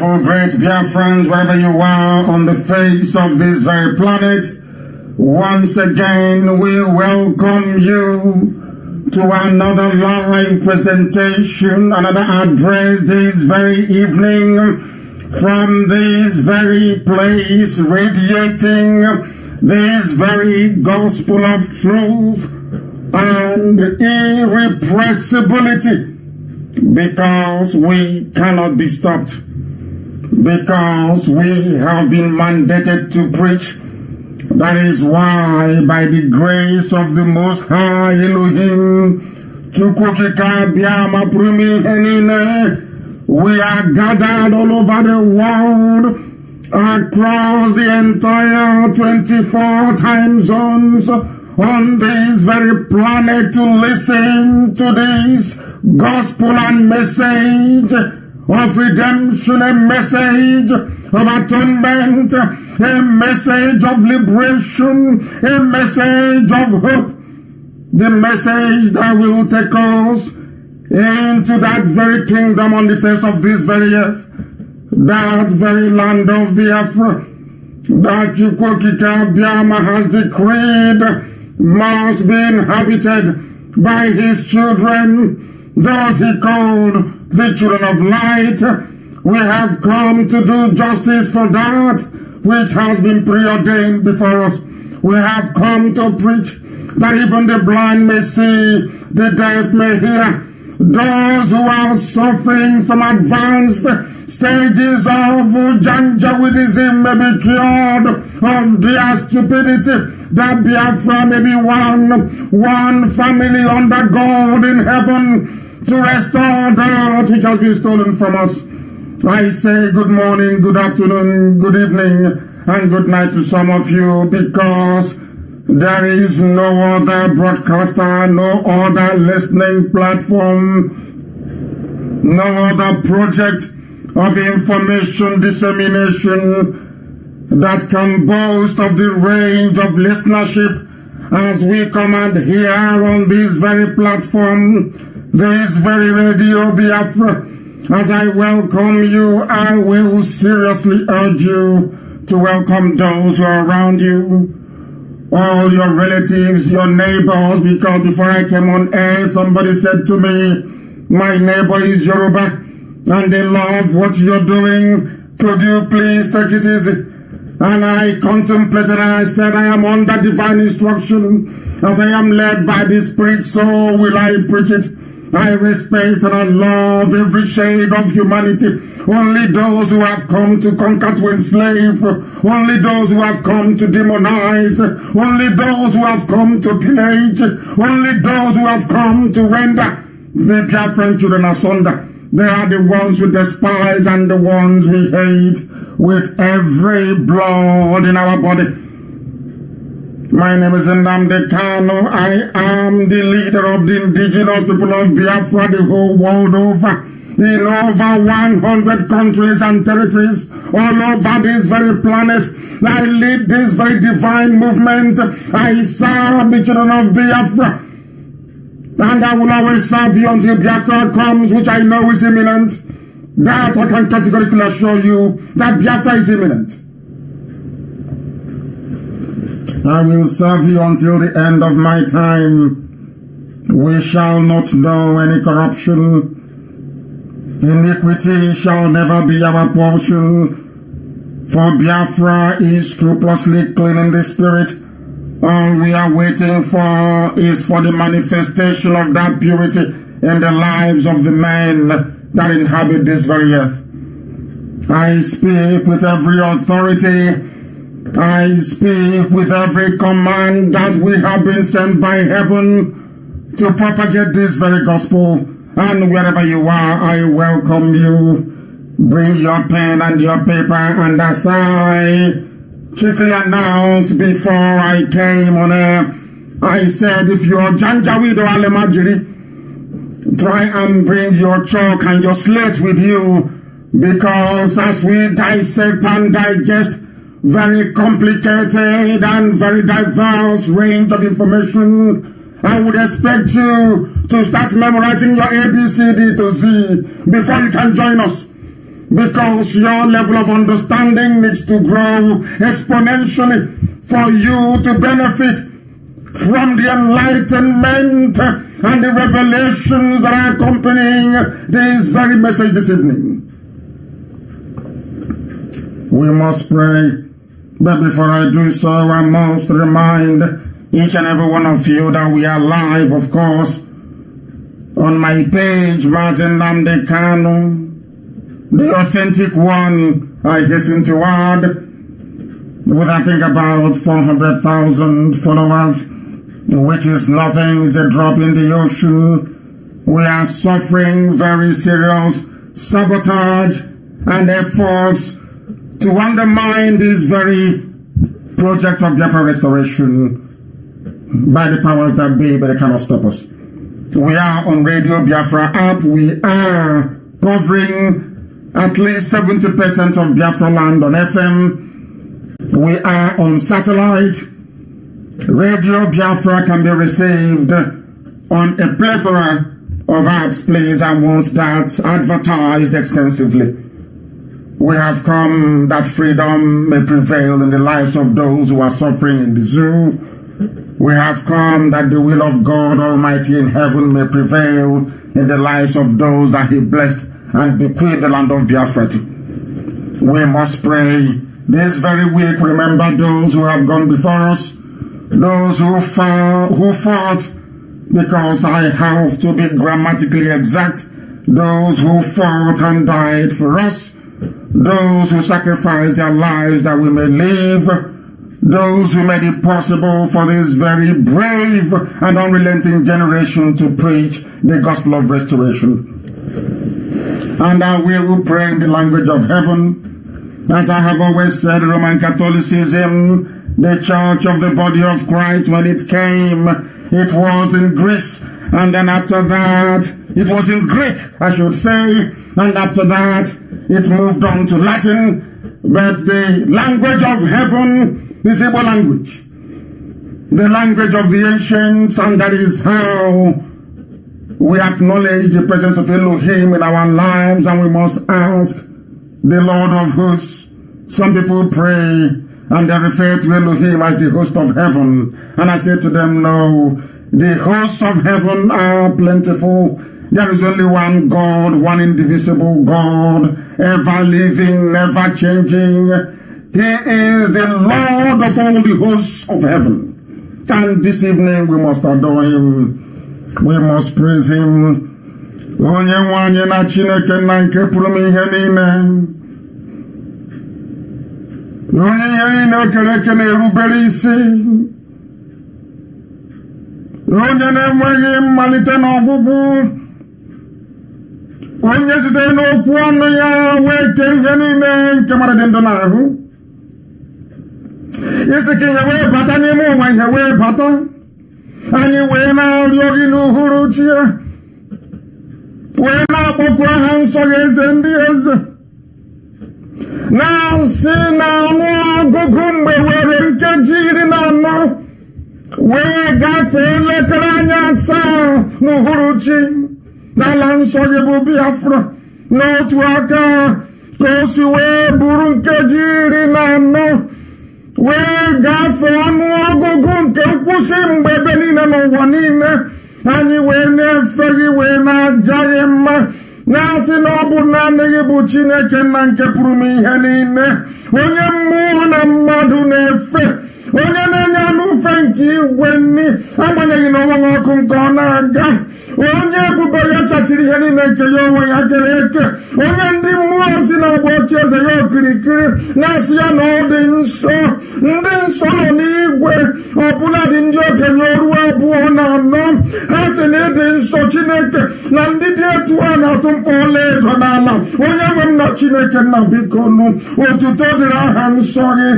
beautiful, great Biafrans, wherever you are on the face of this very planet, once again we welcome you to another live presentation, another address this very evening from this very place, radiating this very gospel of truth and irrepressibility. Because we cannot be stopped. Because we have been mandated to preach. That is why, by the grace of the Most High Elohim, we are gathered all over the world, across the entire 24 time zones, on this very planet to listen to this gospel and message of redemption, a message of atonement, a message of liberation, a message of hope, the message that will take us into that very kingdom on the face of this very earth, that very land of Biafra, that Chukwokika Biama has decreed must be inhabited by his children, those he called the children of light. We have come to do justice for that which has been preordained before us. We have come to preach that even the blind may see, the deaf may hear, those who are suffering from advanced stages of Janjaweedism may be cured of their stupidity, that Biafra may be one family under God in heaven to restore that which has been stolen from us. I say good morning, good afternoon, good evening, and good night to some of you, because there is no other broadcaster, no other listening platform, no other project of information dissemination that can boast of the range of listenership as we come and hear on this very platform, this very Radio Biafra. As I welcome you, I will seriously urge you to welcome those who are around you, all your relatives, your neighbors, because before I came on air, somebody said to me, my neighbor is Yoruba, and they love what you're doing. Could you please take it easy? And I contemplated and I said, I am under divine instruction. As I am led by the Spirit, so will I preach it. I respect and I love every shade of humanity. Only those who have come to conquer, to enslave. Only those who have come to demonize. Only those who have come to pillage. Only those who have come to render the Biafran children asunder. They are the ones we despise and the ones we hate with every blood in our body. My name is Nnamdi Kanu. I am the leader of the indigenous people of Biafra the whole world over. In over 100 countries and territories all over this very planet. I lead this very divine movement. I serve the children of Biafra. And I will always serve you until Biafra comes, which I know is imminent. That I can categorically assure you, that Biafra is imminent. I will serve you until the end of my time. We shall not know any corruption. Iniquity shall never be our portion. For Biafra is scrupulously clean in the spirit. All we are waiting for is for the manifestation of that purity in the lives of the men that inhabit this very earth. I speak with every authority. I speak with every command that we have been sent by heaven to propagate this very gospel. And wherever you are, I welcome you. Bring your pen and your paper, and as I chiefly announced before I came on air, I said if you're Janjaweed or Alemajiri, try and bring your chalk and your slate with you, because as we dissect and digest very complicated and very diverse range of information, I would expect you to start memorizing your ABCD to Z before you can join us. because your level of understanding needs to grow exponentially for you to benefit from the enlightenment and the revelations that are accompanying this very message this evening. We must pray, but before I do so, I must remind each and every one of you that we are live, of course, on my page, Mazi Nnamdi Kanu, the authentic one, I hasten to add, with I think about 400,000 followers, which is nothing, it's a drop in the ocean. We are suffering very serious sabotage and efforts to undermine this very project of Biafra restoration by the powers that be, but they cannot stop us. We are on Radio Biafra app. We are covering at least 70% of Biafra land on FM. We are on satellite. Radio Biafra can be received on a plethora of apps, please, and want that advertised extensively. We have come that freedom may prevail in the lives of those who are suffering in the zoo. We have come that the will of God Almighty in heaven may prevail in the lives of those that He blessed and bequeathed the land of Biafra to. We must pray this very week. Remember those who have gone before us, those who fought, because I have to be grammatically exact, those who fought and died for us, those who sacrificed their lives that we may live, those who made it possible for this very brave and unrelenting generation to preach the gospel of restoration. And I will pray in the language of heaven. As I have always said, Roman Catholicism, the church of the body of Christ, when it came, it was in Greece. And then after that, it was in Greek, I should say. And after that, it moved on to Latin. But the language of heaven is Igbo language, the language of the ancients, and that is how we acknowledge the presence of Elohim in our lives, and we must ask the Lord of hosts. Some people pray and they refer to Elohim as the host of heaven, and I say to them, no, the hosts of heaven are plentiful. There is only one God, one indivisible God, ever living, never changing. He is the Lord of all the hosts of heaven. And this evening we must adore Him. We must praise Him. Onye nwanyị na Chineke na nke pụrụ m ihe niile. Onye ihe niile okere eke na-erubere isi. Onye na-enweghị mmalite na ọgwụgwụ. Onye site n'okwu ọnụ ya wee kee ihe niile nke mmadụ dị ndụ n'ahụ. Isi ka ihe wee bata n'ime ụwa, ihe wee bata anyị wee na-arịọ Gị n'uhuruchi ya, wee na-akpọku aha nsọ Gị, eze ndị eze, na-asị na ọnụọgụgụ mgbe were nkeji 14 wee gafee elekere anya 7 n'uhuruchi n'ala nsọ Gị bụ Biafra. N'otu aka ka o si wee bụrụ nkeji 14 wee gafee ọnụọgụgụ nke nkwụsị mgbe ebe niile n'ụwa niile, anyị wee na-efe Gị, wee na-aja Gị mma, na-asị na ọ bụ naanị Gị bụ Chineke na nke pụrụ m ihe niile, onye mmụọ na mmadụ na-efe, onye na-enye anụ ufe nke igwe nni agbanyeghị na ọnwa ọkụ nke ọ na-aga, onye ebube ya sachiri ihe niile nke ya onwe ya kere eke, onye ndị mmụọ si na-agba oche eze ya okirikiri, na-asị ya na ọ dị nsọ. Ndị nsọ nọ n'igwe, ọbụla dị ndị okenye ruo 24, ha sị na ịdị nsọ Chineke, na ndị dị etu a na-atụ mkpọ ọlaedo n'ala. Onye nwe m na Chineke nna, biko nụ, otuto dịrị aha nsọ Gị,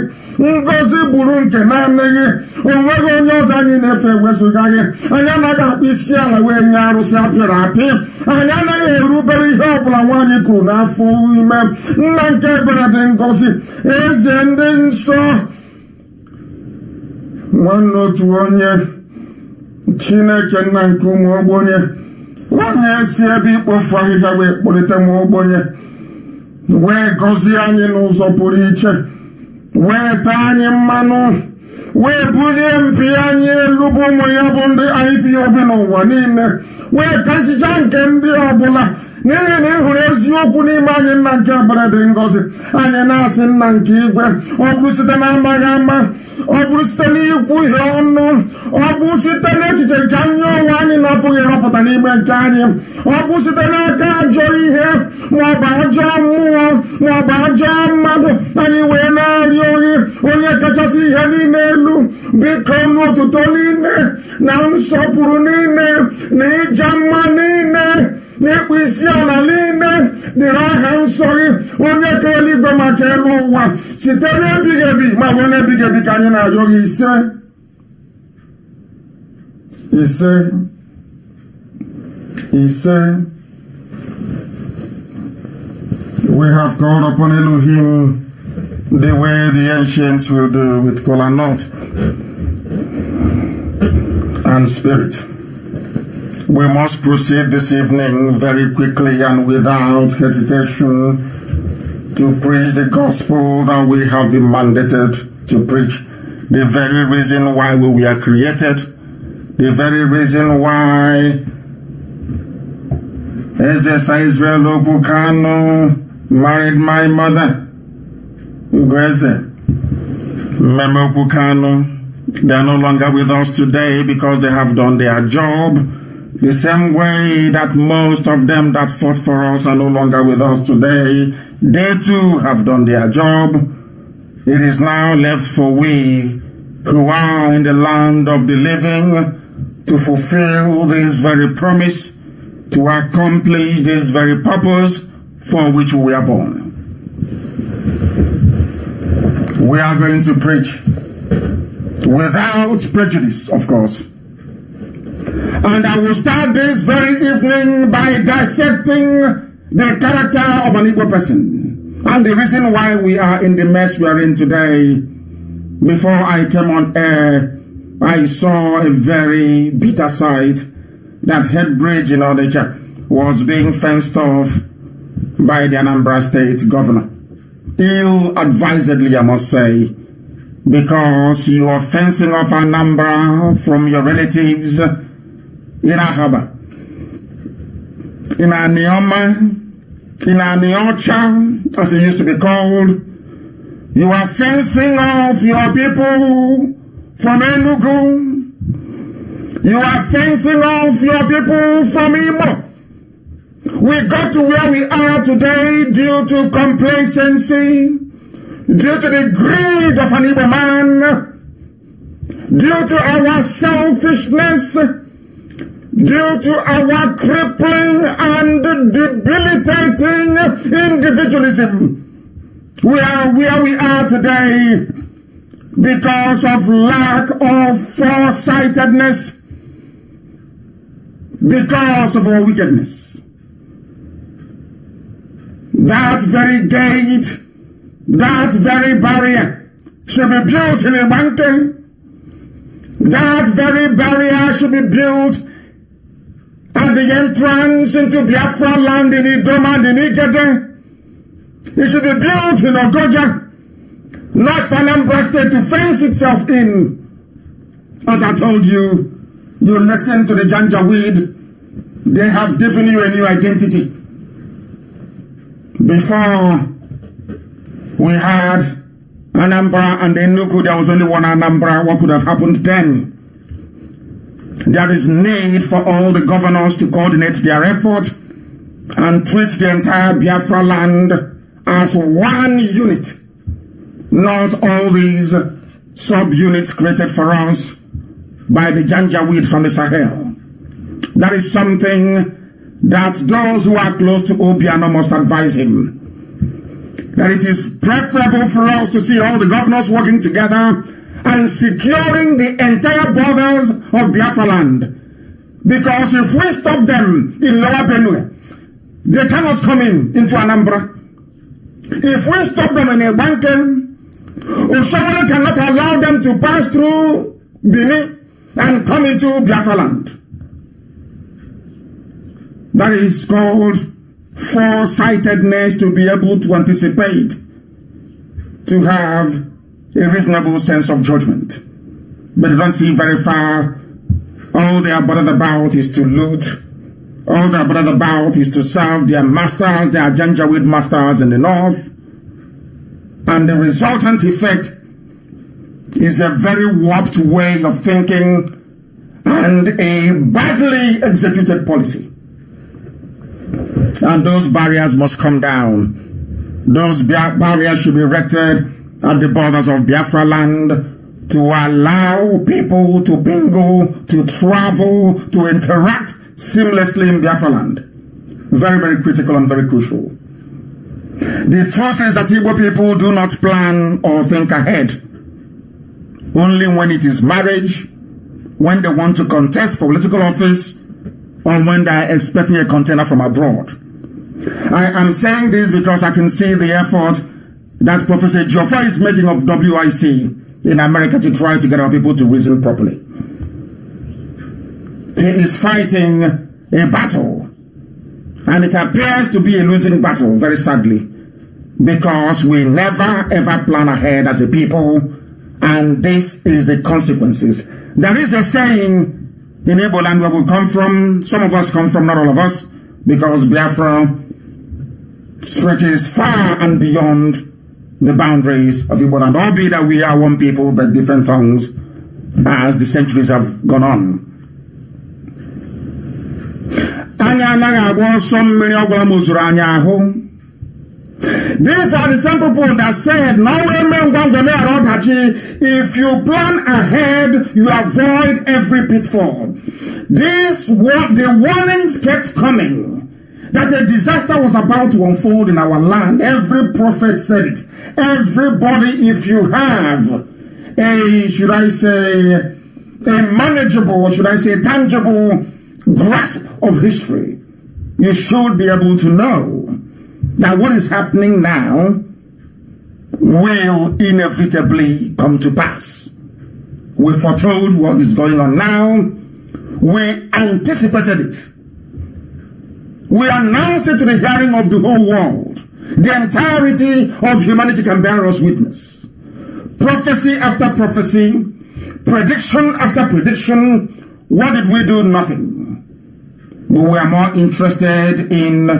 ngozi gburu nke naanị Gị, onweghị onye ọzọ anyị na-efe wezụga Gị. Anyị anaghị akpụ isi ala wee nye arụsị apịrị apị, anyị anaghị erubere ihe ọbụla nwaanyị kwuru n'afọ ime. Nna nke ebere dị ngozi, eze ndị nsọ, nwanne otu onye, Chineke nna nke ụmụ ogbenye, onye si ebe ikpofu ahịhịa wee kpọlite m ogbenye, wee gọzie anyị n'ụzọ pụrụ iche, wee taa anyị mmanụ, wee bulie mpi anyị elu bụ ụmụ ya bụ ndị IPOB n'ụwa niile, wee kasịcha nke ndị ọbụla n'ihi na ị hụrụ eziokwu n'ime anyị. Nna nke ebere dị ngọzi, anyị na-asị Nna nke igwe, ọ bụrụ site na amaghị ama, ọ bụrụ site n'ikwu ihe ọnụ, ọ bụ site n'echiche nke anyị onwe anyị na-apụghị ịrọpụta n'ime nke anyị, ọ bụ site n'aka ajọ ihe maọbụ ajọ mmụọ maọbụ ajọ mmadụ, anyị wee na-arịọ oyi onye kachasị ihe niile elu, biko n'otuto niile na nsọpụrụ niile na ịja mma niile n'ịkpụ isi ala niile dịrị aha nsọ gị, onye ka eluigwe maka elu ụwa, site n'ebighị ebi ma bụ n'ebighị ebi ka anyị na-arịọ gị. Ise. We have called upon Elohim the way the ancients will do, with kola nut and spirit. We must proceed this evening very quickly and without hesitation to preach the gospel that we have been mandated to preach. The very reason why we were created, the very reason why Ezesa Israel Okukano married my mother, Ugweze Memo Okukano. They are no longer with us today because they have done their job. The same way that most of them that fought for us are no longer with us today, they too have done their job. It is now left for we who are in the land of the living to fulfill this very promise, to accomplish this very purpose for which we are born. We are going to preach without prejudice, of course. And I will start this very evening by dissecting the character of an Igbo person and the reason why we are in the mess we are in today. Before I came on air, I saw a very bitter sight that Headbridge in Onitsha was being fenced off by the Anambra State governor. Ill-advisedly, I must say, because you are fencing off Anambra from your relatives in Ahaba, in Anioma, in Aniocha, as it used to be called. You are fencing off your people from Enugu. You are fencing off your people from Imo. We got to where we are today due to complacency, due to the greed of an Igbo man, due to our selfishness, due to our crippling and debilitating individualism. We are where we are today because of lack of foresightedness, because of our wickedness. That very gate, that very barrier should be built in Ibanke. That very barrier should be built at the entrance into Biafra land in Idoma and in Igede. It should be built in Ogoja, not for Anambra State to fence itself in. As I told you, you listen to the Janjaweed, they have given you a new identity. Before we had Anambra and Enugu, there was only one Anambra. What could have happened then? There is need for all the governors to coordinate their effort and treat the entire Biafra land as one unit, not all these sub-units created for us by the Janjaweed from the Sahel. That is something that those who are close to Obiano must advise him. That it is preferable for us to see all the governors working together and securing the entire borders of Biafra land. Because if we stop them in Lower Benue, they cannot come into Anambra. If we stop them in Ibanke, Oshawale cannot allow them to pass through Benin and come into Biafra land. That is called foresightedness to be able to anticipate, to have a reasonable sense of judgment. But they don't see very far. All they are bothered about is to loot. All they are bothered about is to serve their masters, their Janjaweed masters in the north. And the resultant effect is a very warped way of thinking and a badly executed policy. And those barriers must come down. Those barriers should be erected at the borders of Biafra land to allow people to mingle, to travel, to interact seamlessly in Biafra land. Very, very critical and very crucial. The truth is that Igbo people do not plan or think ahead. Only when it is marriage, when they want to contest for political office, or when they are expecting a contender from abroad. I am saying this because I can see the effort that Professor Joffa is making of WIC in America to try to get our people to reason properly. He is fighting a battle, and it appears to be a losing battle, very sadly, because we never ever plan ahead as a people, and this is the consequences. There is a saying in Igbo land where we come from, some of us come from, not all of us, because Biafra stretches far and beyond the boundaries of Igbo land, albeit that we are one people but different tongues as the centuries have gone on. These are the same people that said, if you plan ahead, you avoid every pitfall. The warnings kept coming that a disaster was about to unfold in our land. Every prophet said it. Everybody, if you have a, should I say, a manageable, should I say, tangible grasp of history, you should be able to know that what is happening now will inevitably come to pass. We foretold what is going on now. We anticipated it. We announced it to the hearing of the whole world. The entirety of humanity can bear us witness. Prophecy after prophecy, prediction after prediction. What did we do? Nothing. We were more interested in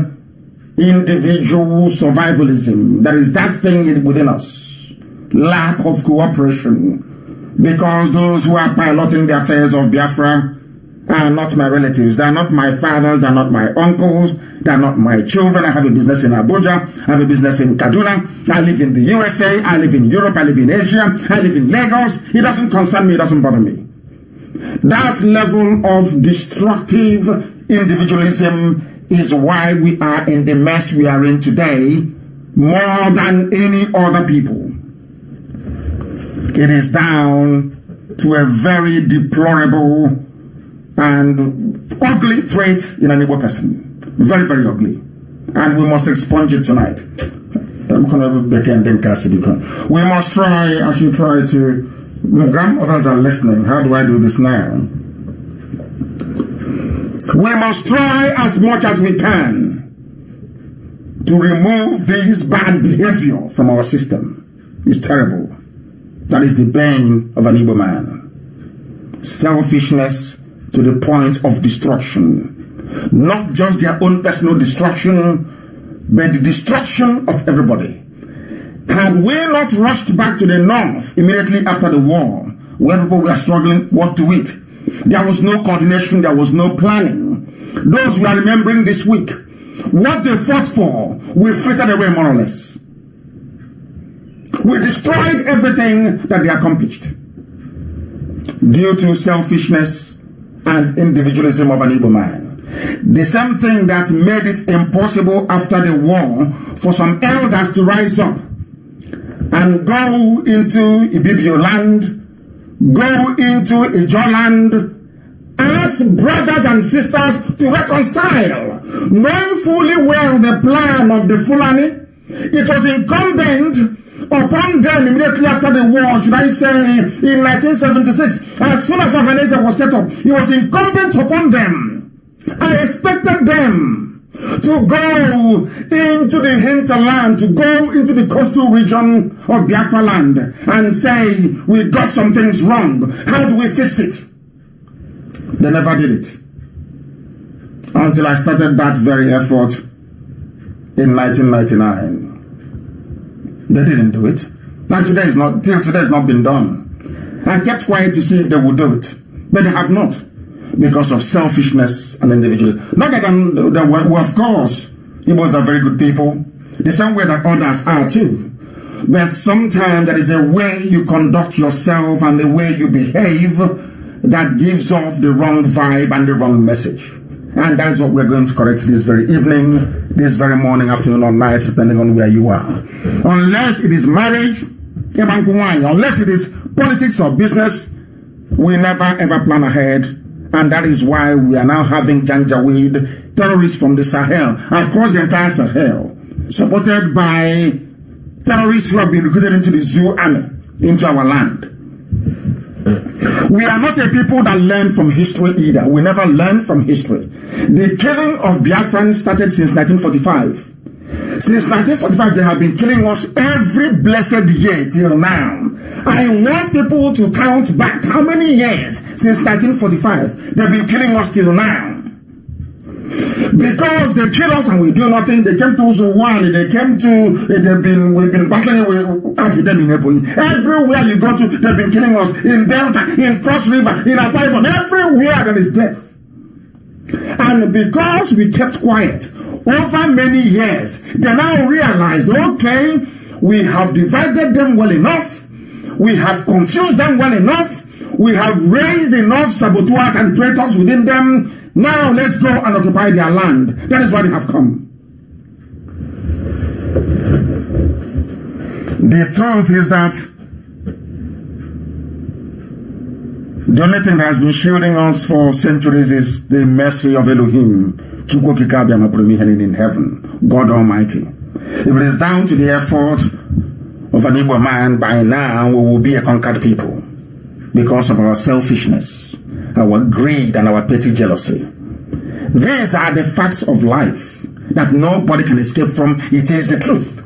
individual survivalism. There is that thing within us. Lack of cooperation. Because those who are piloting the affairs of Biafra are not my relatives. They are not my fathers. They are not my uncles. They are not my children. I have a business in Abuja. I have a business in Kaduna. I live in the USA. I live in Europe. I live in Asia. I live in Lagos. It doesn't concern me. It doesn't bother me. That level of destructive individualism is why we are in the mess we are in today more than any other people. It is down to a very deplorable and ugly trait in an Igbo person. Very, very ugly. And we must expunge it tonight. We must try, I should try to, grandmothers are listening. How do I do this now? We must try as much as we can to remove this bad behavior from our system. It's terrible. That is the bane of an Igbo man. Selfishness to the point of destruction. Not just their own personal destruction, but the destruction of everybody. Had we not rushed back to the north immediately after the war, where people were struggling what to eat, there was no coordination, there was no planning. Those who are remembering this week, what they fought for, we frittered away more or less. We destroyed everything that they accomplished due to selfishness and individualism of an Igbo man. The same thing that made it impossible after the war for some elders to rise up and go into Ibibio land, go into Ijo land, as brothers and sisters to reconcile, knowing fully well the plan of the Fulani. It was incumbent upon them immediately after the war, should I say, in 1976, as soon as Ohanese was set up, it was incumbent upon them. I expected them to go into the hinterland, to go into the coastal region of Biafra land and say, we got some things wrong. How do we fix it? They never did it. Until I started that very effort in 1999. They didn't do it. And till today is not been done. I kept quiet to see if they would do it. But they have not. Because of selfishness and individualism. Not that of course, Igbos are very good people. The same way that others are too. But sometimes there is a way you conduct yourself and the way you behave that gives off the wrong vibe and the wrong message. And that is what we're going to correct this very evening, this very morning, afternoon, or night, depending on where you are. Unless it is marriage, unless it is politics or business, we never ever plan ahead. And that is why we are now having Janjaweed, terrorists from the Sahel, across the entire Sahel, supported by terrorists who have been recruited into the zoo army, into our land. We are not a people that learn from history either. We never learn from history. The killing of Biafrans started since 1945. Since 1945, they have been killing us every blessed year till now. I want people to count back how many years since 1945 they've been killing us till now. Because they kill us and we do nothing. They came to Usuwani, we've been battling with them in Ebonyi. Everywhere you go to, they've been killing us. In Delta, in Cross River, in Akwa Ibom, everywhere there is death. And because we kept quiet over many years, they now realized, okay, we have divided them well enough. We have confused them well enough. We have raised enough saboteurs and traitors within them. Now let's go and occupy their land. That is why they have come. The truth is that the only thing that has been shielding us for centuries is the mercy of Elohim, in heaven, God Almighty. If it is down to the effort of an Igbo man, by now we will be a conquered people because of our selfishness, our greed, and our petty jealousy. These are the facts of life that nobody can escape from. It is the truth.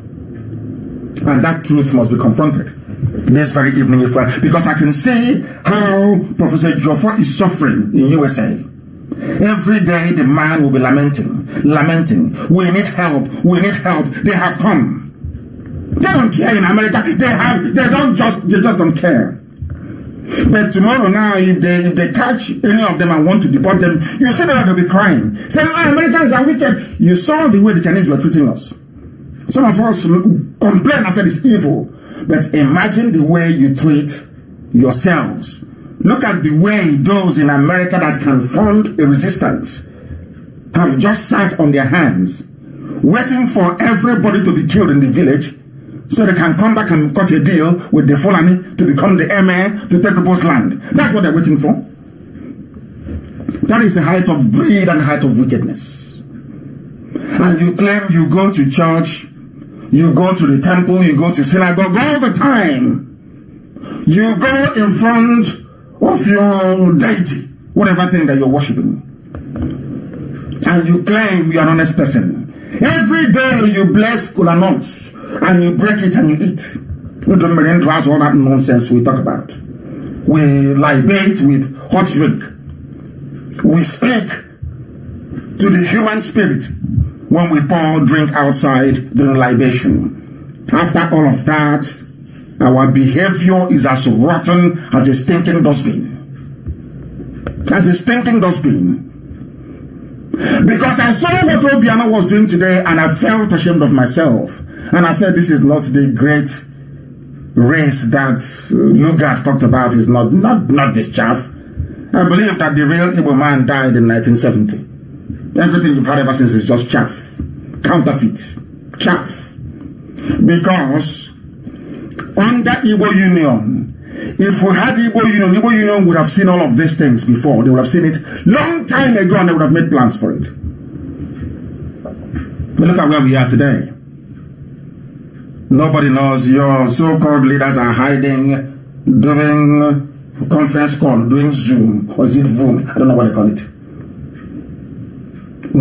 And that truth must be confronted this very evening, because I can see how Professor Joffa is suffering in USA. Every day the man will be lamenting. We need help. They have come. They don't care in America. They just don't care. But tomorrow now, if they catch any of them and want to deport them, you see that they'll be crying, saying, Americans are wicked. You saw the way the Chinese were treating us. Some of us complain and said it's evil. But imagine the way you treat yourselves. Look at the way those in America that can fund a resistance have just sat on their hands, waiting for everybody to be killed in the village, so they can come back and cut a deal with the Fulani to become the emir to take people's land. That's what they're waiting for. That is the height of greed and the height of wickedness. And you claim you go to church, you go to the temple, you go to synagogue all the time. You go in front of your deity, whatever thing that you're worshiping. And you claim you're an honest person. Every day you bless kola nuts and you break it and you eat. You don't mean to us all that nonsense we talk about. We libate with hot drink. We speak to the human spirit when we pour drink outside during libation. After all of that, our behavior is as rotten as a stinking dustbin. As a stinking dustbin. Because I saw what Obiano was doing today and I felt ashamed of myself. And I said, this is not the great race that Lugard talked about. Is not this chaff. I believe that the real Igbo man died in 1970. Everything you've had ever since is just chaff. Counterfeit. Chaff. Because under Igbo Union, if we had Igbo Union would have seen all of these things before. They would have seen it long time ago and they would have made plans for it. But look at where we are today. Nobody knows. Your so-called leaders are hiding, doing conference call, doing Zoom, or is it Voom? I don't know what they call it.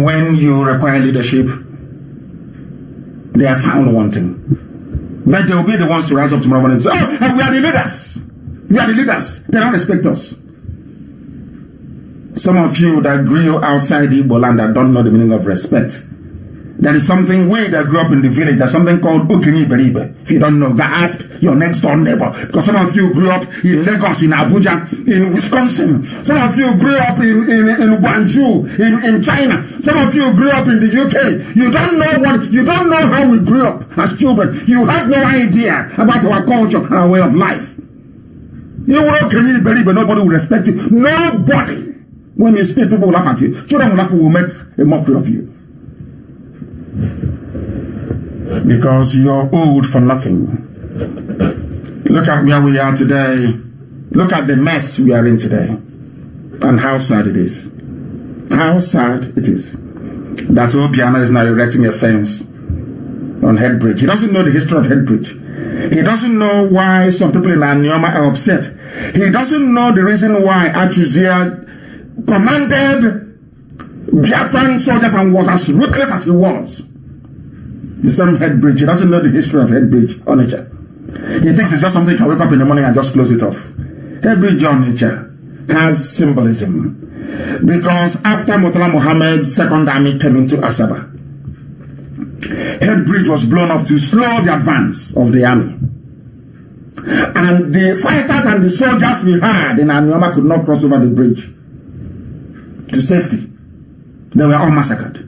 when you require leadership, they are found wanting. But they will be the ones to rise up tomorrow morning and say, oh, we are the leaders. We are the leaders. They don't respect us. Some of you that grew outside Igbo land that don't know the meaning of respect. There is something we that grew up in the village, there's something called Ukini Beribe. If you don't know, go ask your next door neighbor. Because some of you grew up in Lagos, in Abuja, in Wisconsin. Some of you grew up in Guangzhou, in China. Some of you grew up in the UK. You don't know how we grew up as children. You have no idea about our culture and our way of life. You will Ukini Beribe, nobody will respect you. Nobody. When you speak, people will laugh at you. Children will laugh, will make a mockery of you. Because you're old for nothing. Look at where we are today. Look at the mess we are in today. And how sad it is. How sad it is. That Obiano is now erecting a fence on Headbridge. He doesn't know the history of Headbridge. He doesn't know why some people in Anioma are upset. He doesn't know the reason why Achuzia commanded Biafran soldiers and was as ruthless as he was. The same Headbridge. He doesn't know the history of Headbridge, Onitsha. He thinks it's just something you can wake up in the morning and just close it off. Headbridge, Onitsha has symbolism. Because after Murtala Muhammad's second army came into Asaba, Headbridge was blown up to slow the advance of the army. And the fighters and the soldiers we had in Anioma could not cross over the bridge to safety. They were all massacred.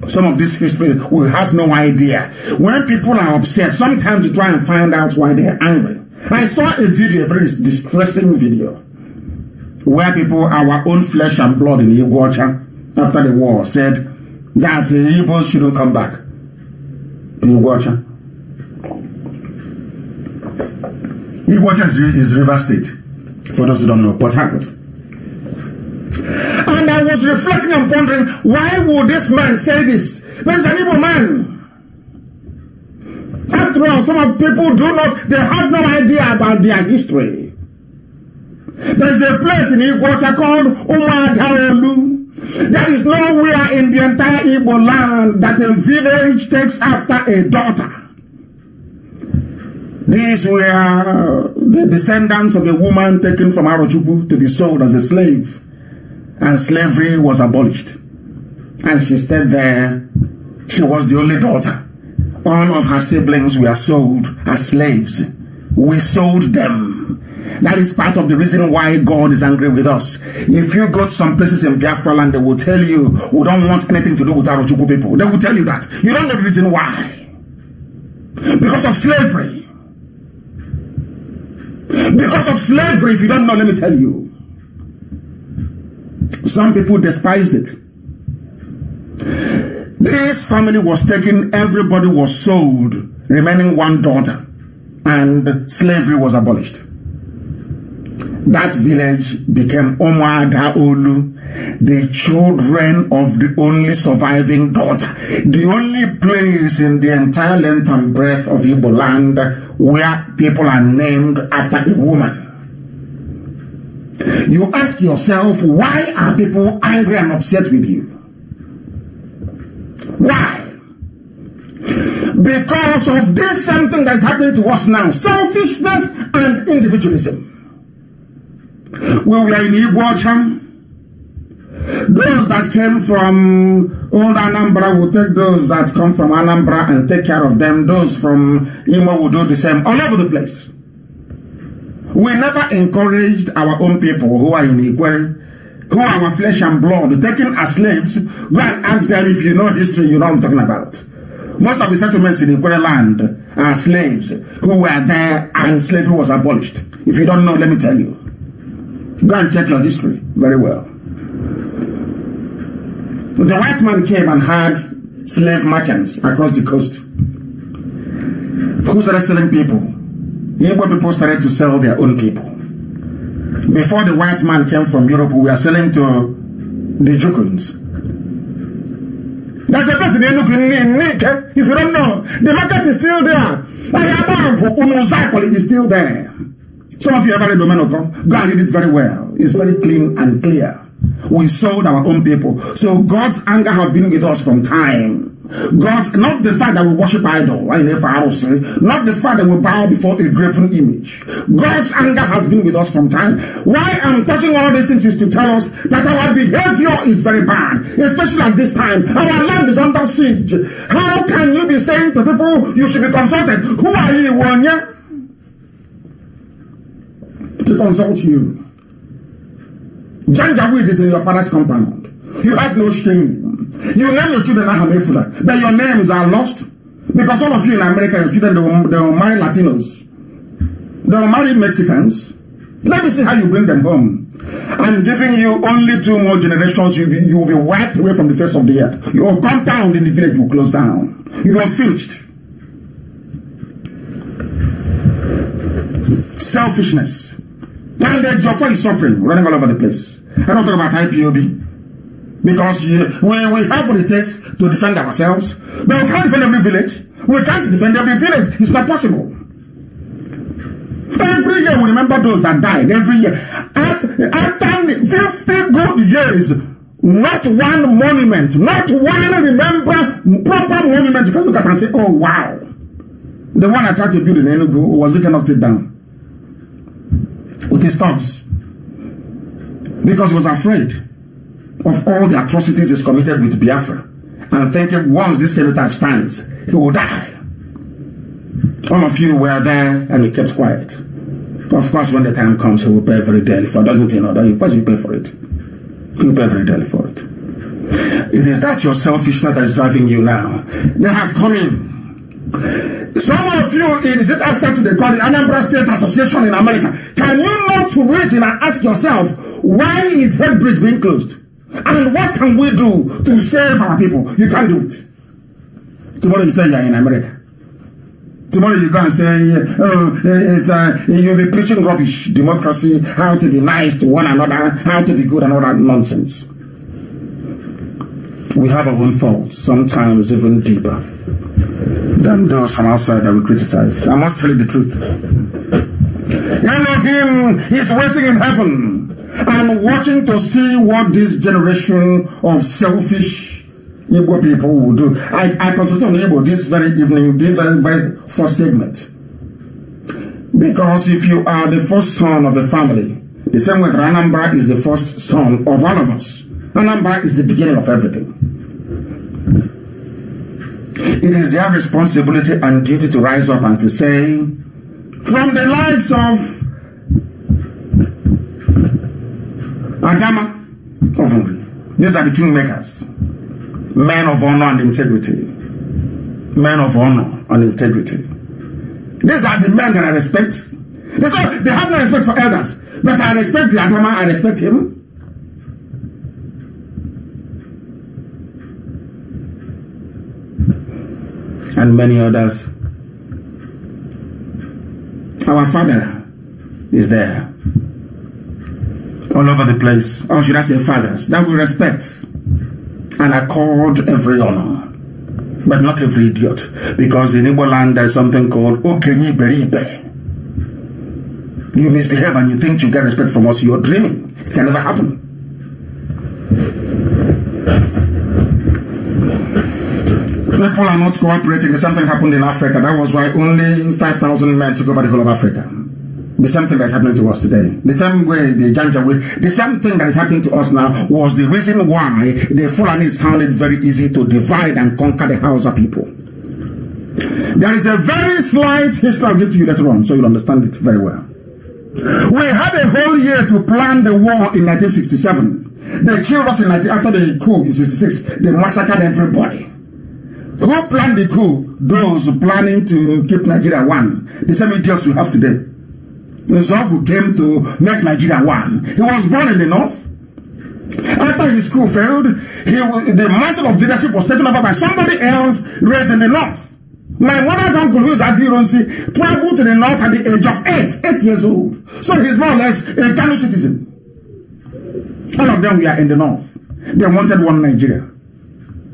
Some of this history, we have no idea. When people are upset, sometimes you try and find out why they are angry. I saw a video, a very distressing video, where people, our own flesh and blood in Iguacha, after the war, said that the Igbos shouldn't come back to Iguacha. Iguacha is River State, for those who don't know, Port Harcourt. And I was reflecting and pondering, why would this man say this? But he's an Igbo man. After all, some of people they have no idea about their history. There's a place in Iguacha called Umuadaolu. There is nowhere in the entire Igbo land that a village takes after a daughter. These were the descendants of a woman taken from Arochukwu to be sold as a slave. And slavery was abolished. And she stayed there. She was the only daughter. All of her siblings were sold as slaves. We sold them. That is part of the reason why God is angry with us. If you go to some places in Biafra land, they will tell you, we don't want anything to do with Arochukwu people. They will tell you that. You don't know the reason why. Because of slavery. Because of slavery, if you don't know, let me tell you. Some people despised it. This family was taken, everybody was sold, remaining one daughter, and slavery was abolished. That village became Umuadaolu, the children of the only surviving daughter, the only place in the entire length and breadth of Igbo land where people are named after a woman. You ask yourself, why are people angry and upset with you? Why? Because of this something that's happening to us now. Selfishness and individualism. When we are in Iguacha, those that came from old Anambra will take those that come from Anambra and take care of them. Those from Imo will do the same all over the place. We never encouraged our own people who are in Ikwere, who are our flesh and blood, taken as slaves. Go and ask them if you know history, you know what I'm talking about. Most of the settlements in Ikwere land are slaves who were there and slavery was abolished. If you don't know, let me tell you. Go and check your history very well. The white man came and had slave merchants across the coast who started selling people. Igbo people started to sell their own people. Before the white man came from Europe, we were selling to the Jukuns. That's a place in Enugu. If you don't know, the market is still there. Umuzakoli is still there. Some of you ever read Domenoko, go and read it very well. It's very clean and clear. We sold our own people. So God's anger has been with us from time. God's, not the fact that we worship idol, not the fact that we bow before a graven image. God's anger has been with us from time. Why I'm touching all these things is to tell us that our behavior is very bad, especially at this time. Our land is under siege. How can you be saying to people you should be consulted? Who are you, Wanya? To consult you. Janjaweed is in your father's compound. You have no shame. You name your children Ahamefula, but your names are lost. Because all of you in America, your children, they will marry Latinos. They will marry Mexicans. Let me see how you bring them home. I'm giving you only 2 more generations. You will be wiped away from the face of the earth. Your compound in the village will close down. You are finished. Selfishness. And the Jaffa is suffering, running all over the place. I don't talk about IPOB. Because we have what it takes to defend ourselves. But we can't defend every village. We can't defend every village. It's not possible. Every year we remember those that died. Every year. After 50 good years, not one monument, not one proper monument you can look at and say, oh wow. The one I tried to build in Enugu was looking knocked it down with his thugs. Because he was afraid of all the atrocities he's committed with Biafra, and thinking once this cenotaph stands, he will die. All of you were there and he kept quiet. Of course, when the time comes, he will pay very dearly for it. Doesn't he know that? Of course, you pay for it. He will pay very dearly for it. It is that your selfishness that is driving you now. They have come in. Some of you, is it after to the call the Anambra State Association in America? Can you not reason and ask yourself, why is Headbridge being closed? And what can we do to save our people? You can't do it. Tomorrow you say you're in America. Tomorrow you go and say, you'll be preaching rubbish, democracy, how to be nice to one another, how to be good and all that nonsense. We have our own faults, sometimes even deeper than those from outside that we criticize. I must tell you the truth. Elohim is waiting in heaven and watching to see what this generation of selfish Igbo people will do. I consulted on Igbo this very evening, this very first segment. Because if you are the first son of a family, the same way that Anambra is the first son of all of us, Anambra is the beginning of everything. It is their responsibility and duty to rise up and to say, from the likes of Adama of Nri, these are the kingmakers, men of honor and integrity. Men of honor and integrity. These are the men that I respect. They have no respect for elders, but I respect the Adama, I respect him. And many others. Our father is there. All over the place. Or should I say fathers? That we respect and accord every honor. But not every idiot. Because in Igbo land there is something called Okenyi Beribe. You misbehave and you think you get respect from us. You're dreaming. It can never happen. People are not cooperating. The same thing happened in Africa. That was why only 5,000 men took over the whole of Africa. The same thing that's happening to us today. The same way the Janjaweed, the same thing that is happening to us now was the reason why the Fulanis found it very easy to divide and conquer the Hausa people. There is a very slight history I'll give to you later on, so you'll understand it very well. We had a whole year to plan the war in 1967. They killed us after the coup in 66. They massacred everybody. Who planned the coup? Those planning to keep Nigeria one. The same idiots we have today. Nzogu came to make Nigeria one. He was born in the north. After his coup failed, the mantle of leadership was taken over by somebody else raised in the north. My mother's uncle, who is Abironsi, traveled to the north at the age of 8 years old. So he's more or less a Kano citizen. All of them were in the north. They wanted one Nigeria.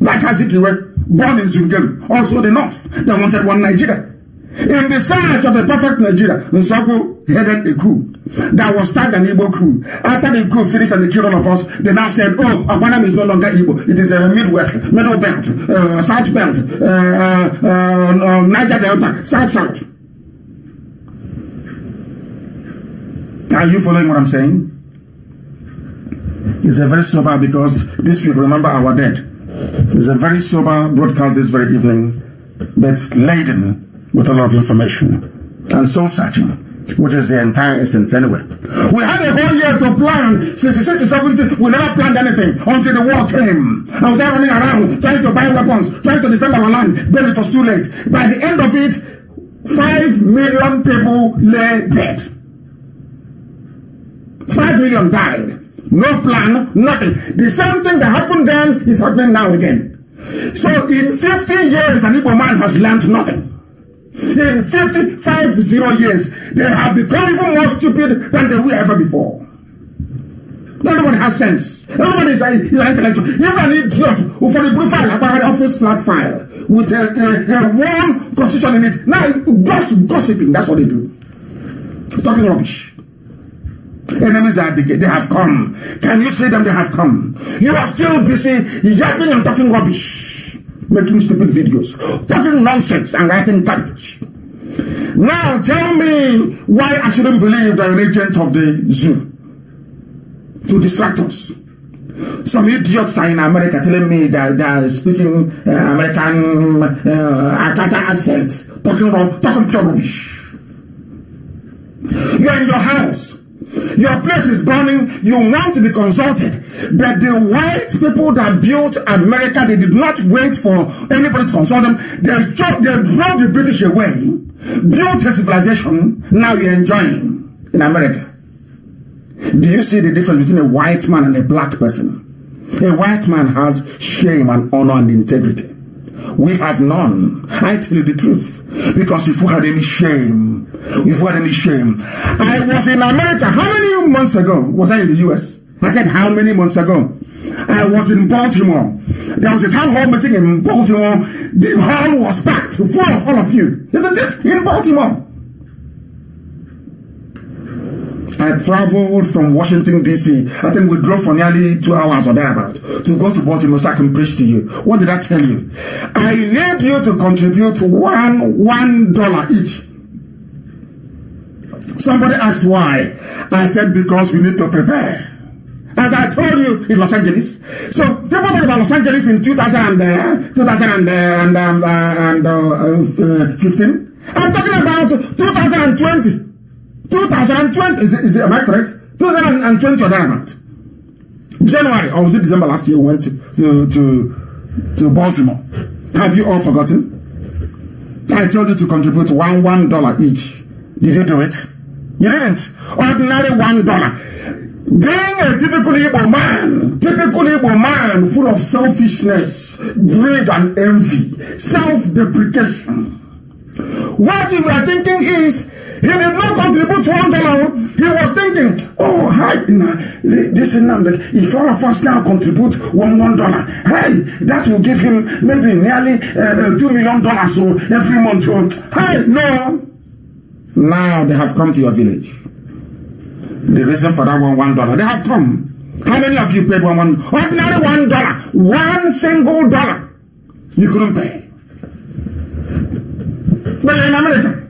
Like Azikiwe, born in Zungeru, also the north. They wanted one Nigeria. In the search of a perfect Nigeria, Nsaku headed a coup that was tagged an Igbo coup. After the coup finished and they killed all of us, they now said, oh, Agbanam is no longer Igbo. It is a Midwest, Middle Belt, South Belt, Niger Delta, South. Are you following what I'm saying? It's a very sober, because this week, remember our dead. It's a very sober broadcast this very evening, but laden with a lot of information and soul searching, which is the entire essence anyway. We had a whole year to plan. Since the 60s, 70s, we never planned anything until the war came. I was there running around, trying to buy weapons, trying to defend our land, but it was too late. By the end of it, 5 million people lay dead. 5 million died. No plan, nothing. The same thing that happened then is happening now again. So in 50 years, an Igbo man has learned nothing. In 50 years, they have become even more stupid than they were ever before. Everybody has sense. Everybody is intellectual. Even an idiot who for the profile about the office flat file with a warm constitution in it. Now, gossiping, that's what they do. Talking rubbish. Enemies are they have come. Can you see them? They have come. You are still busy yapping and talking rubbish, making stupid videos, talking nonsense and writing garbage. Now tell me why I shouldn't believe that you're an agent of the zoo to distract us. Some idiots are in America telling me that they are speaking American accent, talking pure rubbish. You're in your house. Your place is burning. You want to be consulted. But the white people that built America, they did not wait for anybody to consult them. They drove the British away, built a civilization. Now you're enjoying in America. Do you see the difference between a white man and a black person? A white man has shame and honor and integrity. We have none. I tell you the truth. Because if we had any shame, I was in America. How many months ago was I in the US? I said, how many months ago? I was in Baltimore. There was a town hall meeting in Baltimore. The hall was packed, full of all of you. Isn't it? In Baltimore. I traveled from Washington, D.C. I think we drove for nearly 2 hours or thereabout to go to Baltimore so I can preach to you. What did I tell you? I need you to contribute $1 each. Somebody asked why. I said, because we need to prepare. As I told you in Los Angeles. So people talk about Los Angeles in 2015. I'm talking about 2020. 2020, am I correct? 2020 or thereabout. January, or was it December last year, we went to Baltimore. Have you all forgotten? I told you to contribute $1 each. Did you do it? You didn't. Ordinary $1. Being a typical Igbo man, full of selfishness, greed and envy, self-deprecation. What you are thinking is, he did not contribute $1. He was thinking, oh, hi, this is now, if all of us now contribute $1, hey, that will give him maybe nearly $2 million every month. Hey, no. Now they have come to your village. The reason for that $1, they have come. How many of you paid ordinary $1? One single dollar. You couldn't pay. But in America,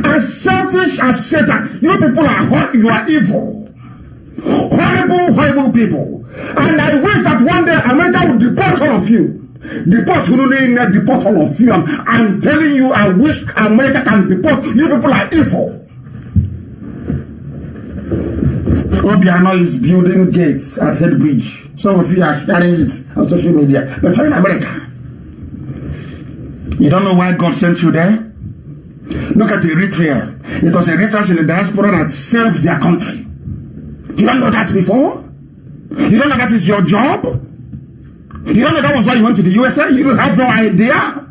as selfish as Satan, you people you are evil. Horrible people. And I wish that one day America would deport all of you. Deport all of you. I'm telling you, I wish America can deport. You people are evil. Obiano is building gates at Headbridge. Some of you are sharing it on social media. But you're in America. You don't know why God sent you there? Look at Eritrea. It was Eritreans in the diaspora that saved their country. You don't know that before? You don't know that is your job? You don't know that was why you went to the USA? You have no idea?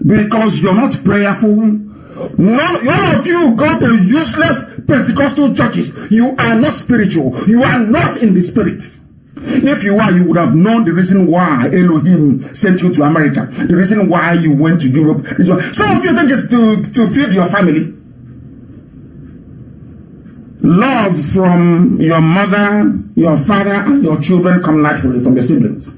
Because you're not prayerful. None of you go to useless Pentecostal churches. You are not spiritual. You are not in the spirit. If you are, you would have known the reason why Elohim sent you to America. The reason why you went to Europe. Some of you think it's to feed your family. Love from your mother, your father, and your children come naturally from the siblings.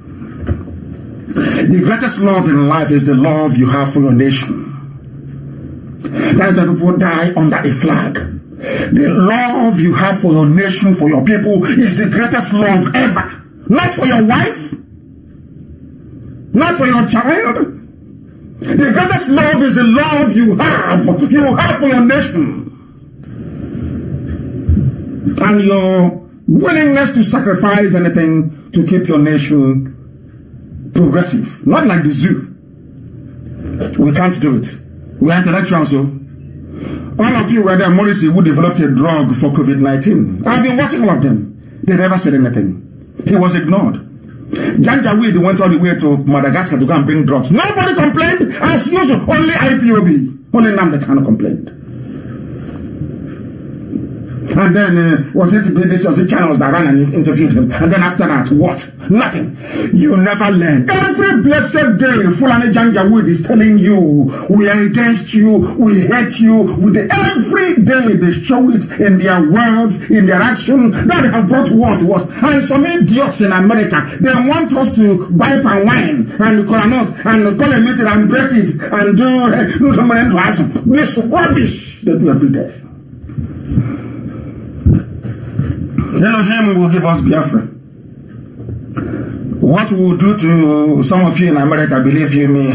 The greatest love in life is the love you have for your nation. That is why people die under a flag. The love you have for your nation, for your people, is the greatest love ever. Not for your wife, not for your child. The greatest love is the love you have for your nation. And your willingness to sacrifice anything to keep your nation progressive. Not like the zoo. We can't do it. We are intellectuals, so. All of you were there, Morrissey, who developed a drug for COVID-19. I've been watching all of them. They never said anything. He was ignored. Janjaweed went all the way to Madagascar to go and bring drugs. Nobody complained. As usual, only IPOB. Only Nnamdi complained. And then was it channels that ran and interviewed him? And then after that, what? Nothing. You never learn. Every blessed day, Fulani Janjaweed is telling you, we are against you, we hate you. Every day they show it in their words, in their action, that have brought war to us. And some idiots in America, they want us to buy palm wine and coconut and call a meeting and break it and do this rubbish they do every day. Elohim will give us Biafra. What we'll do to some of you in America, believe you me, you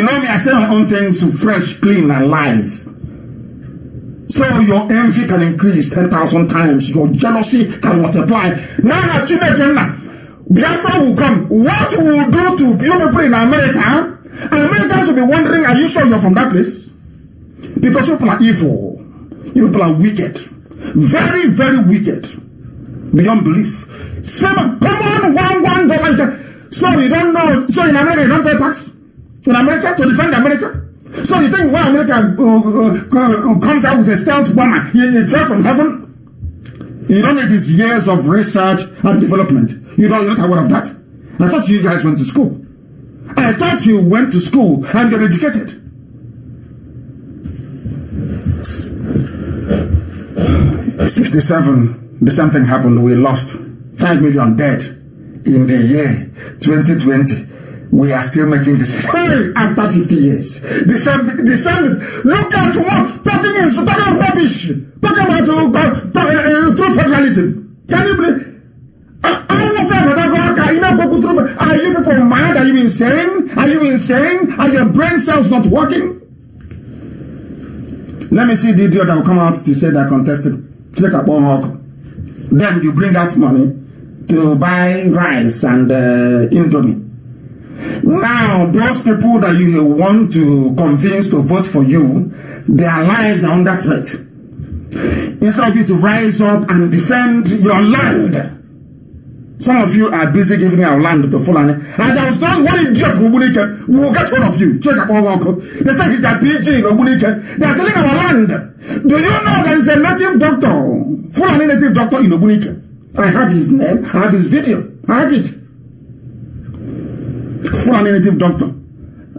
know me, I say my own things fresh, clean, and live. So your envy can increase 10,000 times. Your jealousy can multiply. Now, Biafra will come. What will do to you people in America? Americans will be wondering, are you sure you're from that place? Because you people are evil. You people are wicked. Very, very wicked. Beyond belief. Come on, $1. So you don't know. So in America, you don't pay tax. In America, to defend America. So you think when America comes out with a stealth bomber, it fell from heaven? You don't need these years of research and development. You're not aware of that. I thought you guys went to school. I thought you went to school and you're educated. '67, the same thing happened. We lost 5 million dead in the year 2020. We are still making this after 50 years. The same is, look at what talking rubbish. Talking about true federalism. Can you believe? Are you people mad? Are you insane? Are you insane? Are your brain cells not working? Let me see the idiot that will come out to say that contested. Then you bring out money to buy rice and Indomie. Now, those people that you want to convince to vote for you, their lives are under threat. Instead of you to rise up and defend your land, some of you are busy giving our land to Fulani. And I was told one idiot from Obunike will get one of you. Check up all. They say he's that PG in Obunike. They are selling our land. Do you know there is a native doctor, Fulani native doctor in Obunike? I have his name, I have his video, I have it. Fulani native doctor.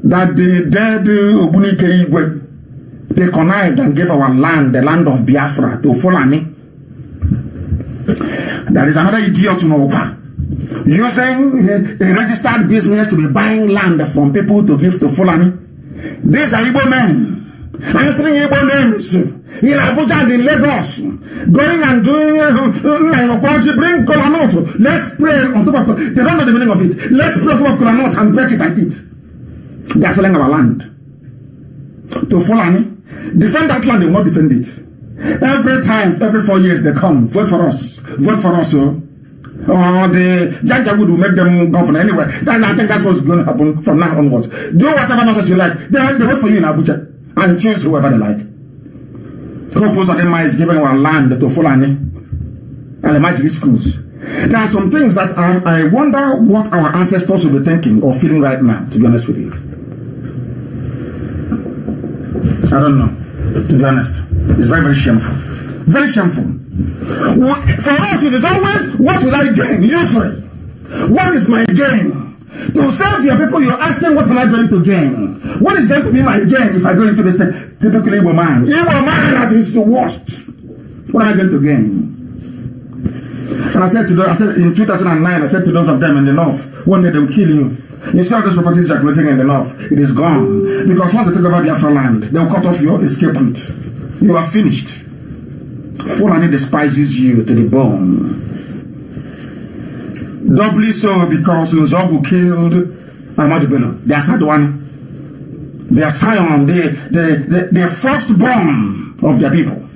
That the dead Obunike Igwe, they connived and gave our land, the land of Biafra, to Fulani. There is another idiot in Opa using a registered business to be buying land from people to give to Fulani. These are Igbo men answering Igbo names in Abuja and in Lagos, going and doing bring kolanut. Let's pray on top of they don't know the meaning of it. Let's pray on top of kolanut and break it and eat. They are selling our land to Fulani. Defend that land, they will not defend it. Every time, every 4 years they come, vote for us, so. Or the Janjaweed will make them governor anyway. I think that's what's going to happen from now onwards. Do whatever nonsense you like. They vote for you in Abuja and choose whoever they like. Purpose of them is giving our land to Fulani and the magic schools. There are some things that I wonder what our ancestors will be thinking or feeling right now, to be honest with you. I don't know, to be honest. It's very, very shameful. Very shameful. For us, it is always, what will I gain? Usually. What is my gain? To serve your people, you're asking, what am I going to gain? What is going to be my gain if I go into this thing? Typically, Igbo man. Igbo man at his worst. What am I going to gain? And I said in 2009, I said to those of them in the north, one day they will kill you. You see all those properties circulating in the north, it is gone. Because once they take over Biafra land, they will cut off your escape route. You are finished. Fulani despises you to the bone. Doubly so because Nzogu killed Ahmadu Bello. They are sad one. They are scion, the firstborn of their people.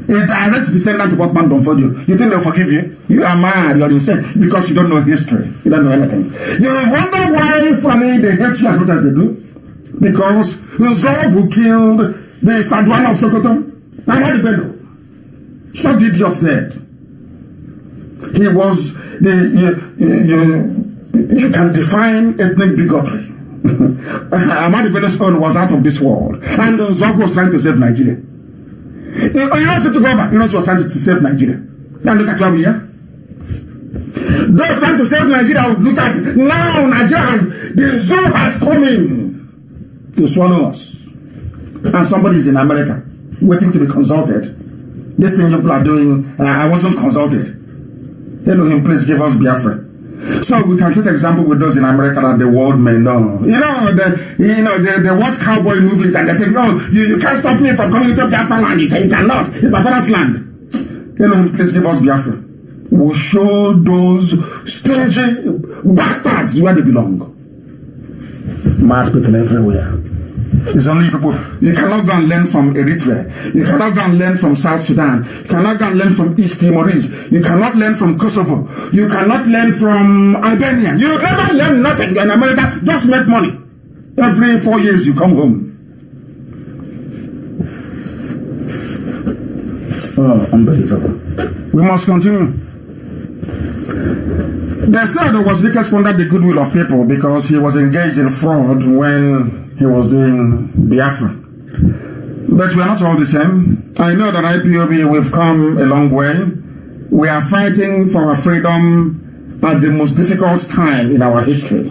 A direct descendant of what man done for you. You think they'll forgive you? You are mad, you are insane, because you don't know history. You don't know anything. You wonder why Fulani they hate you as much as they do? Because Nzogu killed the Sadwana of Sokoto, Ahmadu Bello. Shot the idiot dead. He was you can define ethnic bigotry. Ahmadu Bello's son was out of this world. And Nzogu was trying to save Nigeria. You know what took over? You know she was trying to save Nigeria. And look at where we are. Those trying to save Nigeria, look at it. Now Nigeria the zoo has come in to swallow us. And somebody is in America waiting to be consulted. This thing people are doing, I wasn't consulted. Elohim, please give us Biafra. So we can set example with those in America that the world may know. They watch cowboy movies and they think, oh, you can't stop me from coming to Biafra land. You cannot. It's my father's land. Elohim, please give us Biafra. We'll show those stingy bastards where they belong. Mad people everywhere. It's only people. You cannot go and learn from Eritrea. You cannot go and learn from South Sudan. You cannot go and learn from East Timorese. You cannot learn from Kosovo. You cannot learn from Albania. You never learn nothing in America. Just make money. Every 4 years you come home. Oh, unbelievable. We must continue. They said it was Rike squandered the goodwill of people because he was engaged in fraud when he was doing Biafra. But we are not all the same. I know that IPOB, we've come a long way. We are fighting for our freedom at the most difficult time in our history,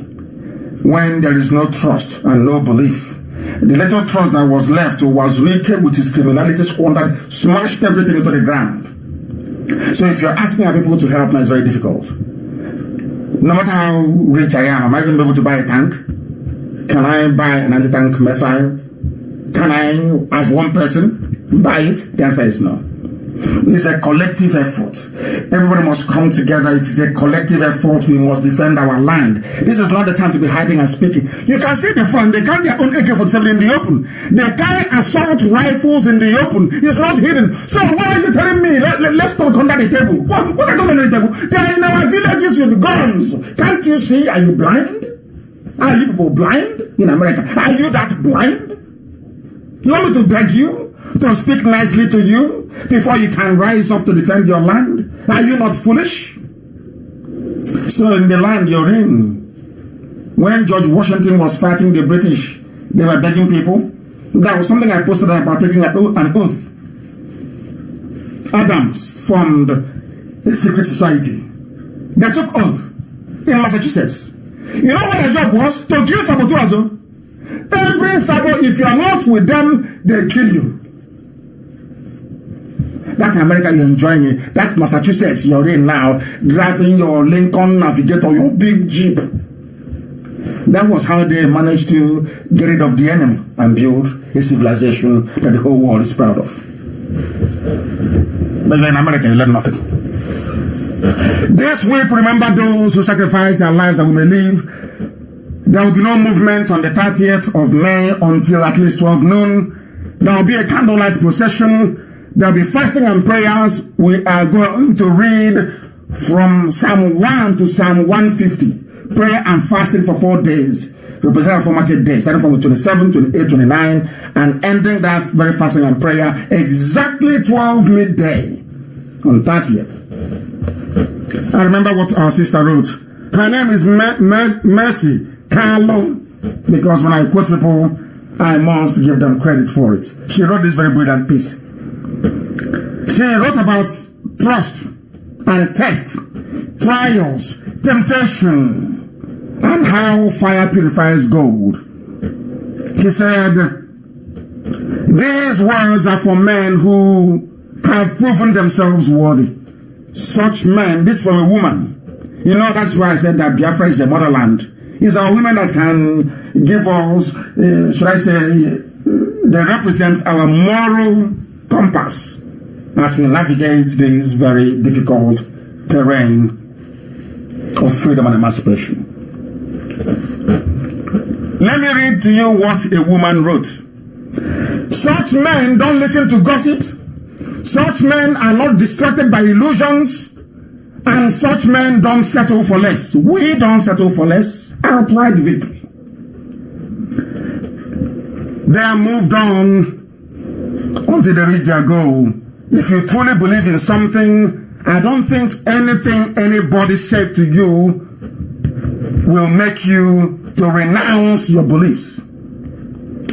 when there is no trust and no belief. The little trust that was left was Rike with his criminality squandered, smashed everything into the ground. So if you're asking our people to help now, it's very difficult. No matter how rich I am I going to be able to buy a tank? Can I buy an anti-tank missile? Can I, as one person, buy it? The answer is no. It's a collective effort. Everybody must come together. It is a collective effort. We must defend our land. This is not the time to be hiding and speaking. You can see the front. They carry their own AK-47 in the open. They carry assault rifles in the open. It's not hidden. So why are you telling me? Let's talk under the table. What are you under the table? They are in our villages with guns. Can't you see? Are you blind? Are you people blind in America? Are you that blind? You want me to beg you to speak nicely to you before you can rise up to defend your land? Are you not foolish? So in the land you're in, when George Washington was fighting the British, they were begging people. That was something I posted about taking an oath. Adams formed a secret society. They took oath in Massachusetts. You know what their job was? To kill Sabotuazo. Every Sabo, if you are not with them, they kill you. That America you're enjoying it, that Massachusetts you're in now, driving your Lincoln Navigator, your big Jeep. That was how they managed to get rid of the enemy and build a civilization that the whole world is proud of. But in America, you learn nothing. This week, remember those who sacrificed their lives that we may live. There will be no movement on the 30th of May until at least 12 noon. There will be a candlelight procession. There will be fasting and prayers. We are going to read from Psalm 1 to Psalm 150. Prayer and fasting for 4 days. Represented for market day, starting from the 27th, 28th, 29th, and ending that very fasting and prayer exactly 12 midday on 30th. I remember what our sister wrote. Her name is Mercy Carlo, because when I quote people, I must give them credit for it. She wrote this very brilliant piece. She wrote about trust and test, trials, temptation, and how fire purifies gold. He said, these words are for men who have proven themselves worthy. Such men, this from a woman. You know, that's why I said that Biafra is a motherland. It's our women that can give us, should I say, they represent our moral compass as we navigate this very difficult terrain of freedom and emancipation. Let me read to you what a woman wrote. Such men don't listen to gossips. Such men are not distracted by illusions. And such men don't settle for less. We don't settle for less. Outright victory. They are moved on until they reach their goal. If you truly believe in something, I don't think anything anybody said to you will make you to renounce your beliefs.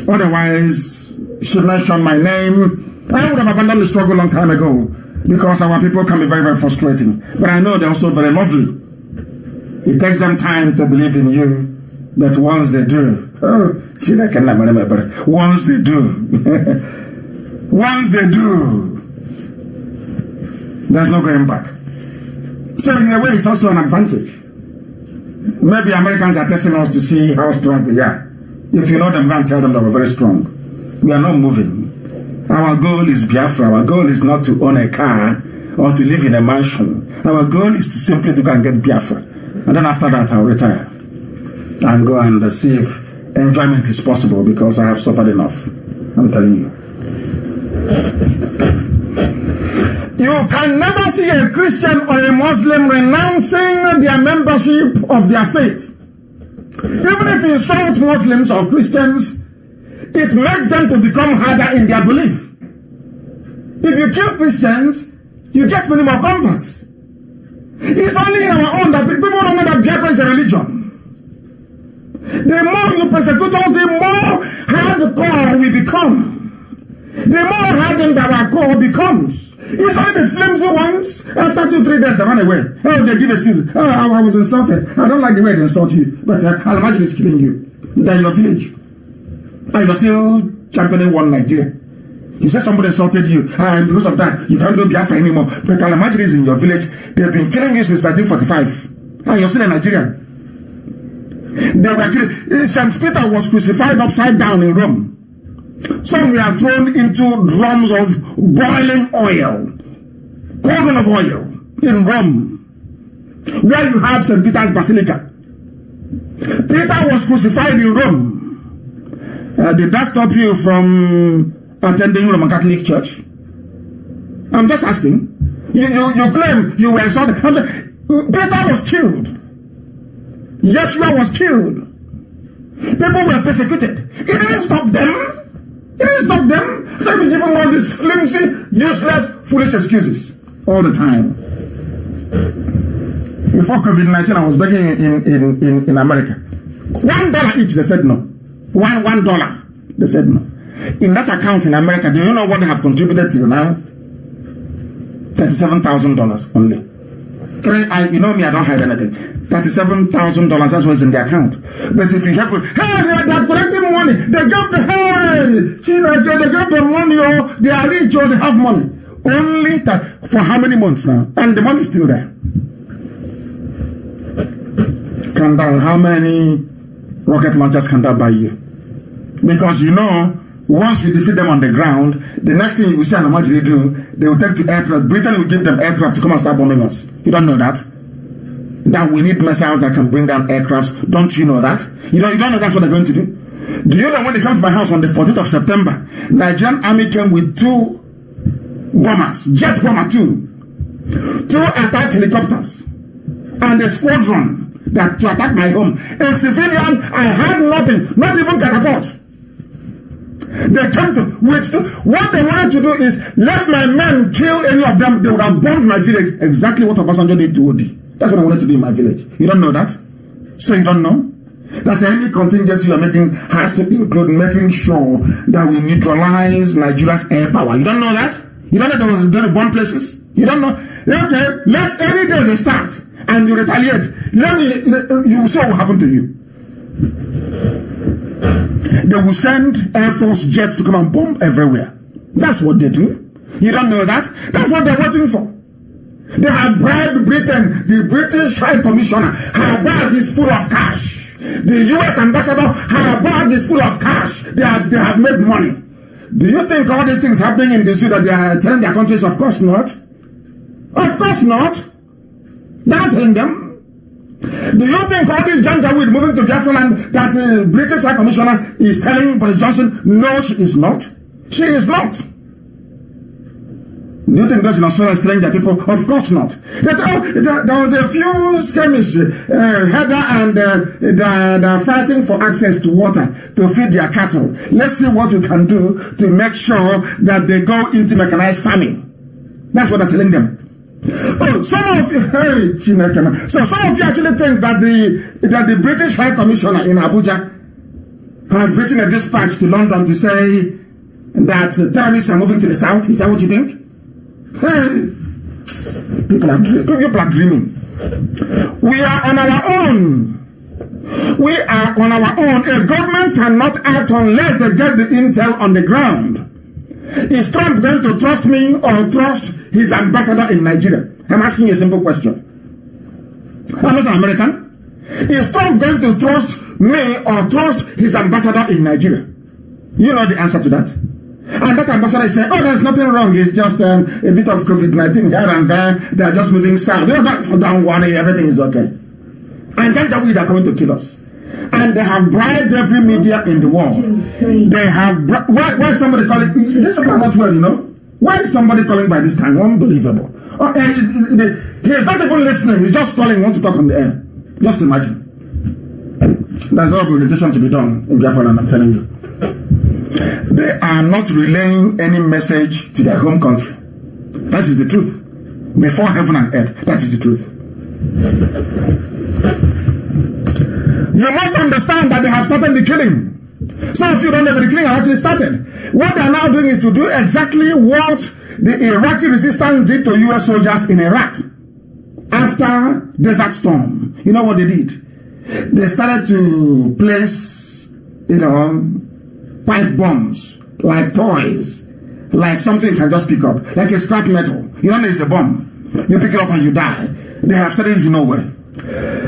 Otherwise, should mention my name, I would have abandoned the struggle a long time ago, because our people can be very, very frustrating. But I know they're also very lovely. It takes them time to believe in you, but once they do, once they do, once they do, there's no going back. So in a way, it's also an advantage. Maybe Americans are testing us to see how strong we are. If you know them, go and tell them that we're very strong. We are not moving. Our goal is Biafra. Our goal is not to own a car or to live in a mansion. Our goal is to simply to go and get Biafra. And then after that, I'll retire and go and see if enjoyment is possible, because I have suffered enough. I'm telling you. You can never see a Christian or a Muslim renouncing their membership of their faith. Even if you insult Muslims or Christians, it makes them to become harder in their belief. If you kill Christians, you get many more converts. It's only in our own that people don't know that Biafra is a religion. The more you persecute us, the more hardcore we become. The more hardened our core becomes. It's only the flimsy ones. After 2-3 days, they run away. Oh, they give excuses. Oh, I was insulted. I don't like the way they insult you. But I'll imagine it's killing you. They're in your village. And you're still championing one Nigeria. You said somebody insulted you, and because of that, you can't do Biafra anymore. But I'll imagine it's in your village. They've been killing you since 1945. And you're still a Nigerian. They were killing. St. Peter was crucified upside down in Rome. Some were thrown into drums of boiling oil, cauldron of oil in Rome, where you have St. Peter's Basilica. Peter was crucified in Rome. Did that stop you from attending Roman Catholic Church? I'm just asking. You claim you were insulted. Peter was killed. Yeshua was killed. People were persecuted. It didn't stop them. It didn't stop them. Can't be giving all these flimsy, useless, foolish excuses all the time. Before COVID-19, I was begging in America. $1 each, they said no. $1. They said no. In that account in America, do you know what they have contributed to now? $37,000 only. You know me, I don't hide anything. $37,000, that's what's in the account. But if you help, hey, they're collecting money. They give the, hey, China, they give the money, or they are rich, or they have money. Only that, for how many months now? And the money is still there. How many rocket launchers can that buy you? Because you know, once we defeat them on the ground, the next thing you will see an Amajiri do, they will take to aircraft. Britain will give them aircraft to come and start bombing us. You don't know that? That we need missiles that can bring down aircrafts. Don't you know that? You don't know that's what they're going to do? Do you know when they come to my house on the 14th of September, Nigerian army came with 2 bombers, jet bomber 2 attack helicopters, and a squadron that to attack my home. A civilian, I had nothing, not even catapult. They came to what they wanted to do is let my men kill any of them. They would have bombed my village. Exactly what Obasanjo did to Odi. That's what I wanted to do in my village. You don't know that? So you don't know that any contingency you're making has to include making sure that we neutralize Nigeria's air power. You don't know that? You don't know they will bomb places? You don't know? Okay, let any day they start and you retaliate. You will see what will happen to you. They will send Air Force jets to come and bomb everywhere. That's what they do. You don't know that? That's what they're waiting for. They have bribed Britain. The British High Commissioner, her bag is full of cash. The US ambassador, her bag is full of cash. They have made money. Do you think all these things happening in the zoo that they are telling their countries? Of course not. Of course not. They're not telling them. Do you think all this Janjaweed moving to Biafra land that the British High Commissioner is telling Boris Johnson? No, she is not. She is not. Do you think those in Australia is telling their people? Of course not. There was a few skirmish, Heather and they're fighting for access to water to feed their cattle. Let's see what we can do to make sure that they go into mechanized farming. That's what they're telling them. Oh, some of you, so some of you actually think that the British High Commissioner in Abuja have written a dispatch to London to say that terrorists are moving to the south. Is that what you think? Hey, people are dreaming. We are on our own. We are on our own. A government cannot act unless they get the intel on the ground. Is Trump going to trust me or trust his ambassador in Nigeria? I'm asking you a simple question. I'm not an American. Is Trump going to trust me or trust his ambassador in Nigeria? You know the answer to that. And that ambassador is saying, oh, there's nothing wrong. It's just a bit of COVID-19 here and there. They're just moving south. Don't worry, everything is okay. And Janjaweed are coming to kill us. And they have bribed every media in the world. They have... Why is somebody calling... This is not well, you know? Why is somebody calling by this time? Unbelievable. He's not even listening. He's just calling, want to talk on the air. Just imagine. There's a lot of orientation to be done in Biafra, and I'm telling you. They are not relaying any message to their home country. That is the truth. Before heaven and earth, that is the truth. You must understand that they have started the killing. Some of you don't know that the killing has actually started. What they are now doing is to do exactly what the Iraqi resistance did to US soldiers in Iraq after Desert Storm. You know what they did? They started to place, pipe bombs, like toys, like something you can just pick up, like a scrap metal. You don't know it's a bomb. You pick it up and you die. They have started to nowhere.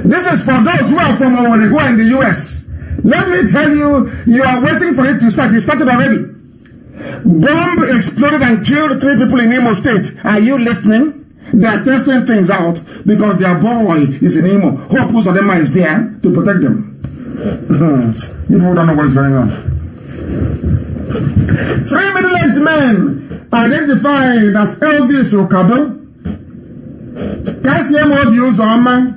This is for those who are from who are in the US. Let me tell you, you are waiting for it to start. It started already. Bomb exploded and killed 3 people in Imo State. Are you listening? They are testing things out because their boy is in Imo. Hope most of them is there to protect them. You people don't know what is going on. 3 middle-aged men identified as Elvis Okado, Kasiem Obiuzoma,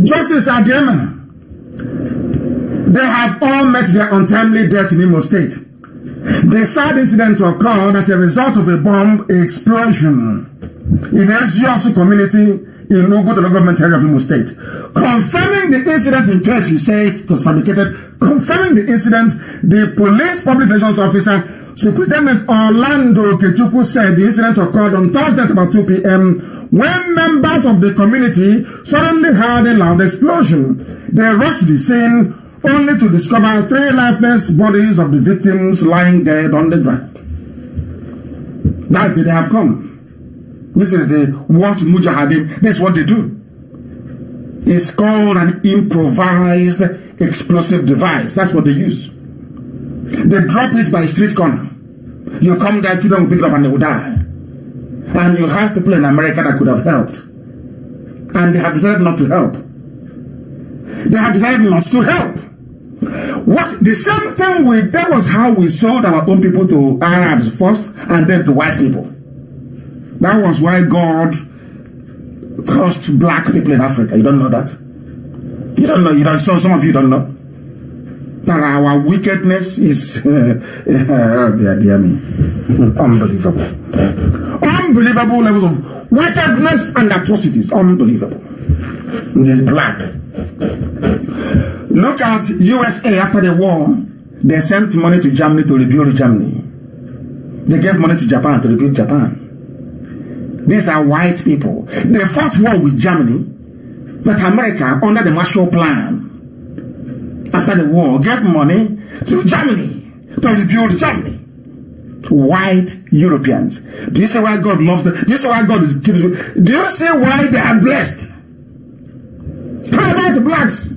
Justice Adema. They have all met their untimely death in Imo State. The sad incident occurred as a result of a bomb explosion in Eziosu community in Ugu, the government area of Imo State. Confirming the incident, in case you say it was fabricated, confirming the incident, the police public relations officer, Superintendent Orlando Kechuku, said the incident occurred on Thursday at about 2 p.m. when members of the community suddenly heard a loud explosion. They rushed to the scene only to discover 3 lifeless bodies of the victims lying dead on the ground. That's the day have come. This is the what Mujahideen, this is what they do. It's called an improvised explosive device. That's what they use. They drop it by a street corner. You come there, children will pick it up and they will die. And you have people in America that could have helped. And they have decided not to help. They have decided not to help. What the same thing that was how we sold our own people to Arabs first and then to white people. That was why God cursed black people in Africa. You don't know that? You don't know. Some of you don't know that our wickedness is unbelievable. Unbelievable levels of wickedness and atrocities. Unbelievable. It is black. Look at USA after the war. They sent money to Germany to rebuild Germany. They gave money to Japan to rebuild Japan. These are white people. They fought war with Germany, but America, under the Marshall Plan, after the war, gave money to Germany to rebuild Germany. white Europeans. Do you see why God loves them? Do you see why God gives them? Do you see why they are blessed? How about the blacks?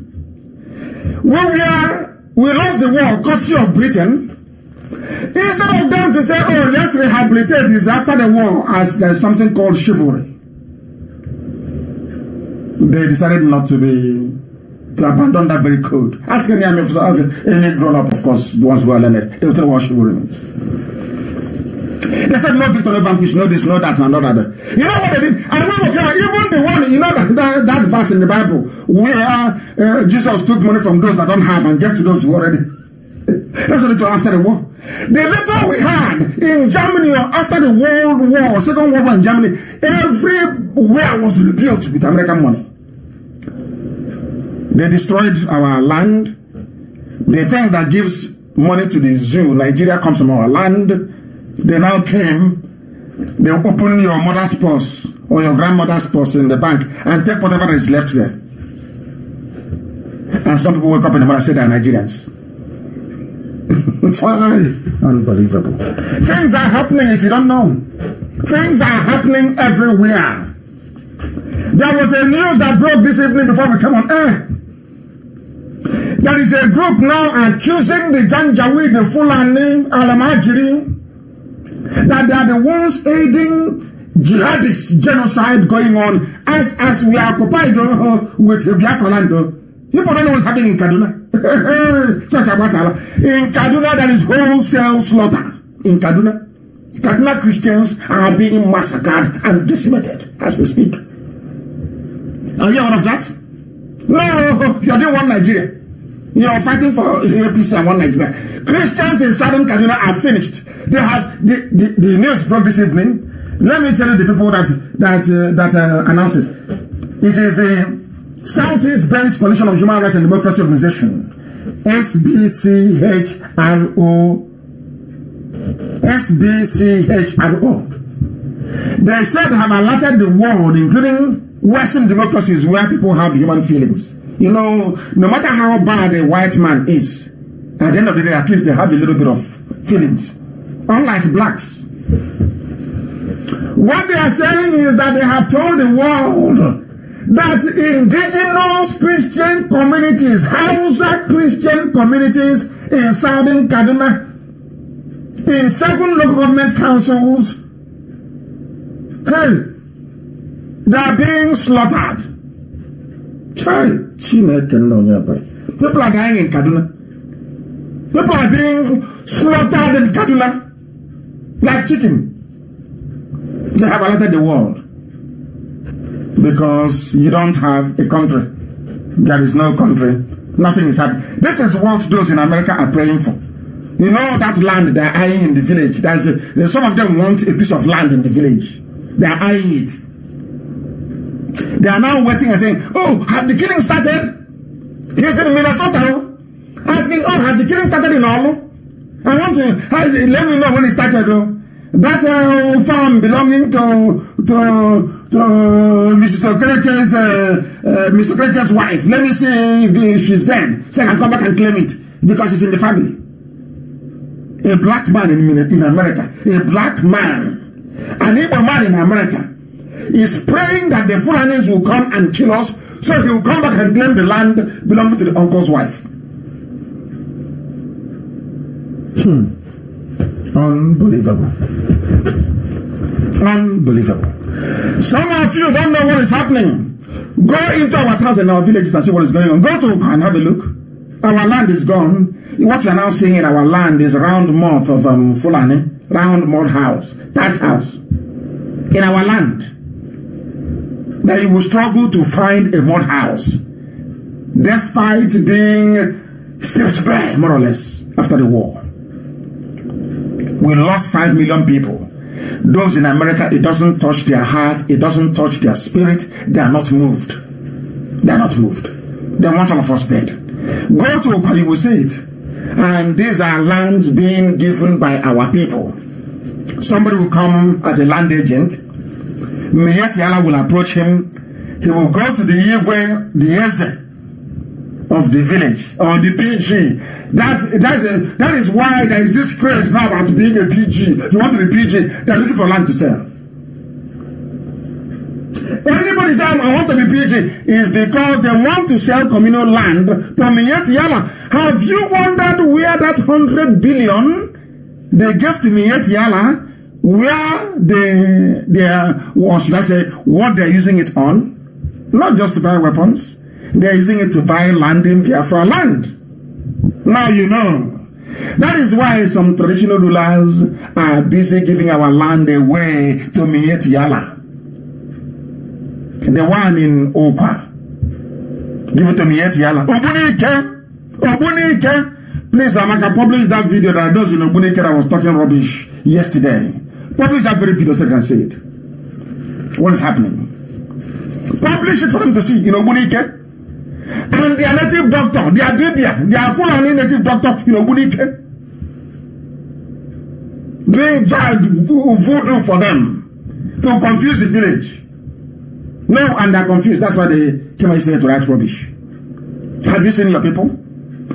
We lost the war courtesy of Britain. Instead of them to say, oh, let's rehabilitate this after the war, as there is something called chivalry, they decided not to abandon that very code. Ask any grown up, of course, the ones who are learned, they will tell you what chivalry means. They said no victory, no vanquish, no this, no that, and no other. You know what they did? And even the one, you know that verse in the Bible where Jesus took money from those that don't have and gave to those who already. That's what they did after the war. The little we had in Germany after the World War, Second World War in Germany, everywhere was rebuilt with American money. They destroyed our land. They think that gives money to the zoo. Nigeria comes from our land. They now came. They open your mother's purse or your grandmother's purse in the bank and take whatever is left there. And some people wake up in the morning and say they are Nigerians. Unbelievable. Things are happening if you don't know. Things are happening everywhere. There was a news that broke this evening before we come on air. There is a group now accusing the Janjaweed, the Fulani, Alamajiri, that they are the ones aiding jihadist genocide going on as we are occupied with Biafra land. You don't know what's happening in Kaduna. In Kaduna, there is wholesale slaughter. In Kaduna, Kaduna Christians are being massacred and decimated as we speak. Are you aware of that? No, you're doing one Nigeria. You're fighting for APC and one Nigeria. Christians in southern Kaduna are finished. They have the news broke this evening. Let me tell you the people that announced it. It is the Southeast Based Coalition of Human Rights and Democracy Organization, SBCHRO. They said they have alerted the world, including Western democracies where people have human feelings. You know, no matter how bad a white man is, at the end of the day, at least they have a little bit of feelings. Unlike blacks. What they are saying is that they have told the world that indigenous Christian communities, Hausa Christian communities in southern Kaduna, in 7 local government councils, hey, they are being slaughtered. People are dying in Kaduna. People are being slaughtered in Kaduna like chicken. They have alerted the world. Because you don't have a country. There is no country. Nothing is happening. This is what those in America are praying for. You know that land they are eyeing in the village. Some of them want a piece of land in the village. They are eyeing it. They are now waiting and saying, oh, have the killing started? He's in Minnesota asking, oh, has the killing started in Olu? I want to, let me know when it started. That farm belonging to Mr. Okereke's wife. Let me see if she's dead. So I can come back and claim it because it's in the family. A black man in America, a black man, an Igbo man in America is praying that the Fulanis will come and kill us so he will come back and claim the land belonging to the uncle's wife. Unbelievable. Unbelievable. Some of you don't know what is happening. Go into our towns and our villages and see what is going on. Go to and have a look. Our land is gone. What you are now seeing in our land is round moth of Fulani, round mud house, thatch house. In our land, that you will struggle to find a mud house, despite being stripped bare, more or less, after the war. We lost 5 million people. Those in America, it doesn't touch their heart, it doesn't touch their spirit. They are not moved. They are not moved. They want all of us dead. Go to Opa, you will see it. And these are lands being given by our people. Somebody will come as a land agent. Miyetiala will approach him. He will go to the Igwe, the Eze of the village or the PG. That is why there is this craze now about being a PG. You want to be PG, they're looking for land to sell. Anybody say I want to be PG is because they want to sell communal land to Miyetti Allah. Have you wondered where that 100 billion they gave to Miyetti Allah, where they are, or should I say, what they're using it on? Not just to buy weapons, they're using it to buy land in Biafra land. Now you know. That is why some traditional rulers are busy giving our land away to Miyetti Allah. The one in Okwa. Give it to Miyetti Allah. Obunike. Please, Amaka, publish that video that I does in Obunike that was talking rubbish yesterday. Publish that very video so they can see it. What is happening? Publish it for them to see in Obunike. And their native doctor, their Dibia, their full-on native doctor in Obunike. Doing voodoo for them to confuse the village. No, and they're confused. That's why they came here to write rubbish. Have you seen your people?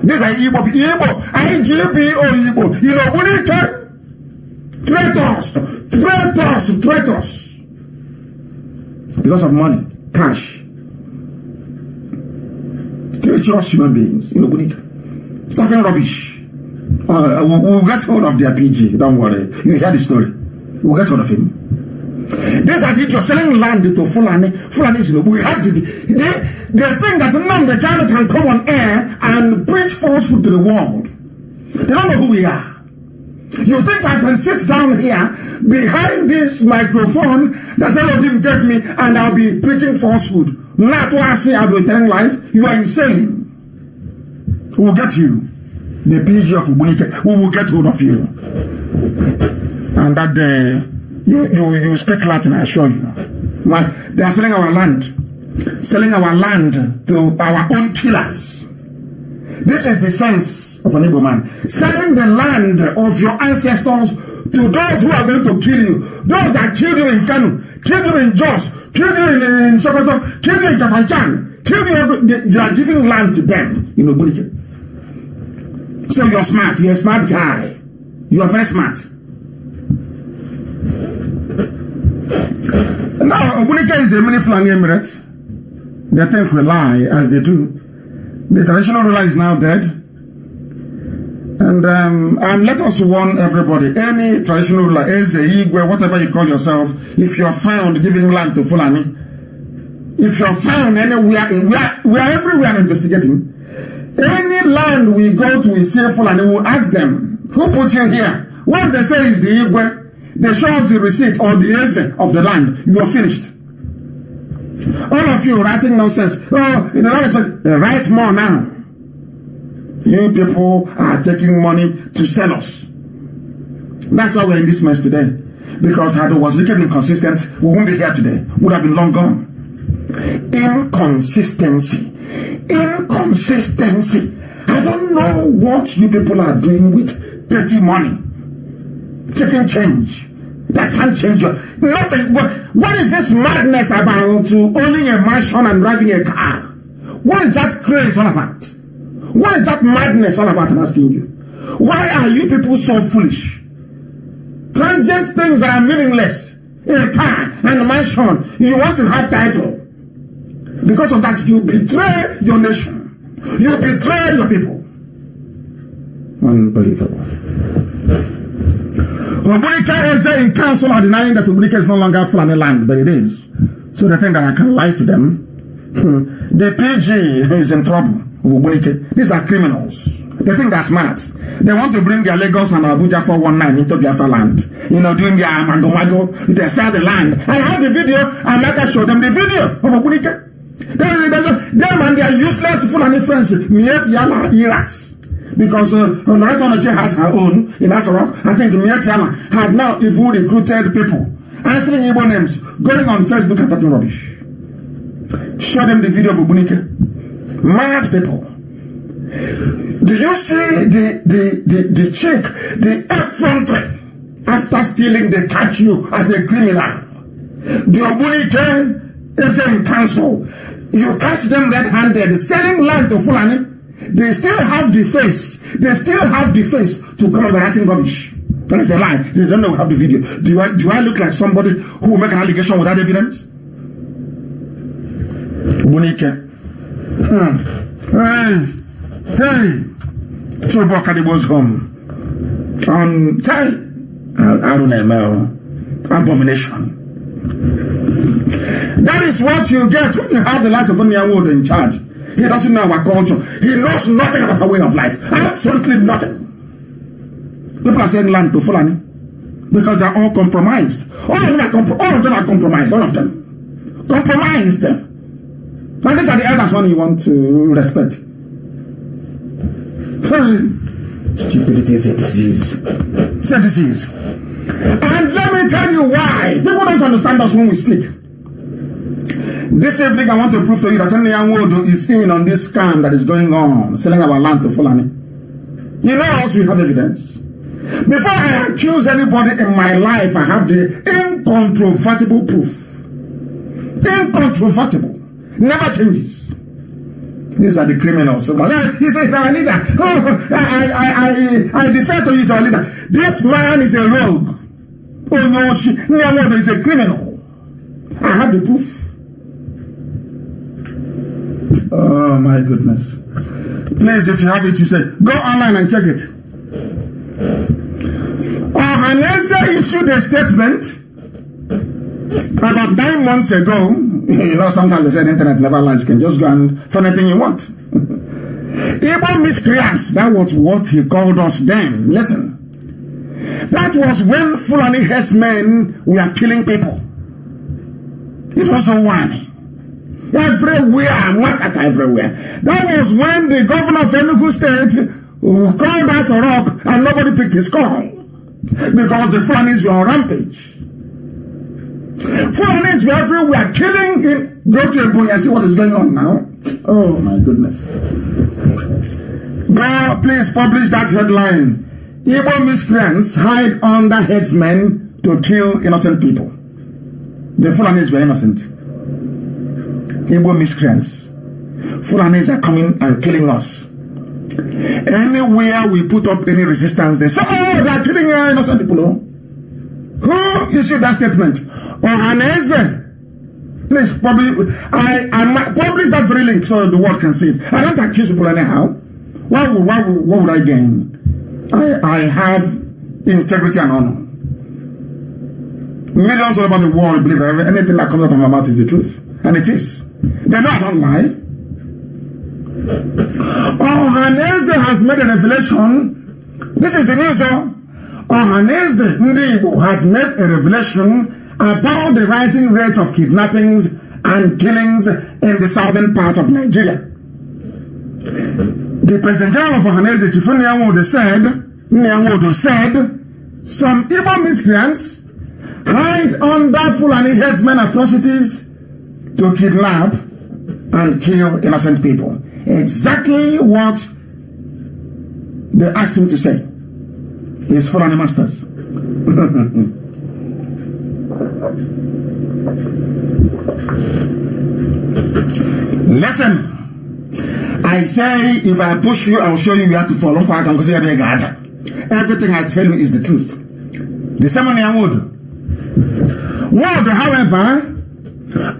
These are Igbo, IGBO Igbo. You know, Obunike? Traitors. Because of money, cash. Treacherous human beings in Obunike. Talking rubbish. We'll get hold of their PG. Don't worry. You hear the story. We'll get hold of him. These are the selling land to Fulani. Fulani is, we have to. They think that none the China can come on air and preach falsehood to the world. They don't know who we are. You think I can sit down here behind this microphone that Elohim gave me and I'll be preaching falsehood? Not what I say, I'll be telling lies. You are insane. We'll get you. The PG of Obunike, we will get hold of you. And that day, you speak Latin, I assure you. They are selling our land to our own killers. This is the sense of an Igbo man. Selling the land of your ancestors to those who are going to kill you. Those that killed you in Kanu, killed you in Jos, killed you in Sokoto, killed you in Kafanchan, killed you you are giving land to them in Obunike. So you're smart. You're a smart guy. You are very smart. Now, Obunike is a mini Fulani emirate. They think we lie as they do. The traditional ruler is now dead. And let us warn everybody, any traditional ruler, Eze, Igwe, whatever you call yourself, if you're found giving land to Fulani, if you're found anywhere, we are everywhere investigating. Any land we go to, we say Fulani, we will ask them, who put you here? What they say is the Igwe. They show us the receipt or the Eze of the land. You are finished. All of you writing nonsense. Oh, in the respect, write more now. You people are taking money to sell us. That's why we're in this mess today. Because had it was wicked inconsistent, we wouldn't be here today. Would have been long gone. Inconsistency. I don't know what you people are doing with petty money. Taking change. That can't change you. Nothing. What is this madness about to owning a mansion and driving a car? What is that craze all about? What is that madness all about? I'm asking you. Why are you people so foolish? Transient things that are meaningless. A car and a mansion. You want to have title. Because of that, you betray your nation. You betray your people. Unbelievable. Obunike is in council are denying that Obunike is no longer Fulani land, but it is. So they think that I can lie to them. The PG is in trouble of Obunike. These are criminals. They think they're smart. They want to bring their Lagos and Abuja 419 into Biafra land. You know, doing their mago. They sell the land. I have the video, and like I showed them the video of Obunike. Them and their useless Fulani friends, Miyetti Allah Iraks. Because Loretta Onoche has her own in Asarok. I think Miyetti Allah has now even recruited people answering Igbo names, going on Facebook and talking rubbish. Show them the video of Obunike. Mad people. Do you see the chick, the effrontery? After stealing, they catch you as a criminal. The Obunike is in council. You catch them red-handed selling land to Fulani. They still have the face. They still have the face to come on the writing rubbish. That is a lie. They don't know we have the video. Do I look like somebody who will make an allegation without evidence? Bunike. Hey. Chobokadi was home. I don't know. Abomination. That is what you get when you have the last of Onyanwodo in charge. He doesn't know our culture. He knows nothing about our way of life. Absolutely nothing. People are saying land to Fulani because they're all compromised. All of them are compromised. All of them. Compromised. And these are the elders one you want to respect. Stupidity is a disease. It's a disease. And let me tell you why. People don't understand us when we speak. This evening I want to prove to you that Onyanwodo is in on this scam that is going on, selling our land to Fulani. You know us, we have evidence. Before I accuse anybody in my life, I have the incontrovertible proof. Incontrovertible. Never changes. These are the criminals. He says, our leader. I defer to you as our leader. This man is a rogue. Oh no, Onyanwodo is a criminal. I have the proof. Oh my goodness. Please, if you have it, you say, go online and check it. Ohaneze issued a statement about 9 months ago. You know, sometimes they say the internet never lies. You can just go and find anything you want. Igbo miscreants, that was what he called us then. Listen. That was when Fulani headsmen were killing people. It was so whiny. Everywhere, massacre everywhere. That was when the governor of Enugu State called us a rock and nobody picked his call. Because the Fulanis were on rampage. Fulanis were everywhere killing in. Go to Ebonyi and see what is going on now. Oh my goodness. God, please publish that headline. Igbo miscreants hide under headsmen to kill innocent people. The Fulanis were innocent. Igbo miscreants. Fulanis are coming and killing us. Anywhere we put up any resistance, they say, oh, they are killing innocent people. Who issued that statement? Ohaneze. Please publish that very link so the world can see it. I don't accuse people anyhow. What would I gain? I have integrity and honor. Millions all over the world believe that anything that comes out of my mouth is the truth. And it is. They know I don't lie. Ohaneze has made a revelation. This is the news. Ohaneze Ndibo has made a revelation about the rising rate of kidnappings and killings in the southern part of Nigeria. The President General of Ohaneze, Chief Onyanwodo said, some Igbo miscreants hide under Fulani headsmen atrocities to kidnap and kill innocent people. Exactly what they asked him to say. His Fulani masters. Listen. I say, if I push you, I will show you where to fall. Everything I tell you is the truth. The same Onyanwodo. Wodo, however,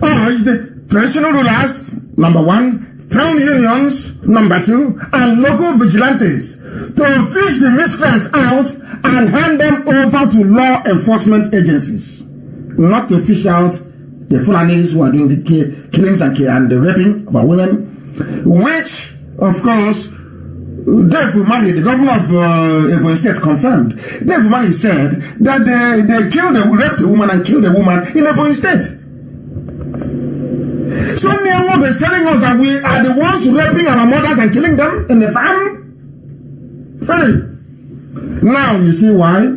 urged the traditional rulers, number 1, town unions, number 2, and local vigilantes to fish the miscreants out and hand them over to law enforcement agencies. Not to fish out the Fulanis who are doing the killings and the raping of our women, which, of course, Dave Umahi, the governor of Ebonyi State, confirmed. Dave Umahi said that they raped a woman and killed a woman in Ebonyi State. So Onyanwodo is telling us that we are the ones raping our mothers and killing them in the farm? Hey. Now you see why?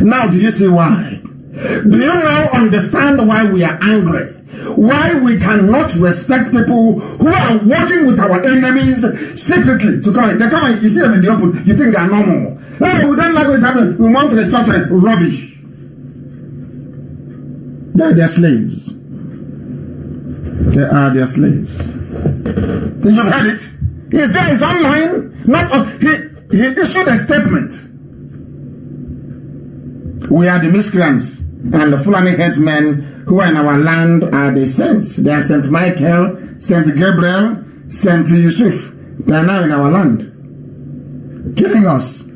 Now do you see why? Do you now understand why we are angry? Why we cannot respect people who are working with our enemies secretly to come in? They come and you see them in the open, you think they are normal. Hey, we don't like what's happening. We want restructuring. Rubbish. They're slaves. They are their slaves. You've heard it. It's there, it's online. He issued a statement. We are the miscreants, and the Fulani headsmen who are in our land are the saints. They are Saint Michael, Saint Gabriel, Saint Yusuf. They are now in our land, killing us.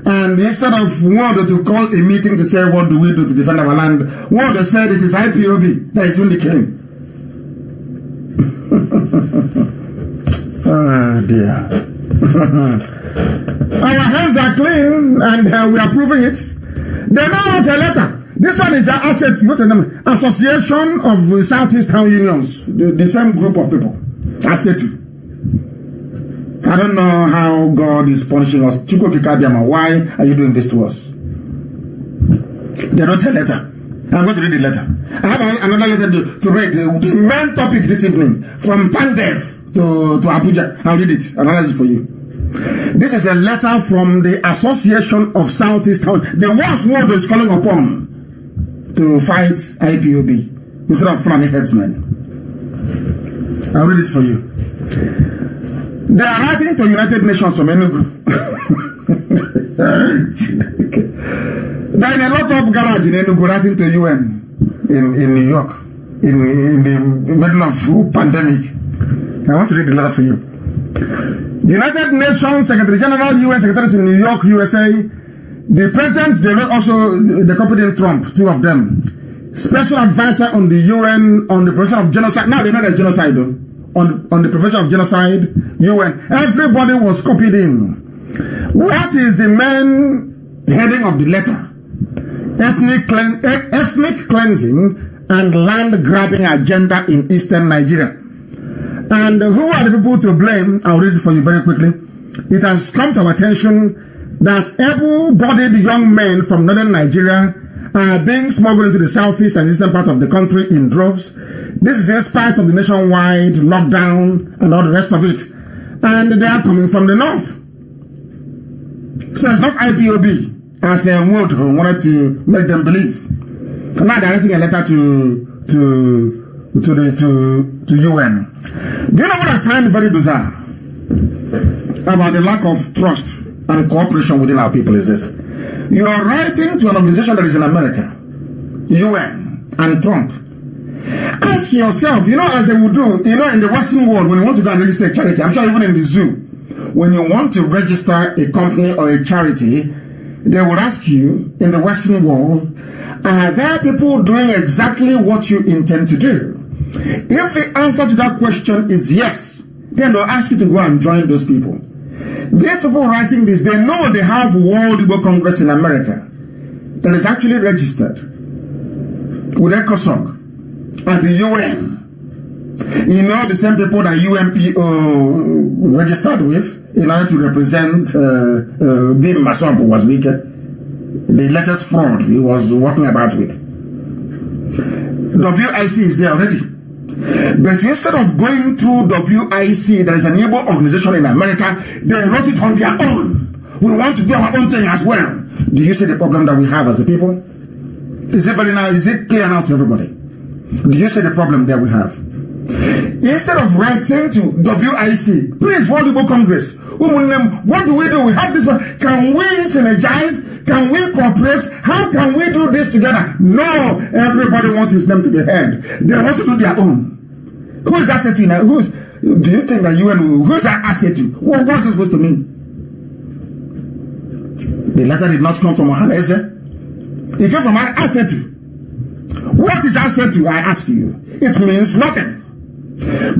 And instead of one to call a meeting to say what do we do to defend our land, one said it is IPOB that is doing the killing. Oh dear. Our hands are clean and we are proving it. They now want a letter. This one is the asset. What's the name? Association of Southeast Town Unions. The same group of people. Asset. I don't know how God is punishing us. Why are you doing this to us? They wrote a letter. I'm going to read the letter. I have another letter to read. The main topic this evening from Pandev to Abuja. I'll read it. I'll analyze it for you. This is a letter from the Association of Southeast Town. The worst word is calling upon to fight IPOB instead of Fulani headsmen. I'll read it for you. They are writing to United Nations from Enugu. They're in a lock-up garage in Enugu writing to UN in New York in the middle of pandemic. I want to read the letter for you. United Nations Secretary General, UN Secretary to New York, USA. The President, they wrote also the company Trump, two of them. Special Advisor on the UN on the prevention of genocide. Now they know there's genocide though. On the prevention of genocide, UN. Everybody was copied in. What is the main heading of the letter? Ethnic cleansing and land grabbing agenda in eastern Nigeria. And who are the people to blame? I'll read it for you very quickly. It has come to our attention that able-bodied young men from northern Nigeria are being smuggled into the southeast and eastern part of the country in droves. This is in spite of the nationwide lockdown and all the rest of it. And they are coming from the north. So it's not IPOB, as Wood wanted to make them believe. I'm not directing a letter to UN. Do you know what I find very bizarre about the lack of trust and cooperation within our people is this? You are writing to an organization that is in America, UN, and Trump. Ask yourself, as they would do, in the Western world, when you want to go and register a charity, I'm sure even in the zoo, when you want to register a company or a charity, they will ask you, in the Western world, are there people doing exactly what you intend to do? If the answer to that question is yes, then they'll ask you to go and join those people. These people writing this, they know they have World Igbo Congress in America that is actually registered with ECOSOC and the UN. The same people that UNPO registered with in order to represent Bim Masopo was wicked. The latest fraud he was working about with. WIC is there already. But instead of going through WIC, there is an Igbo organization in America, they wrote it on their own. We want to do our own thing as well. Do you see the problem that we have as a people? Is it clear now to everybody? Do you see the problem that we have? Instead of writing to WIC, please, World Igbo Congress, what do we do? We have this one. Can we synergize? Can we cooperate? How can we do this together? No, everybody wants his name to be heard. They want to do their own. Who is asset to now? Do you think that UN will? Who's that asset to? What's it supposed to mean? The letter did not come from Ohaneze. It came from asset to. What is asset to? I ask you. It means nothing.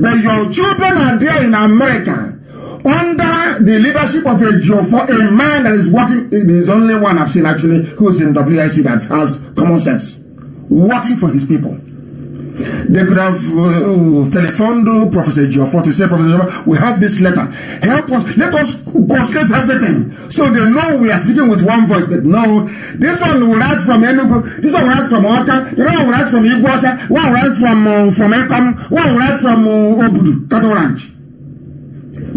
But your children are there in America under the leadership of a man that is working. There is only one I've seen actually who's in WIC that has common sense, working for his people. They could have telephoned Professor Geoffrey to say, Professor Geoffrey, we have this letter. Help us. Let us concentrate everything. So they know we are speaking with one voice. But no, this one will write from Enugu. This one will write from Oka. The one will write from Iguacha. One will write from Ekom. One will write from Obudu, Cattle Ranch.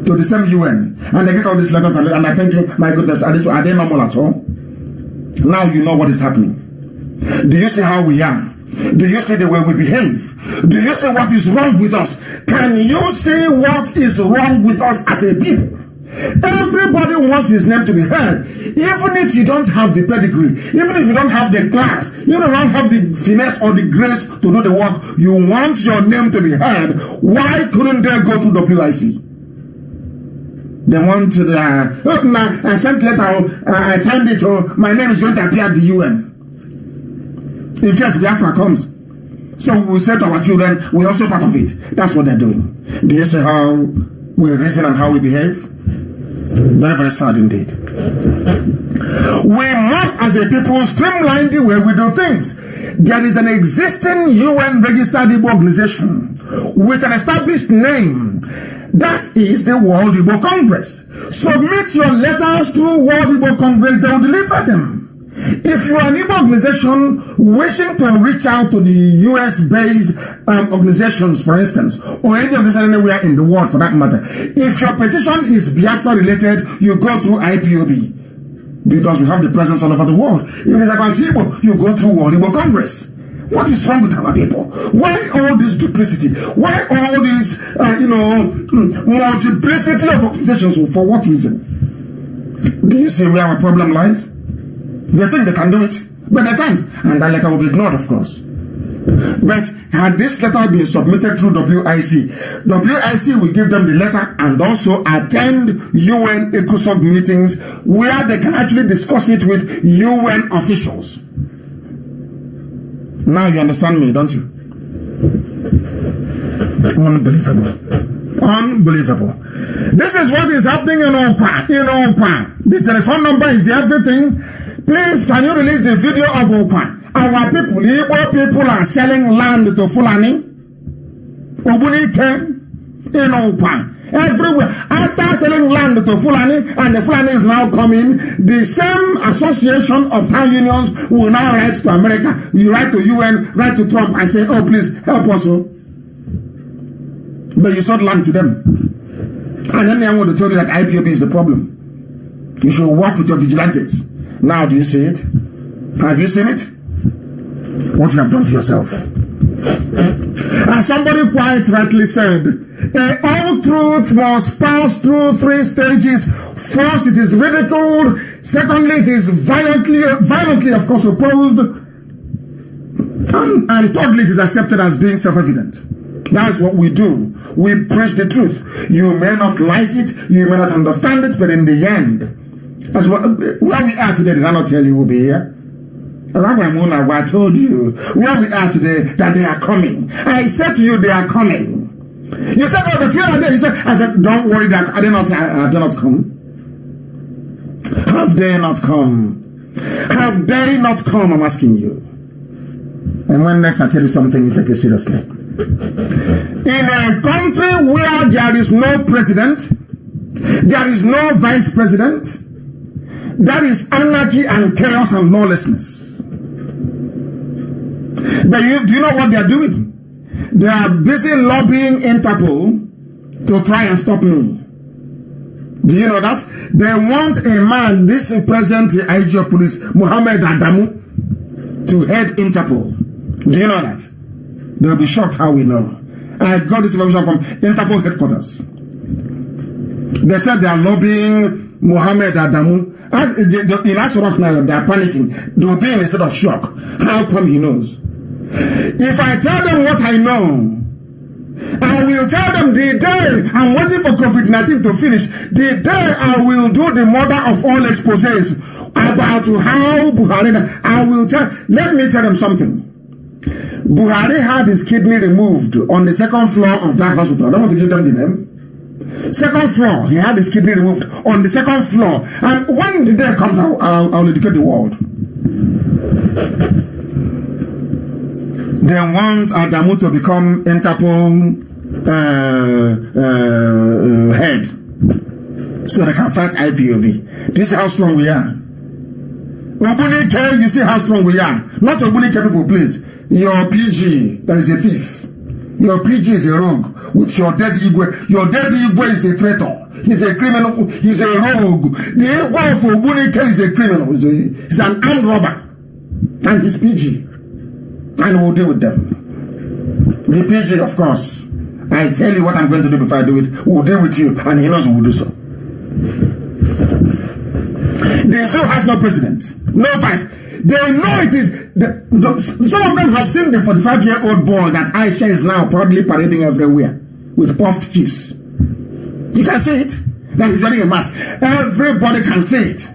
To the same UN. And they get all these letters and I'm thinking, my goodness, are they normal at all? Now you know what is happening. Do you see how we are? Do you see the way we behave? Do you see what is wrong with us? Can you see what is wrong with us as a people? Everybody wants his name to be heard. Even if you don't have the pedigree, even if you don't have the class, you don't have the finesse or the grace to do the work, you want your name to be heard. Why couldn't they go to WIC? They want to I sent letter, I signed it, my name is going to appear at the UN. In case Biafra comes. So we say to our children, we're also part of it. That's what they're doing. Do you see how we reason and how we behave? Very, very sad indeed. We must, as a people, streamline the way we do things. There is an existing UN registered Igbo organization with an established name. That is the World Igbo Congress. Submit your letters to World Igbo Congress, they will deliver them. If you are an Igbo organization wishing to reach out to the US-based organizations, for instance, or any organization anywhere in the world for that matter, if your petition is Biafra related, you go through IPOB. Because we have the presence all over the world. If it is about Igbo, you go through World Igbo Congress. What is wrong with our people? Why all this duplicity? Why all this, multiplicity of organizations? For what reason? Do you see where our problem lies? They think they can do it, but they can't. And that letter will be ignored, of course. But had this letter been submitted through WIC, WIC will give them the letter and also attend UN ECOSOC meetings where they can actually discuss it with UN officials. Now you understand me, don't you? Unbelievable. Unbelievable. This is what is happening in Okwa. The telephone number is the everything. Please, can you release the video of Okwa? Our people, Igbo people are selling land to Fulani. Obunike in Okwa. Everywhere. After selling land to Fulani, and the Fulani is now coming, the same association of town unions will now write to America. You write to UN, write to Trump, and say, oh, please, help us. But you sold land to them. And then they want to tell you that IPOB is the problem. You should work with your vigilantes. Now, do you see it? Have you seen it? What you have done to yourself. And somebody quite rightly said, all truth must pass through three stages. First, it is ridiculed. Secondly, it is violently, of course, opposed. And thirdly, it is accepted as being self-evident. That's what we do. We preach the truth. You may not like it, you may not understand it, but in the end, that's what, where we are today, did I not tell you we'll be here? Rabbi Muna, I told you, where we are today, that they are coming. I said to you, they are coming. You said, oh, but here are they. I said, don't worry, are they not come? Have they not come? Have they not come? I'm asking you. And when next I tell you something, you take it seriously. In a country where there is no president, there is no vice president, there is anarchy and chaos and lawlessness. But do you know what they are doing? They are busy lobbying Interpol to try and stop me. Do you know that? They want a man, this present IG of police, Mohammed Adamu, to head Interpol. Do you know that? They'll be shocked how we know. I got this information from Interpol headquarters. They said they are lobbying Mohammed Adamu. In Asarok now, they are panicking. They will be in a state of shock. How come he knows? If I tell them what I know, I will tell them the day I'm waiting for COVID-19 to finish, the day I will do the mother of all exposés about how Buhari, I will tell, let me tell them something. Buhari had his kidney removed on the second floor of that hospital. I don't want to give them the name. Second floor, he had his kidney removed on the second floor. And when the day comes, I'll educate the world. They want Adamu to become Interpol head, so they can fight IPOB. This is how strong we are. Obunike, you see how strong we are. Not Obunike people, please. Your PG, that is a thief. Your PG is a rogue with your dead Igwe. Your dead Igwe is a traitor. He's a criminal. He's a rogue. The wife of Obunike is a criminal. He's an armed robber. And he's PG. And we'll deal with them. The PG, of course. I tell you what I'm going to do before I do it. We'll deal with you, and he knows we will do so. The zoo has no president, no vice. They know it is. Some of them have seen the 45-year-old boy that Aisha is now proudly parading everywhere with puffed cheeks. You can see it. That he's wearing a mask. Everybody can see it.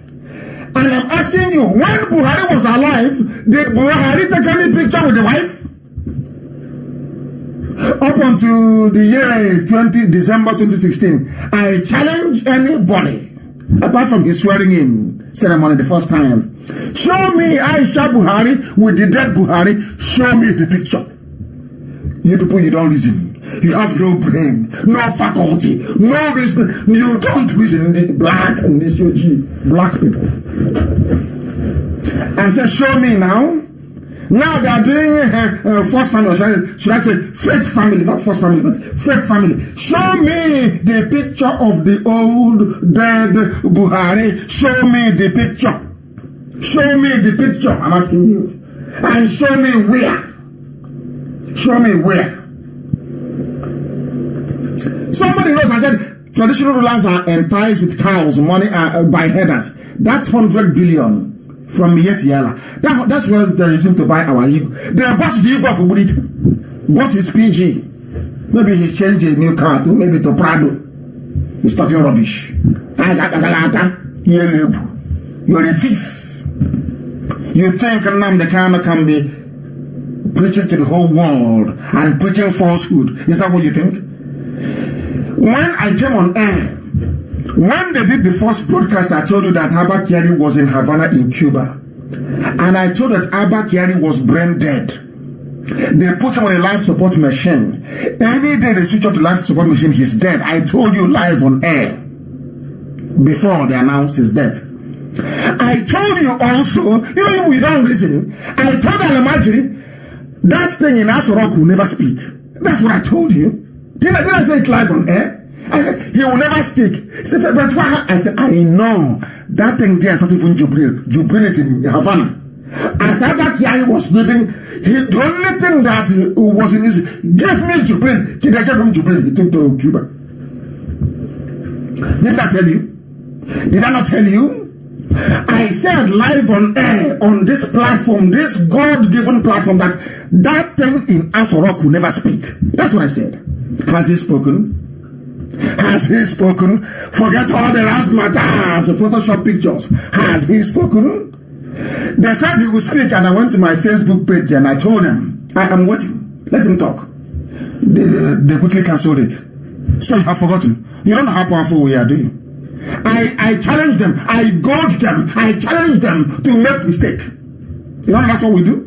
And I'm asking you, when Buhari was alive, did Buhari take any picture with the wife? Up until the year December 2016, I challenge anybody, apart from his swearing in ceremony the first time, show me Aisha Buhari with the dead Buhari, show me the picture. You people, you don't reason. You have no brain, no faculty, no reason. You don't reason. The black and this black people. I said, show me now. Now they are doing first family, should I say fake family, not first family, but fake family. Show me the picture of the old dead Buhari. Show me the picture. Show me the picture, I'm asking you. And show me where. Show me where. Somebody knows, I said, traditional rulers are enticed with cows, money by headers. That's 100 billion. From Yetiala. That's where they resume to buy our ego. They bought the ego of Ubudit. What is PG? Maybe he's changed a new car to maybe to Prado. He's talking rubbish. You're a thief. You think Nnamdi Kanu can be preaching to the whole world and preaching falsehood? Is that what you think? When I came on air, when they did the first broadcast, I told you that Abba Kyari was in Havana in Cuba. And I told that Abba Kyari was brain dead. They put him on a life support machine. Any day they switch off the life support machine, he's dead. I told you live on air before they announced his death. I told you also, you don't listen. I told Alamajiri that thing in Asorok will never speak. That's what I told you. Didn't I say it live on air? I said, he will never speak. He said, but why? I said, I know. That thing there is not even Jubril. Jubril is in Havana. As Abba Kyari was living, the only thing that was in his, give me Jubril. They gave him Jubril. He took to Cuba. Didn't I tell you? Did I not tell you? I said live on air, on this platform, this God-given platform, that thing in Asorok will never speak. That's what I said. Has he spoken? Has he spoken? Forget all the razzmatazz, Photoshop pictures. Has he spoken? They said he would speak, and I went to my Facebook page and I told them, I am waiting. Let him talk. They quickly cancelled it. So you have forgotten. You don't know how powerful we are, do you? I challenge them. I goad them. I challenge them to make mistake. You know that's what we do?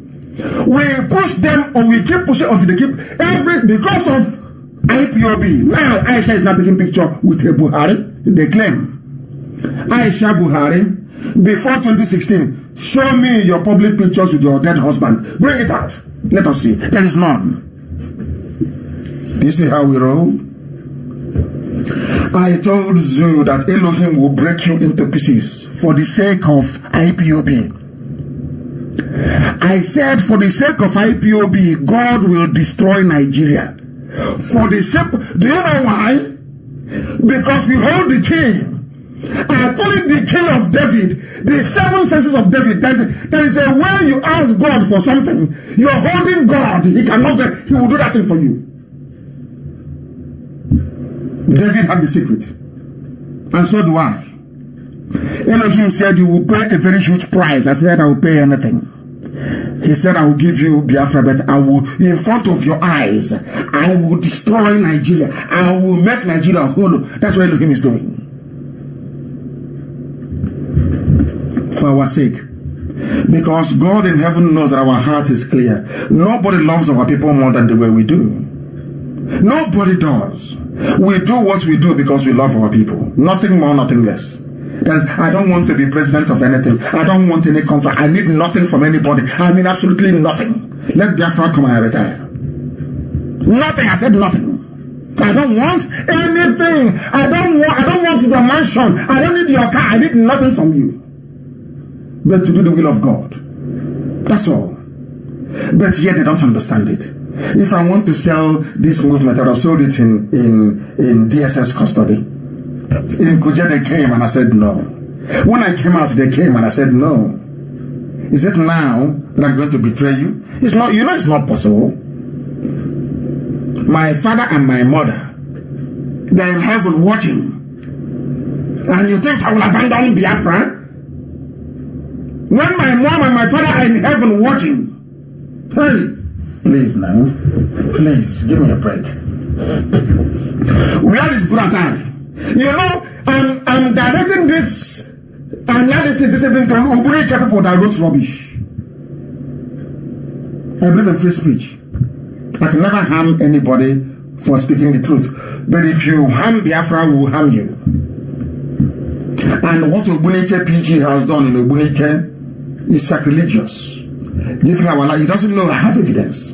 We push them, or we keep pushing until they keep because of IPOB. Now Aisha is not taking picture with a Buhari. They claim Aisha Buhari before 2016. Show me your public pictures with your dead husband. Bring it out. Let us see. There is none. Do you see how we roll? I told you that Elohim will break you into pieces for the sake of IPOB. I said for the sake of IPOB, God will destroy Nigeria. For the sake, do you know why? Because we hold the king. I call it the king of David, the 7 senses of David. There is a way you ask God for something. You're holding God. He will do that thing for you. David had the secret. And so do I. Elohim said you will pay a very huge price. I said I will pay anything. He said I will give you Biafra, but I will, in front of your eyes, I will destroy Nigeria. I will make Nigeria whole. That's what Elohim is doing. For our sake. Because God in heaven knows that our heart is clear. Nobody loves our people more than the way we do. Nobody does. We do what we do because we love our people. Nothing more, nothing less. I don't want to be president of anything. I don't want any contract. I need nothing from anybody. I mean absolutely nothing. Let Biafra come and retire. Nothing. I said nothing. I don't want anything. I don't want the mansion. I don't need your car. I need nothing from you. But to do the will of God. That's all. But yet they don't understand it. If I want to sell this movement, I would have sold it in DSS custody. In Kuja they came and I said no. When I came out, they came and I said no. Is it now that I'm going to betray you? It's not, you know it's not possible. My father and my mother, they're in heaven watching. And you think I will abandon Biafra? When my mom and my father are in heaven watching. Hey, please now. Please, give me a break. Where is Buratai? You know, I'm directing this analysis this evening to Ubunike people that wrote rubbish. I believe in free speech. I can never harm anybody for speaking the truth. But if you harm Biafra, we will harm you. And what Ubunike PG has done in Ubunike is sacrilegious. Giving our land, he doesn't know I have evidence.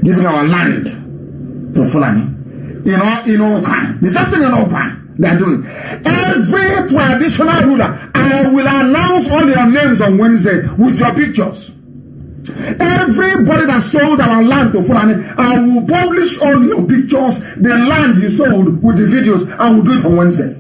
Giving our land to Fulani. In Oka. There's something in Oka they are doing. Every traditional ruler, I will announce all your names on Wednesday with your pictures. Everybody that sold our land to Fulani, I will publish all your pictures, the land you sold with the videos. I will do it on Wednesday.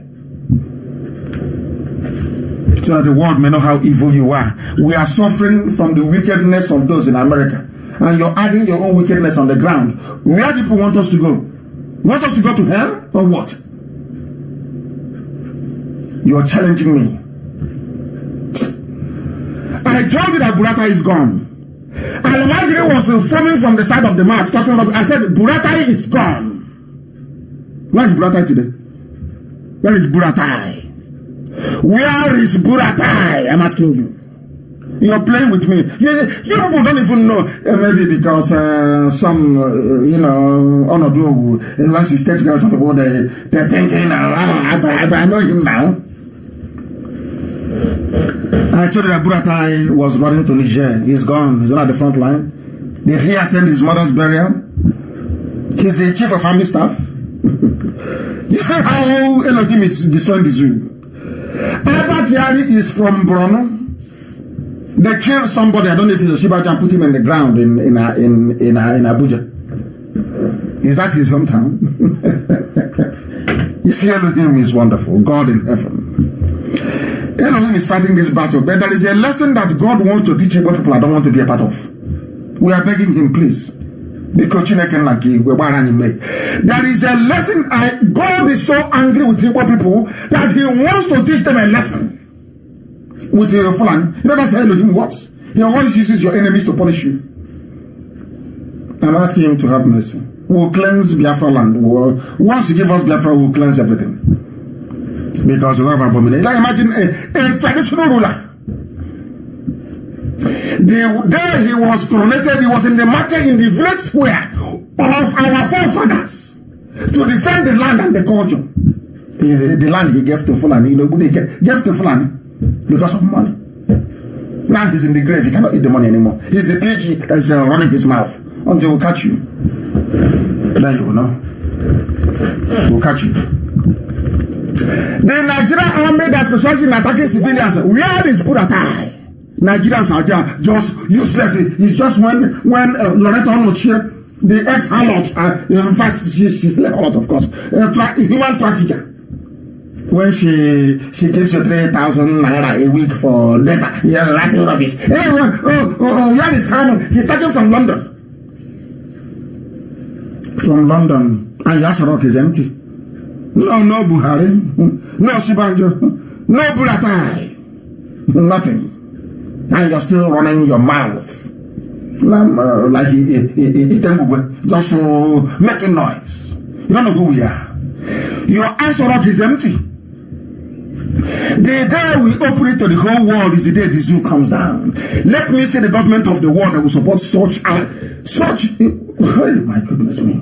So that the world may know how evil you are. We are suffering from the wickedness of those in America. And you're adding your own wickedness on the ground. Where do people want us to go? You want us to go to hell or what? You're challenging me. I told you that Buratai is gone. Al-Majri was foaming from the side of the mouth talking about, I said, Buratai is gone. Where is Buratai today? Where is Buratai? Where is Buratai? I'm asking you. You're playing with me. You people don't even know. Maybe because some, once you stay together, some people, they're thinking, I know him now. I told you that Buratai was running to Niger. He's gone. He's not at the front line. Did he attend his mother's burial? He's the chief of army staff. You see how Elohim is destroying the zoo. Albert Yari is from Borno. They killed somebody, I don't know if it's a Shibaja, and put him in the ground in Abuja. Is that his hometown? You see, Elohim is wonderful. God in heaven. Elohim is fighting this battle, but there is a lesson that God wants to teach what people I don't want to be a part of. We are begging him, please. There is a lesson. God is so angry with Igbo people that he wants to teach them a lesson. With Fulani, you know that's how Elohim works. He always uses your enemies to punish you. I'm asking him to have mercy. We'll cleanse Biafra land. Once you give us Biafra, we'll cleanse everything. Because we have abomination. Like imagine a traditional ruler. The day he was coronated, he was in the market in the village square of our forefathers to defend the land and the culture. The land he gave to Fulani, he gave to Fulani because of money. Now he's in the grave, he cannot eat the money anymore. He's the PG that's running his mouth until we catch you. Then you will know. We'll catch you. The Nigerian army that specializes in attacking civilians, where is Buratai? Nigerians are just useless. It's just when Loretta Onochie, the ex-harlot, in fact, she's a lot, of course, human trafficker. When she gives you 3,000 naira a week for data, you're writing rubbish. Where is Haman? He's starting from London. From London, and Yasharok is empty. No Buhari, no Shibanjo, no Buratai, nothing. And you're still running your mouth like just to making noise. You don't know who we are. Your Asharok is empty. The day we open it to the whole world is the day the zoo comes down. Let me see the government of the world that will support such oh my goodness me.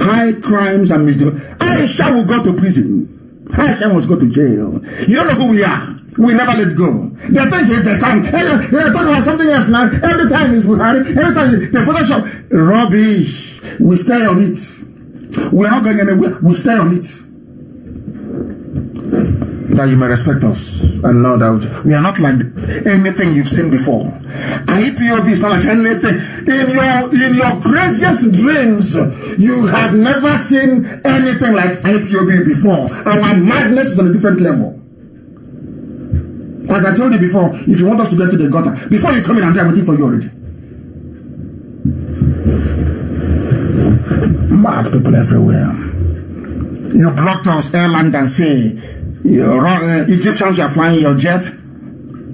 High crimes and misdemeanors. Aisha will go to prison. Aisha must go to jail. You don't know who we are. We never let go. They think if they come, they're talking about something else now. Every time is Buhari. Every time the Photoshop. Rubbish. We stay on it. We're not going anywhere. We stay on it. that you may respect us and know that we are not like anything you've seen before. IPOB is not like anything. In your craziest dreams, you have never seen anything like IPOB before. Our madness is on a different level. As I told you before, if you want us to get to the gutter, before you come in, I'm there waiting for you already. Mad people everywhere. You blocked us, airland, and say Egyptians are flying your jet.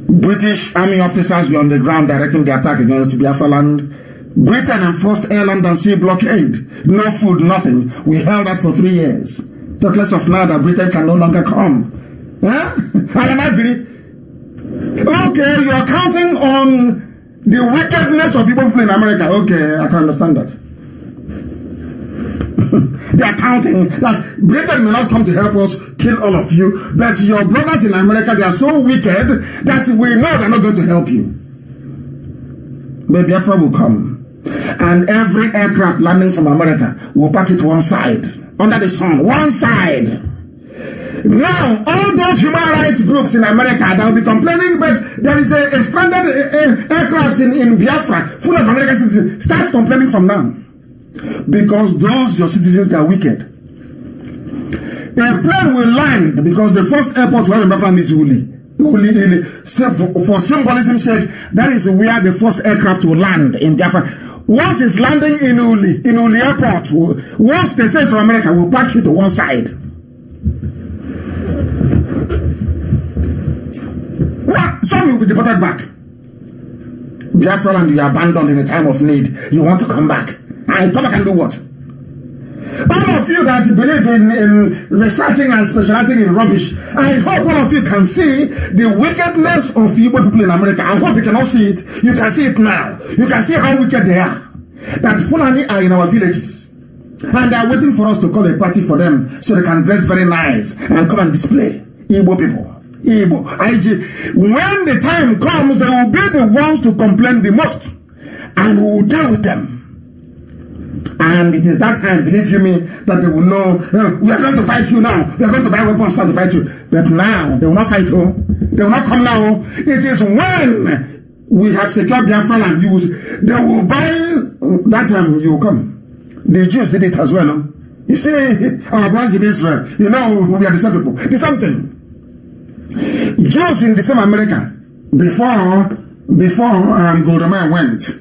British army officers were on the ground directing the attack against Biafra land. Britain enforced airland and sea blockade. No food, nothing. We held that for 3 years. Talk less of now that Britain can no longer come. Huh? Okay, you're counting on the wickedness of people in America. Okay, I can understand that. They are counting that Britain may not come to help us kill all of you, but your brothers in America, they are so wicked that we know they're not going to help you. But Biafra will come, and every aircraft landing from America will park it one side, under the sun, one side. Now, all those human rights groups in America that will be complaining, but there is a stranded aircraft in Biafra full of American citizens, start complaining from now. Because those your citizens, they are wicked. A plane will land because the first airport to have in Biafra is Uli. For symbolism's sake, that is where the first aircraft will land in Biafra. Once it's landing in Uli airport, once they say from America, we'll park it to one side. What? Some will be deported back. Biafra land, you are abandoned in a time of need. You want to come back. And come back and do what? All of you that believe in researching and specializing in rubbish, I hope all of you can see the wickedness of Igbo people in America. I hope you cannot see it. You can see it now. You can see how wicked they are. That Fulani are in our villages. And they are waiting for us to call a party for them so they can dress very nice and come and display Igbo people. Igbo. When the time comes, they will be the ones to complain the most. And we will deal with them. And it is that time, believe you me, that they will know, we are going to fight you now. We are going to buy weapons now to fight you. But now, they will not fight you. They will not come now. It is when we have secured Biafra and use, they will buy, that time you will come. The Jews did it as well. You see, our brothers in Israel, you know, we are the same people. The same thing. Jews in the same America, before Golda Meir went,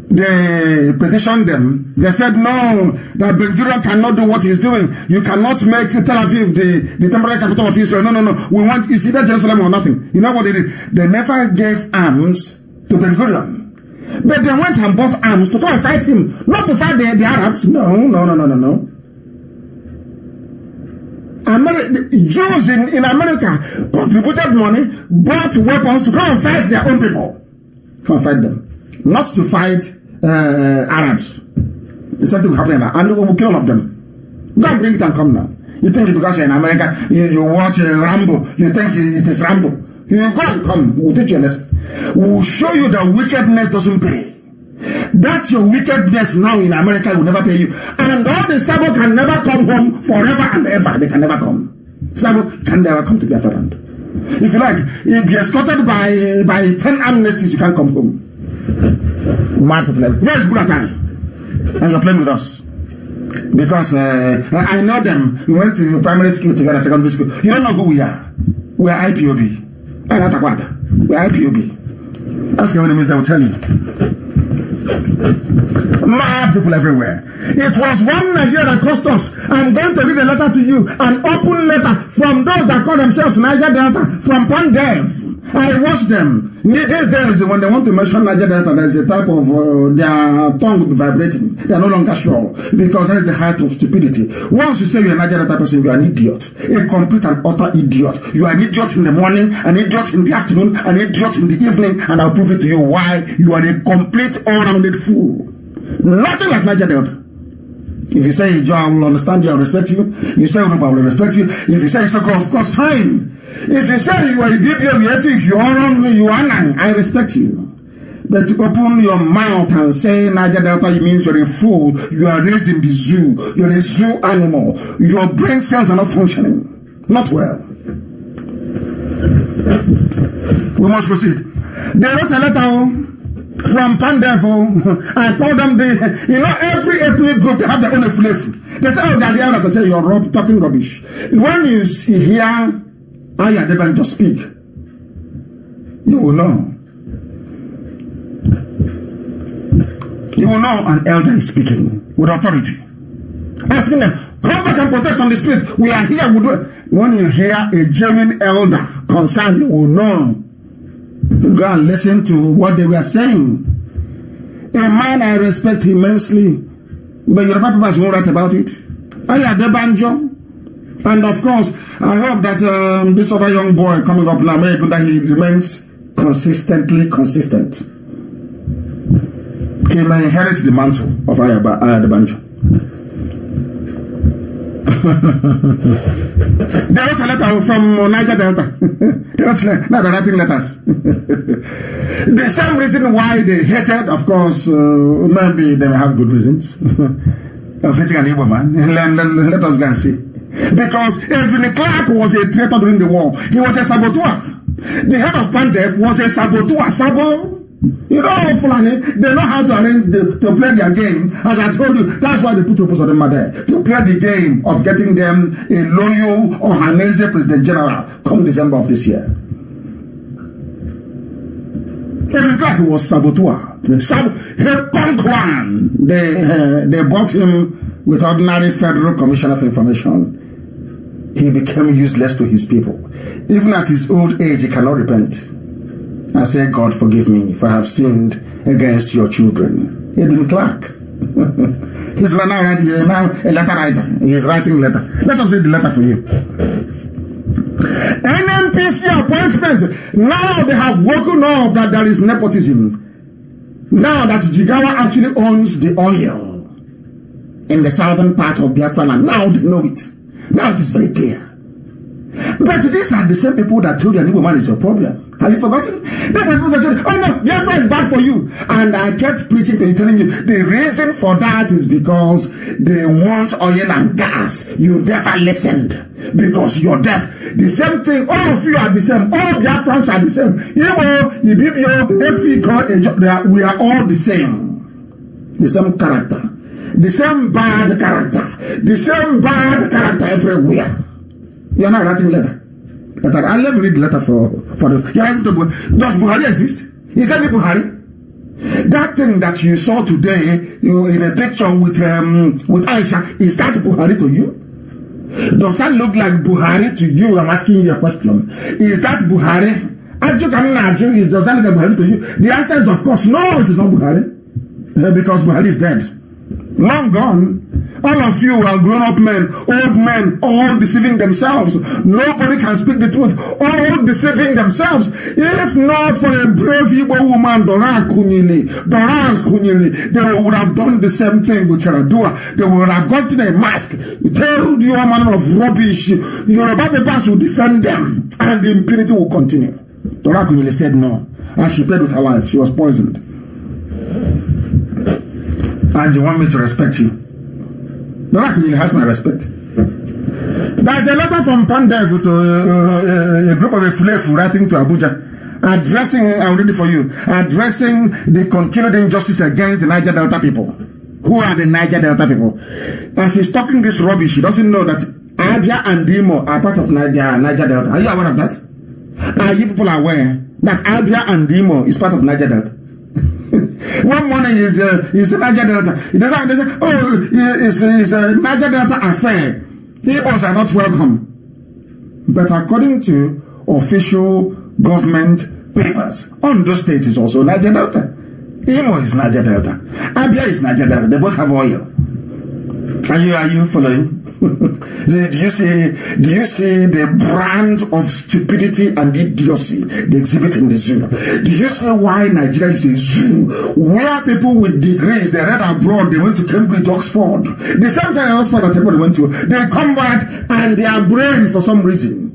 they petitioned them. They said, no, that Ben-Gurion cannot do what he's doing. You cannot make Tel Aviv the temporary capital of Israel. No. We want, it's either Jerusalem or nothing. You know what they did? They never gave arms to Ben-Gurion. But they went and bought arms to try and fight him. Not to fight the Arabs. No. Jews in America contributed money, bought weapons to come and fight their own people. Come and fight them. Not to fight Arabs. It's something happening now. And we will kill all of them. Go and bring it and come now. You think because you're in America, you watch Rambo, you think it is Rambo. You go and come. We'll teach you a lesson. We'll show you that wickedness doesn't pay. That's your wickedness now in America will never pay you. And all the Sabo can never come home forever and ever. They can never come. Sabo can never come to Biafra land. If you like, if you're escorted by 10 amnesties, you can't come home. Mad people. Where is Buratai? And you're playing with us. Because I know them. We went to primary school together, secondary school. You don't know who we are. We are IPOB. I'm not Akwada. We are IPOB. Ask your enemies, they will tell you. Mad people everywhere. It was one Nigeria that cost us. I'm going to read a letter to you, an open letter from those that call themselves Niger Delta, from Pandev. I watch them. These days, when they want to mention Niger Delta, there's a type of, their tongue will be vibrating. They are no longer sure, because that is the height of stupidity. Once you say you're a Niger Delta person, you are an idiot. A complete and utter idiot. You are an idiot in the morning, an idiot in the afternoon, an idiot in the evening, and I'll prove it to you why you are a complete all-rounded fool. Nothing like Niger Delta. If you say John, I will understand you, I will respect you. You say Yoruba, I will respect you. If you say Soko, of course, fine. If you say you are a BBA, you are I respect you. But to open your mouth and say Niger Delta, it means you're a fool. You are raised in the zoo. You're a zoo animal. Your brain cells are not functioning. Not well. We must proceed. They wrote a letter from Pandefo. I told them every ethnic group, they have their own flavor. They say, oh, they're the elders. I say, you're talking rubbish. When you hear Aya Adebanjo speak, you will know. You will know an elder is speaking with authority. Asking them, come back and protest on the street. We are here. When you hear a genuine elder concerned, you will know. You go and listen to what they were saying. A man I respect immensely, but your people won't write about it. Aya Adebanjo. And of course, I hope that this other young boy coming up now, that he remains consistently consistent. He may inherit the mantle of Aya Adebanjo. They wrote a letter from Niger Delta. They wrote writing letters. The same reason why they hated, of course, maybe they may have good reasons of hating an Igbo man. Let us go and see. Because Edwin Clark was a traitor during the war. He was a saboteur. The head of Pandef was a saboteur. You know, Fulani, they know how to arrange to play their game. As I told you, that's why they put Oposodema there. To play the game of getting them a loyal or Hanese President General come December of this year. Edwin Clark was saboteur. They bought him with ordinary Federal Commission of Information. He became useless to his people. Even at his old age, he cannot repent. I say, God, forgive me if I have sinned against your children. Edwin Clark. He's now a letter writer. He's writing letter. Let us read the letter for you. NNPC appointment. Now they have woken up that there is nepotism. Now that Jigawa actually owns the oil in the southern part of Biafra land. Now they know it. Now it is very clear. But these are the same people that told you an Igbo man is your problem. Have you forgotten? These are people that told you, oh no, Biafra is bad for you. And I kept preaching to you, telling you, the reason for that is because they want oil and gas. You never listened. Because you're deaf. The same thing, all of you are the same. All Biafrans are the same. Igbo, Ibibio, Efiko, we are all the same. The same character. The same bad character. The same bad character everywhere. You're not writing letter. I'll let me read the letter for the. You're writing to Buhari. Does Buhari exist? Is that Buhari? That thing that you saw today in a picture with Aisha, is that Buhari to you? Does that look like Buhari to you? I'm asking you a question. Is that Buhari? Does that look like Buhari to you? The answer is of course no, it is not Buhari. Because Buhari is dead. Long gone. All of you are grown-up men, old men, all deceiving themselves. Nobody can speak the truth. All deceiving themselves. If not for a brave Igbo woman, Dora Akunyili, they would have done the same thing with Yaradua. They would have gotten a mask, told you a manner of rubbish. Yoruba papers will defend them, and the impunity will continue. Dora Akunyili said no, and she paid with her life. She was poisoned. And you want me to respect you? Dora Akunyili has my respect. There's a letter from Pandef to a group of Efulefu writing to Abuja, addressing, I'll read it for you, addressing the continued injustice against the Niger Delta people. Who are the Niger Delta people? As he's talking this rubbish, he doesn't know that Abia and Imo are part of Niger Delta. Are you aware of that? Are you people aware that Abia and Imo is part of Niger Delta? One morning is a Niger Delta. They say, oh, it's a Niger Delta affair. Igbos are not welcome. But according to official government papers, Ondo State is also Niger Delta. Imo is Niger Delta. Abia is Niger Delta. They both have oil. Are you following? Do you see the brand of stupidity and idiocy they exhibit in the zoo? Do you see why Nigeria is a zoo where people with degrees, they read abroad, they went to Cambridge, Oxford, the same kind of Oxford that everybody went to, they come back and their brain for some reason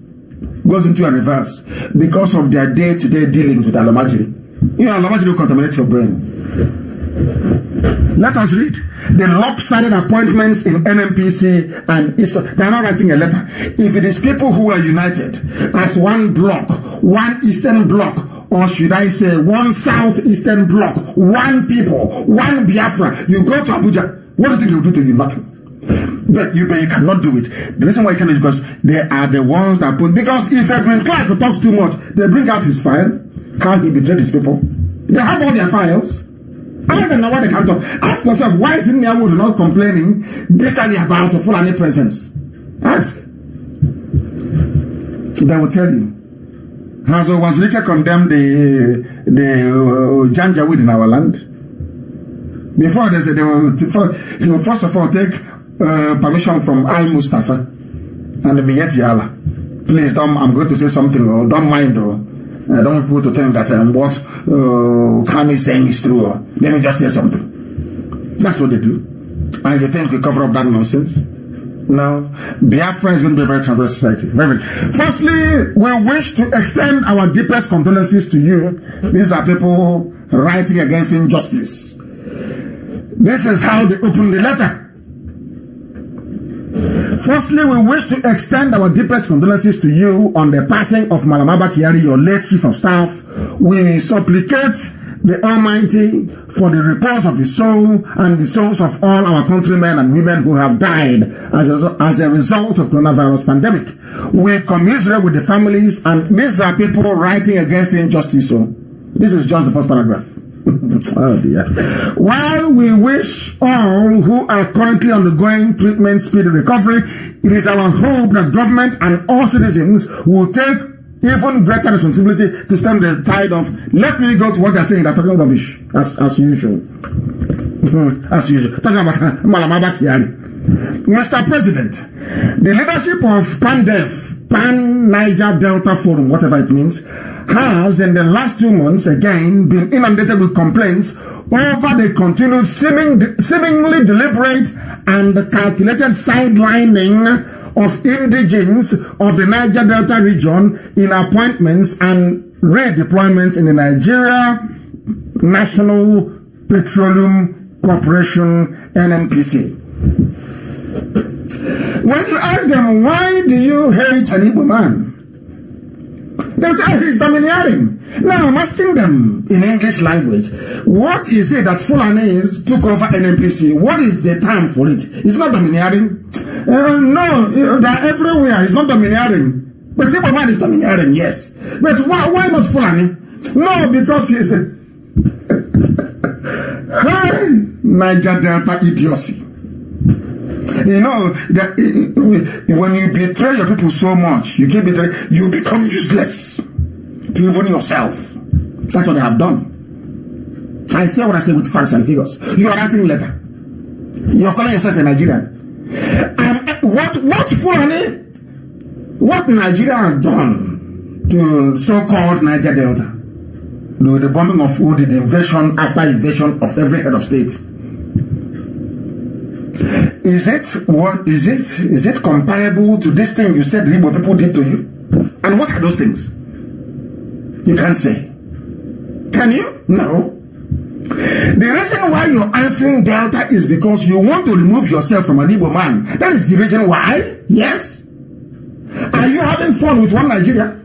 goes into a reverse because of their day-to-day dealings with Alomajiri. You know, Alomajiri will contaminate your brain. Let us read the lopsided appointments in NNPC and ISO. They are not writing a letter. If it is people who are united as one block, one Eastern Bloc, or should I say one Southeastern Bloc, one people, one Biafra. You go to Abuja, what do you think they'll do to you? Nothing. But you cannot do it. The reason why you cannot is because they are the ones that put, because if Edwin Clark talks too much, they bring out his file, how he betrayed his people. They have all their files. Ask them now what they can talk. Ask yourself, why is Nyawood not complaining bitterly about Fulani presence? Ask. They will tell you. Has Wazirika condemned the Janjaweed in our land? Before they said he will first of all take permission from Al Mustafa and the Miyet Yala. Please don't, I'm going to say something, or don't mind, or I don't want people to think that what Kami is saying is true. Or, let me just say something. That's what they do. And they think we cover up that nonsense. No, Biafra is going to be a very transparent society. Very. Firstly, we wish to extend our deepest condolences to you. These are people writing against injustice. This is how they open the letter. Firstly, we wish to extend our deepest condolences to you on the passing of Malam Abba Kyari, your late chief of staff. We supplicate the Almighty for the repose of his soul and the souls of all our countrymen and women who have died as a result of coronavirus pandemic. We commiserate with the families, and these are people writing against injustice. So this is just the first paragraph. Oh dear. While we wish all who are currently undergoing treatment speedy recovery, it is our hope that government and all citizens will take even greater responsibility to stem the tide of, let me go to what they're saying, they're talking rubbish, as usual. As usual. Talking about Malam Abba Kyari. Mr. President, the leadership of PANDEF, Pan Niger Delta Forum, whatever it means, has in the last 2 months again been inundated with complaints over the continued seemingly deliberate and calculated sidelining of indigenes of the Niger Delta region in appointments and redeployments in the Nigeria National Petroleum Corporation, NNPC. When you ask them, why do you hate an Igbo man? They say, he's domineering. Now I'm asking them in English language, what is it that Fulanis took over NNPC? What is the term for it? It's not domineering. No, they're everywhere. It's not domineering. But Igbo man is domineering, yes. But why not Fulani? No, because he's a Niger Delta idiocy. You know, that when you betray your people so much, you become useless to even yourself. That's what they have done. I say what I say with facts and figures. You are writing letter. You are calling yourself a Nigerian. What Nigeria has done to so-called Niger Delta, the bombing of Udi, the invasion after invasion of every head of state. Is it comparable to this thing you said the Igbo people did to you? And what are those things? You can't say. Can you? No. The reason why you're answering Delta is because you want to remove yourself from an Igbo man. That is the reason why. Yes. Are you having fun with one Nigeria?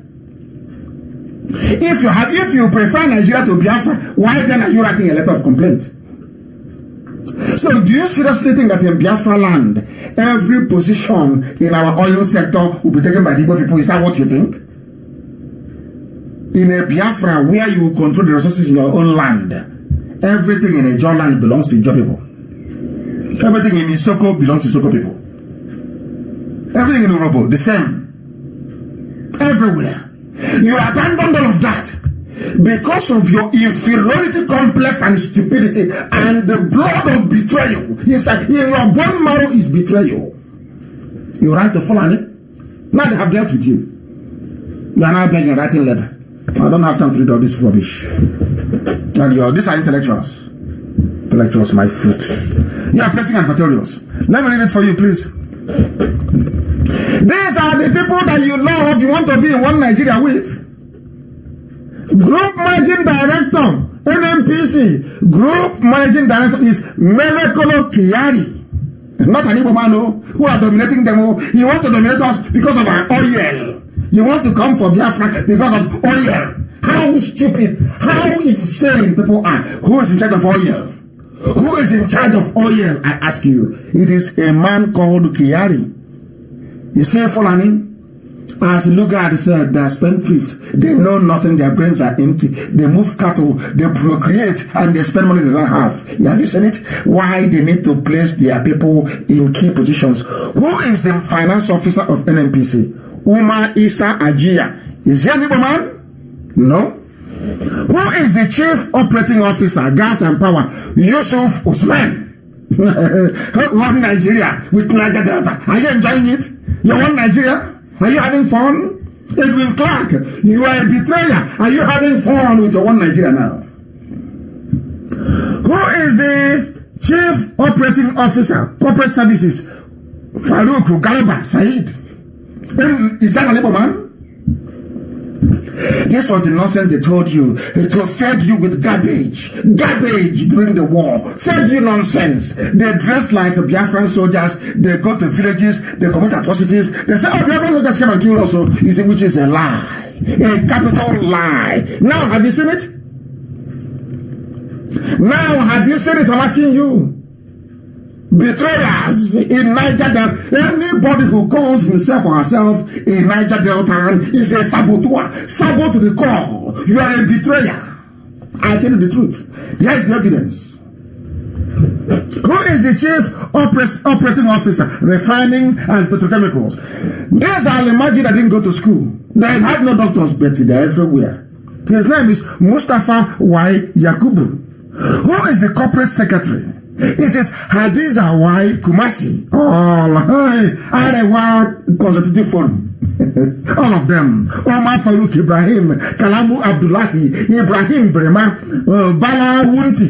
If you prefer Nigeria to Biafra, why then are you writing a letter of complaint? So do you seriously think that in Biafra land, every position in our oil sector will be taken by the Igbo people? Is that what you think? In a Biafra where you control the resources in your own land, everything in a Ijaw land belongs to Ijaw people. Everything in Isoko belongs to Isoko people. Everything in Urobo, the same. Everywhere. You abandoned all of that because of your inferiority complex and stupidity and the blood of betrayal. Inside, in your bone marrow is betrayal. You ran to Fulani. Now they have dealt with you. You are now begging, writing letter. I don't have time to read all this rubbish. And these are intellectuals. Intellectuals, my foot. You are pressing advertorials. Let me read it for you, please. These are the people that you love, you want to be in one Nigeria with. Group Managing Director, NNPC. Group Managing Director is Melekolo Kyari. Not an Igbo man who are dominating them. He wants to dominate us because of our oil. You want to come for Biafra because of oil. How stupid, how insane people are. Who is in charge of oil? Who is in charge of oil, I ask you? It is a man called Kyari. You see, Fulani, as Lugard said, they are spendthrift. They know nothing, their brains are empty. They move cattle, they procreate, and they spend money they don't have. Have you seen it? Why they need to place their people in key positions? Who is the finance officer of NNPC? Umar Isa Ajia. Is he an Igbo man? No. Who is the chief operating officer, gas and power? Yusuf Usman. One Nigeria with Niger Delta. Are you enjoying it? You want Nigeria? Are you having fun? Edwin Clark, you are a betrayer. Are you having fun with your one Nigeria now? Who is the chief operating officer, corporate services? Farouk Garba Said. Is that an Igbo man? This was the nonsense they told you. It fed you with garbage during the war. Fed you nonsense. They dress like Biafran soldiers. They go to villages. They commit atrocities. They say, oh, Biafran soldiers came and killed also. You see, which is a lie. A capital lie. Now, have you seen it? Now, have you seen it? I'm asking you. Betrayers in Niger Delta. Anybody who calls himself or herself a Niger Delta is a saboteur. Sabot to the core. You are a betrayer. I tell you the truth. Here is the evidence. Who is the chief operating officer, refining and petrochemicals? These are the Almaji that didn't go to school. They have no doctors, but they're everywhere. His name is Mustafa Y. Yakubu. Who is the corporate secretary? It is Hadiza Y. Kumasi. Arewa Consultative Forum. All of them. Omar Farouk Ibrahim, Kalamu Abdullahi, Ibrahim Brema, Bala Wunti.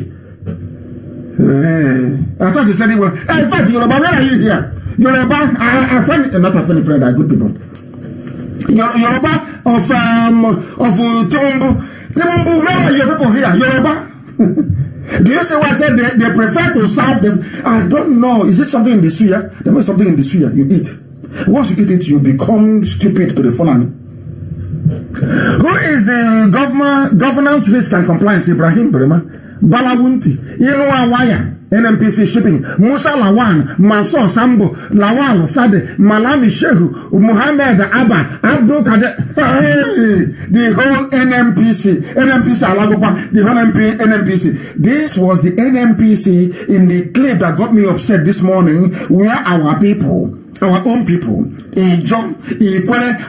I thought you said it was. In fact, Yoruba, where are you here? Yoruba, a friend, not a friend, are good people. Yoruba of Timumbu. Timumbu, where are your people here? Yoruba? Do you see why I said they prefer to serve them? I don't know. Is it something in the suya? There was something in the suya you eat. Once you eat it, you become stupid to the Fulani. Who is the governance risk and compliance? Ibrahim Brema, Balawunti, Inua Waya, NNPC Shipping, Musa Lawan, Mansour Sambo, Lawal Sade, Malami Shehu, Muhammad Abba, Abdul Kader, the whole NNPC Alagopa, the whole NNPC. This was the NNPC in the clip that got me upset this morning, where our people, our own people, in John,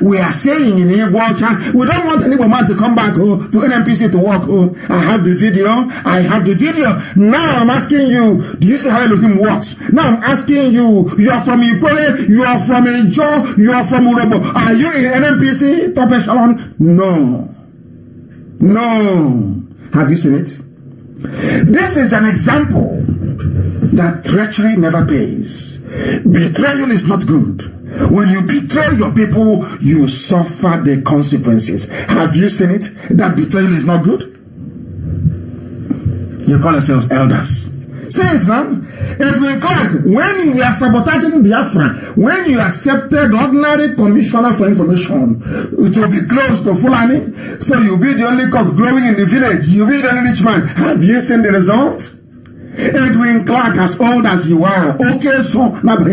we are saying in Igwacha, we don't want any woman to come back to NNPC to work. I have the video. Now I'm asking you, do you see how Elohim works? Now I'm asking you, you are from Ikwele, you are from Ijo, you are from Urobo. Are you in NNPC? Top echelon? No. Have you seen it? This is an example that treachery never pays. Betrayal is not good. When you betray your people, you suffer the consequences. Have you seen it? That betrayal is not good. You call yourselves elders. Say it now. Edwin Clark, when you were sabotaging Biafra, when you accepted ordinary commissioner for information, it will be close to Fulani, so you'll be the only cock growing in the village. You'll be the only rich man. Have you seen the result? Edwin Clark, as old as you are, okay, so have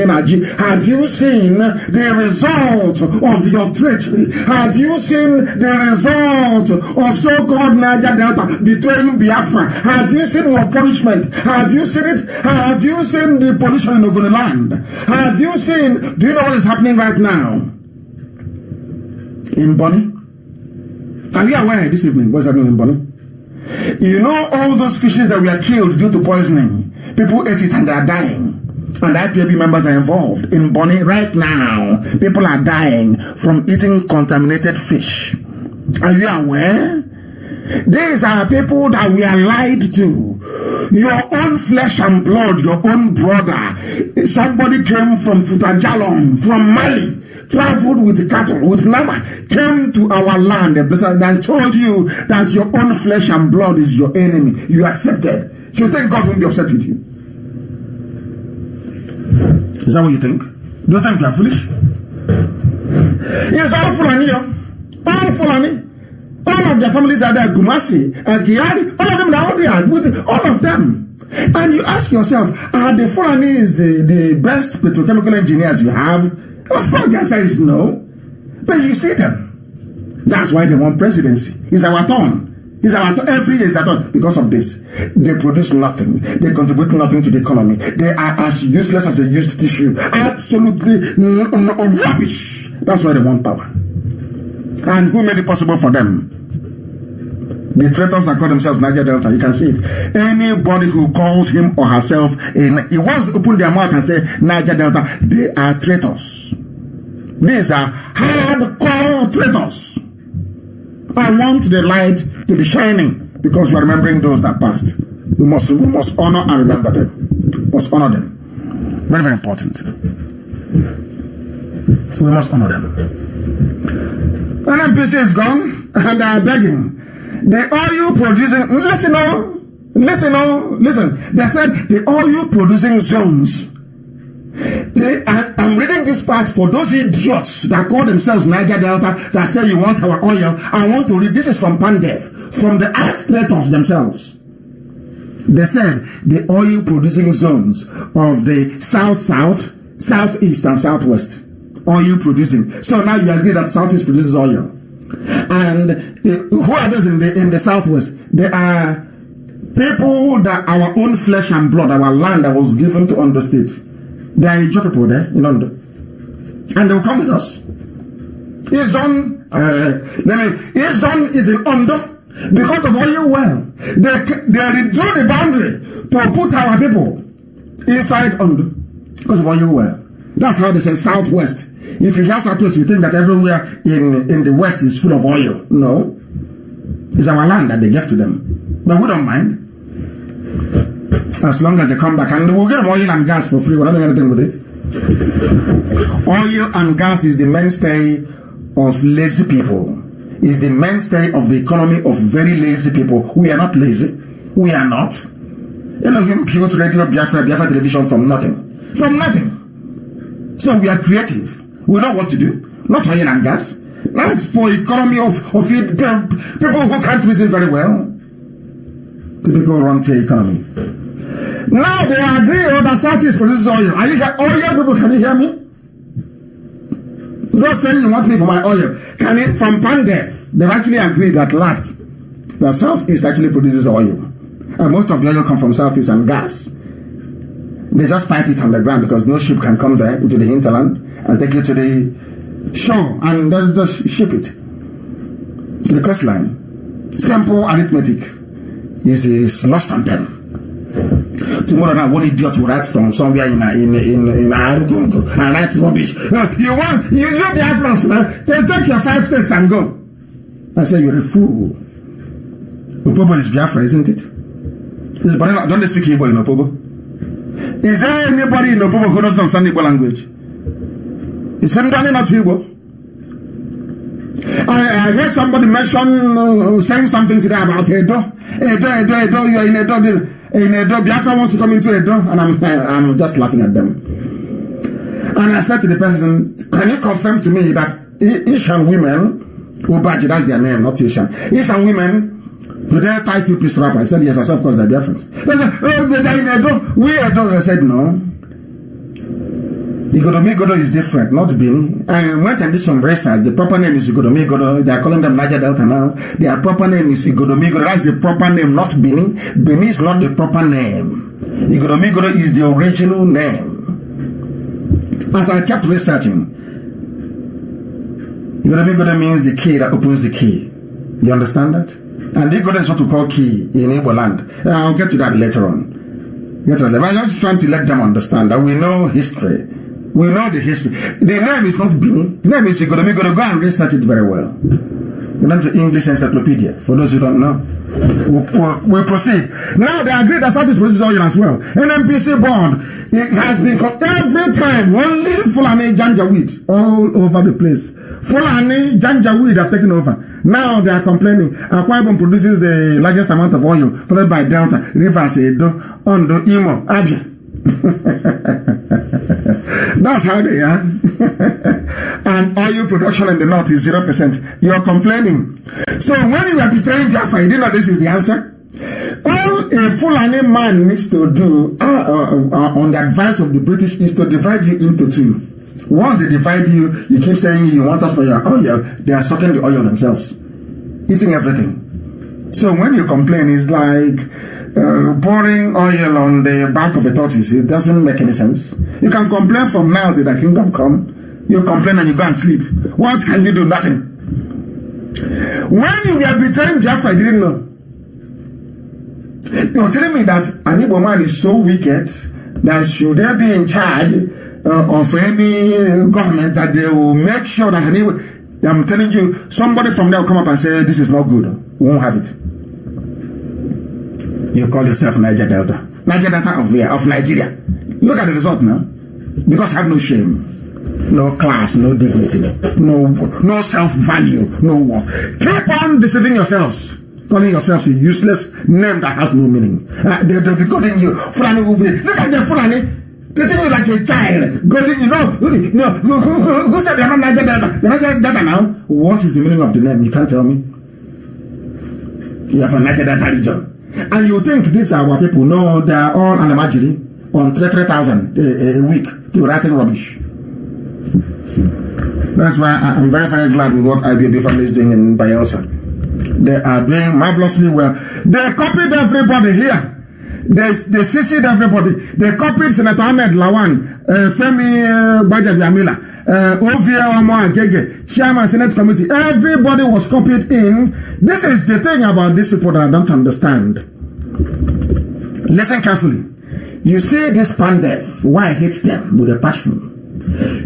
you seen the result of your treachery? Have you seen the result of so-called Niger Delta betraying Biafra? Have you seen your punishment? Have you seen it? Have you seen the pollution in Ogoniland? Have you seen, do you know what is happening right now in Bonny? Are you aware this evening what's happening in Bonny? You know all those fishes that were killed due to poisoning. People ate it and they are dying. And IPAB members are involved. In Bonny right now, people are dying from eating contaminated fish. Are you aware? These are people that we are lied to. Your own flesh and blood, your own brother. Somebody came from Futajalon, from Mali, traveled with cattle, with Nama, came to our land and told you that your own flesh and blood is your enemy. You accepted. You think God won't be upset with you? Is that what you think? Do you think you are foolish? It's all Fulani. All Fulani. All of their families are there. Gumasi, Giari, all of them are there. With all of them. And you ask yourself, are the Fulanis the best petrochemical engineers you have? Of course, the answer is no. But you see them. That's why they want presidency. It's our turn. It's our turn. Every year is their turn. Because of this, they produce nothing. They contribute nothing to the economy. They are as useless as a used tissue. Absolutely rubbish. That's why they want power. And who made it possible for them? The traitors that call themselves Niger Delta. You can see it. Anybody who calls him or herself, he wants to open their mouth and say Niger Delta, they are traitors. These are hardcore traitors. I want the light to be shining because we are remembering those that passed. We must honor and remember them. We must honor them. Very, very important. We must honor them. NNPC is gone and they are begging. The oil producing, listen. They said the oil producing zones. I'm reading this part for those idiots that call themselves Niger Delta that say you want our oil. I want to read, this is from Pandev, from the administrators themselves. They said the oil producing zones of the south, southeast and southwest. Oil producing. So now you agree that southeast produces oil. And who are those in the southwest? They are people that our own flesh and blood, our land that was given to Ondo State. There are Ijaw people there in Ondo. And they will come with us. Izon is in Ondo because of oil well. They redo the boundary to put our people inside Ondo because of oil well. That's how they say southwest. If you hear southwest, you think that everywhere in the west is full of oil. No. It's our land that they gave to them. But we don't mind. As long as they come back. And we'll give them oil and gas for free. We're not doing anything with it. Oil and gas is the mainstay of lazy people. Is the mainstay of the economy of very lazy people. We are not lazy. We are not. Elohim built Radio Biafra television from nothing. From nothing. So we are creative. We know what to do. Not oil and gas. That's for economy of people who can't reason very well. Typical run-tier economy. Now they agree that Southeast produces oil. Are you here? Oil people, can you hear me? Those saying you want me for my oil. Can it from Pandev? They've actually agreed at last that Southeast actually produces oil. And most of the oil comes from Southeast and gas. They just pipe it on the ground because no ship can come there into the hinterland and take it to the shore and then just ship it to the coastline. Simple arithmetic is lost on them. Tomorrow now, one idiot will write from somewhere in Arugungu and write rubbish. You the Afrans now. They take your 5 states and go. I say you're a fool. Opobo is Biafra, isn't it? Don't they speak Igbo in Opobo? Is there anybody in Opobo who doesn't understand Igbo language? Is anybody not Igbo? I heard somebody mention saying something today about Edo. You are in Edo. In Edo, Biafra wants to come into Edo, and I'm just laughing at them. And I said to the person, can you confirm to me that Ishan women, Ubaji, that's their name, not Ishan, Ishan women, do they tie 2-piece wrapper? I said, yes. I said, of course, they're Biafrans. They said, oh, they're in Edo. We Edo. I said, no. Igodomi is different, not Bini. And when I did some research, the proper name is Igodomi. They are calling them Niger Delta now. Their proper name is Igodomi. That's the proper name, not Bini. Bini is not the proper name. Igodomi is the original name. As I kept researching, Igodomi means the key that opens the key. You understand that? And Igodo is what we call key in Igbo land. I'll get to that later on. I'm just trying to let them understand that we know history. We know the history. The name is not Bini. The name is Igodomi. Go and research it very well. Go down to English Encyclopedia, for those who don't know. We'll proceed. Now they agree that Southeast produces oil as well. NNPC board, it has been every time, only Fulani Janjaweed all over the place. Fulani Janjaweed have taken over. Now they are complaining. Akwa Ibom produces the largest amount of oil, followed by Delta, Rivers, Edo, Ondo, Imo, Abia. That's how they are. And oil production in the north is 0%. You're complaining. So when you are betraying Biafra, you didn't know this is the answer? All a Fulani man needs to do on the advice of the British is to divide you into two. Once they divide you, you keep saying you want us for your oil, they are sucking the oil themselves, eating everything. So when you complain, it's like pouring oil on the back of a tortoise. It doesn't make any sense. You can complain from now till the kingdom come. You complain and you go and sleep. What can you do? Nothing. When you were betraying Biafra, I didn't know. You're telling me that an Igbo man is so wicked that should they be in charge of any government that they will make sure that I'm telling you, somebody from there will come up and say this is not good. We won't have it. You call yourself Niger Delta. Niger Delta of where? Of Nigeria. Look at the result now. Because I have no shame, no class, no dignity, no self-value, no worth. Keep on deceiving yourselves. Calling yourselves a useless name that has no meaning. They'll be goading you. Fulani will be. Look at the Fulani. Treating you like a child. Goading you. Who said they're not Niger Delta? You're Niger Delta now? What is the meaning of the name? You can't tell me. You're from Niger Delta region. And you think these are our people? No, they are all an imagery on 3,000 a week to writing rubbish. That's why I'm very, very glad with what IBB family is doing in Bayelsa. They are doing marvelously well. They copied everybody here. They CC'd everybody. They copied Senator Ahmed Lawan, Femi Bajabiamila, Ovia Omo Agege, Chairman Senate Committee. Everybody was copied in. This is the thing about these people that I don't understand. Listen carefully. You see this Pandef, why I hate them with a passion.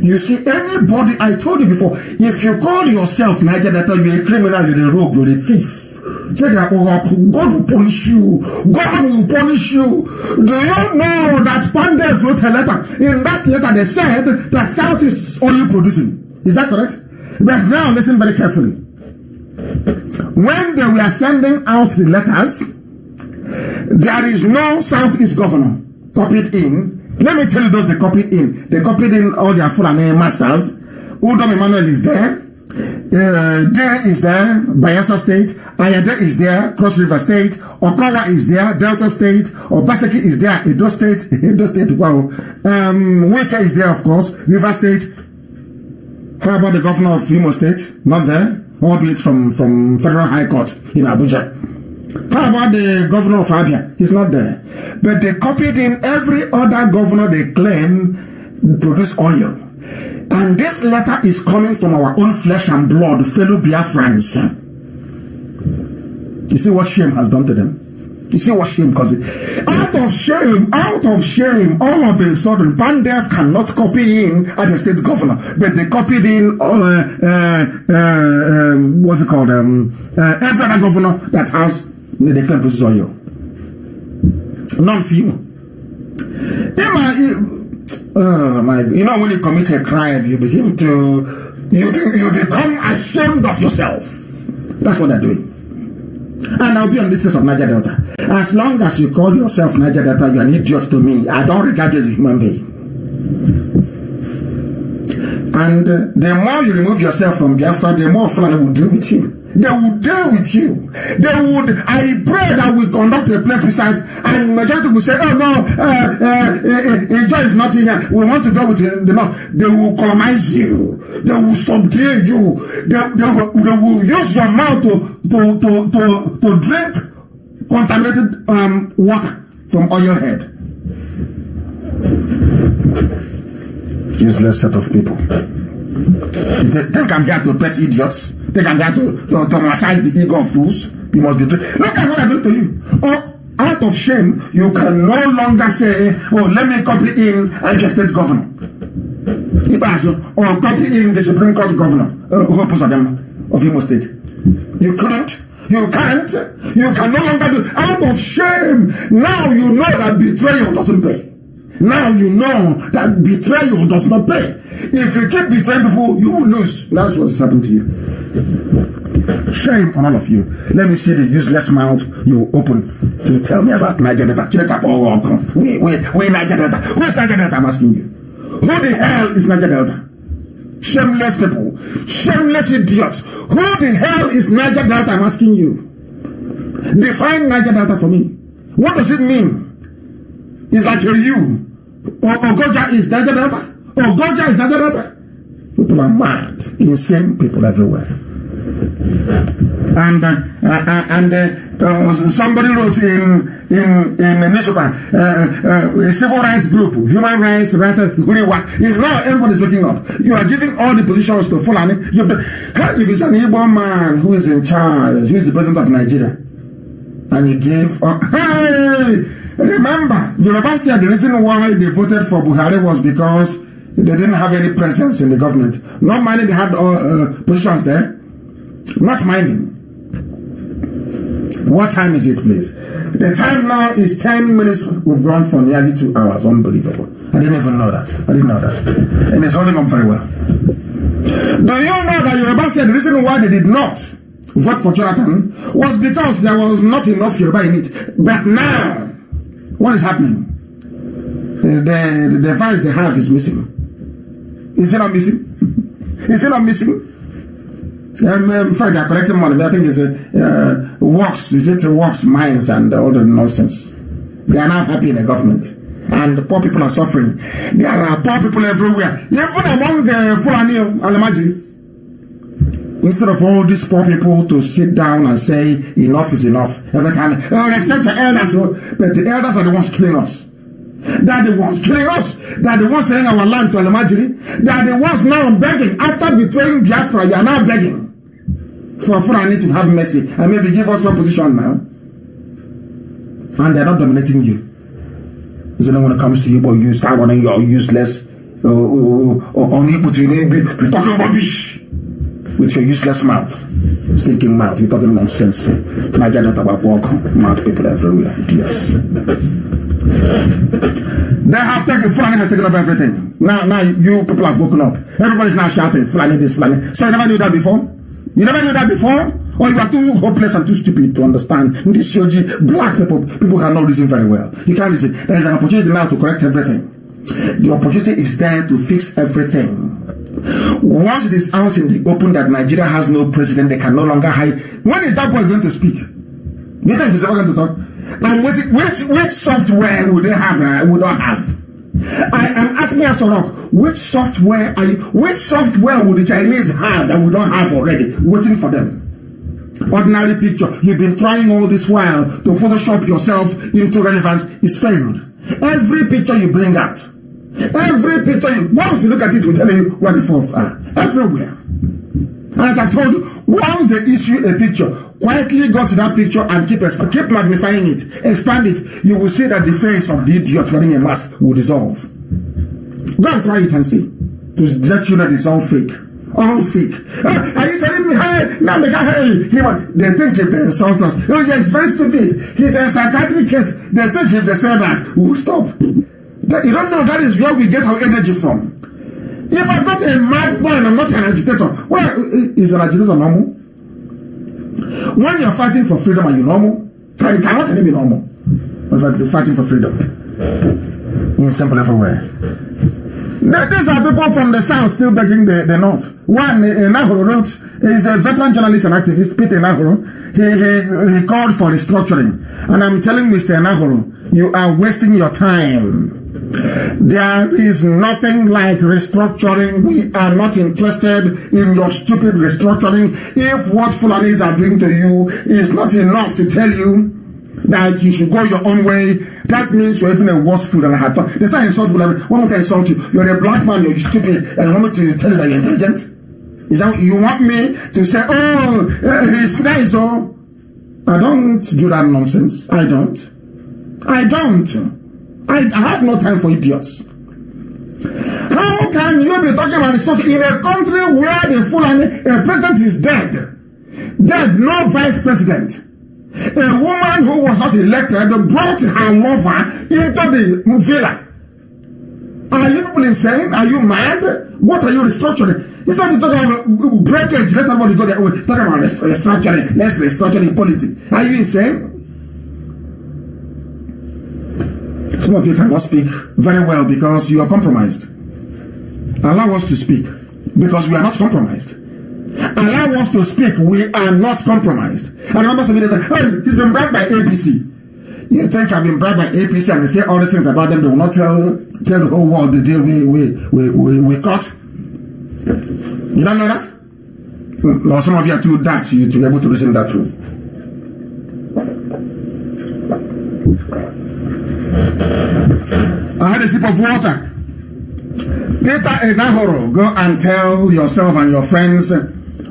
You see, anybody, I told you before, if you call yourself Niger Delta, you're a criminal, you're a rogue, you're a thief. Check out, God will punish you. God will punish you. Do you know that Pandef wrote a letter? In that letter, they said that South is oil producing. Is that correct? But now, listen very carefully. When they were sending out the letters, there is no Southeast governor copied in. Let me tell you those they copied in. They copied in all their Fulani masters. Udom Emmanuel is there. Dere is there. Bayelsa State. Ayade is there. Cross River State. Okawa is there. Delta State. Obaseki is there. Edo State. Edo State. Wow. Wike is there, of course. River State. How about the governor of Imo State? Not there. Albeit from Federal High Court in Abuja. How about the governor of Abia? He's not there. But they copied in every other governor they claim produce oil. And this letter is coming from our own flesh and blood, fellow Biafrans. You see what shame has done to them? You see what shame causes? Out of shame, all of a sudden, Pandef cannot copy in as a state governor, but they copied in, what's it called? Every other governor that has the claim produces oil. Non-female. You know, when you commit a crime, you begin to, you become ashamed of yourself. That's what they're doing. And I'll be on this case of Niger Delta. As long as you call yourself Niger Delta, you're an idiot to me. I don't regard you as a human being. And the more you remove yourself from Biafra, the more Fulani will deal with you. They will deal with you. I pray that we conduct a place beside, and majority will say, oh no, Ijo is not here. We want to go with the north. They will colonize you. They will subdue you. They will use your mouth to drink contaminated water from oil head. Useless set of people. They think I'm here to pet idiots. They can get to massage the ego of fools. You must be true. Look at what I do to you. Out of shame, you can no longer say, oh, let me copy in Abia State governor. Or copy in the Supreme Court governor. Who opposed them of Imo State. You couldn't. You can't. You can no longer do. Out of shame. Now you know that betrayal doesn't pay. Now you know that betrayal does not pay. If you keep betraying people, you will lose. That's what's happened to you. Shame on all of you. Let me see the useless mouth you open to tell me about Niger Delta. We Niger Delta. Who is Niger Delta? I'm asking you. Who the hell is Niger Delta? Shameless people. Shameless idiots. Who the hell is Niger Delta? I'm asking you. Define Niger Delta for me. What does it mean? It's like you. Ogoja is Niger Delta. Ogoja is Niger Delta. People are mad. Insane people everywhere. And somebody wrote in a newspaper, a civil rights group, human rights writers, is now everybody's waking up. You are giving all the positions to Fulani. If it's an Igbo man who is in charge, who is the president of Nigeria, and he gave, remember, Yoruba said the reason why they voted for Buhari was because they didn't have any presence in the government. Not minding they had positions there. Not minding. What time is it, please? The time now is 10 minutes. We've gone for nearly 2 hours. Unbelievable. I didn't even know that. I didn't know that. And it's holding on very well. Do you know that Yoruba said the reason why they did not vote for Jonathan was because there was not enough Yoruba in it. But now, what is happening? The device they have is missing. Is it not missing? Is it not missing? In fact, they are collecting money. I think it's works. Is it works mines and all the nonsense? They are now happy in the government, and the poor people are suffering. There are poor people everywhere, even amongst the Fulani and Alamaji. Instead of all these poor people to sit down and say enough is enough every time, respect your elders, but the elders are the ones killing us. They are the ones killing us. They are the ones selling our land to Alamaji. They are the ones now begging. After betraying Biafra, you are now begging for Fulani to have mercy and maybe give us one position now. And they are not dominating you. So then when it comes to you, you start running your useless, unable to be talking rubbish with your useless mouth, stinking mouth. You're talking nonsense. Niger Delta about walk mouth people everywhere. Yes. They have taken, Fulani has taken up everything. Now you people have woken up. Everybody's now shouting, Fulani this, Fulani. So you never knew that before? You never knew that before? Or you are too hopeless and too stupid to understand? This Shoji, black people cannot reason very well. You can't reason. There is an opportunity now to correct everything. The opportunity is there to fix everything. Once it is out in the open that Nigeria has no president, they can no longer hide. When is that boy going to speak? You think he's ever going to talk? And which software would they have? Would not have? I am asking us, which software would the Chinese have that we don't have already, waiting for them? Ordinary picture. You've been trying all this while to Photoshop yourself into relevance. It's failed. Every picture you bring out, once you look at it, will tell you where the faults are. Everywhere. And as I told you, once they issue a picture, quietly go to that picture and keep magnifying it, expand it, you will see that the face of the idiot wearing a mask will dissolve. Go and try it and see. To let you know that it's all fake. All fake. Are you telling me, hey, now they think if they insult us, oh yeah, it's very stupid. He's a psychiatric case. They think if they say that, we'll stop. You don't know that is where we get our energy from. If I'm not a madman, I'm not an agitator. Well, is an agitator normal? When you're fighting for freedom, are you normal? Cannot be normal. When fighting for freedom. In simple everywhere. These are people from the south still begging the north. One, Nahoro wrote, is a veteran journalist and activist, Peter Nahoro. He called for restructuring. And I'm telling Mr. Nahoro, you are wasting your time. There is nothing like restructuring. We are not interested in your stupid restructuring. If what Fulanis are doing to you is not enough to tell you that you should go your own way, that means you're even a worse fool than I had thought. They say insult people. Why won't I insult you? You're a black man, you're stupid, and you want me to tell you that you're intelligent? Is that you want me to say, oh, he's nice, oh? I don't do that nonsense. I don't. I have no time for idiots. How can you be talking about restructuring in a country where the Fulani president is dead? Dead, no vice president. A woman who was not elected brought her lover into the villa. Are you people insane? Are you mad? What are you restructuring? It's not talking about breakage. Let everybody go there. We're talking about restructuring. Let's restructure the politics. Are you insane? Some of you cannot speak very well because you are compromised. Allow us to speak, because we are not compromised. Allow us to speak. We are not compromised. I remember somebody said, "Oh, he's been bribed by APC." You think I've been bribed by APC and they say all these things about them? They will not tell the whole world the deal we cut. You don't know that? Or some of you are too daft to be able to listen to that truth. I had a sip of water. Peter Enahoro, go and tell yourself and your friends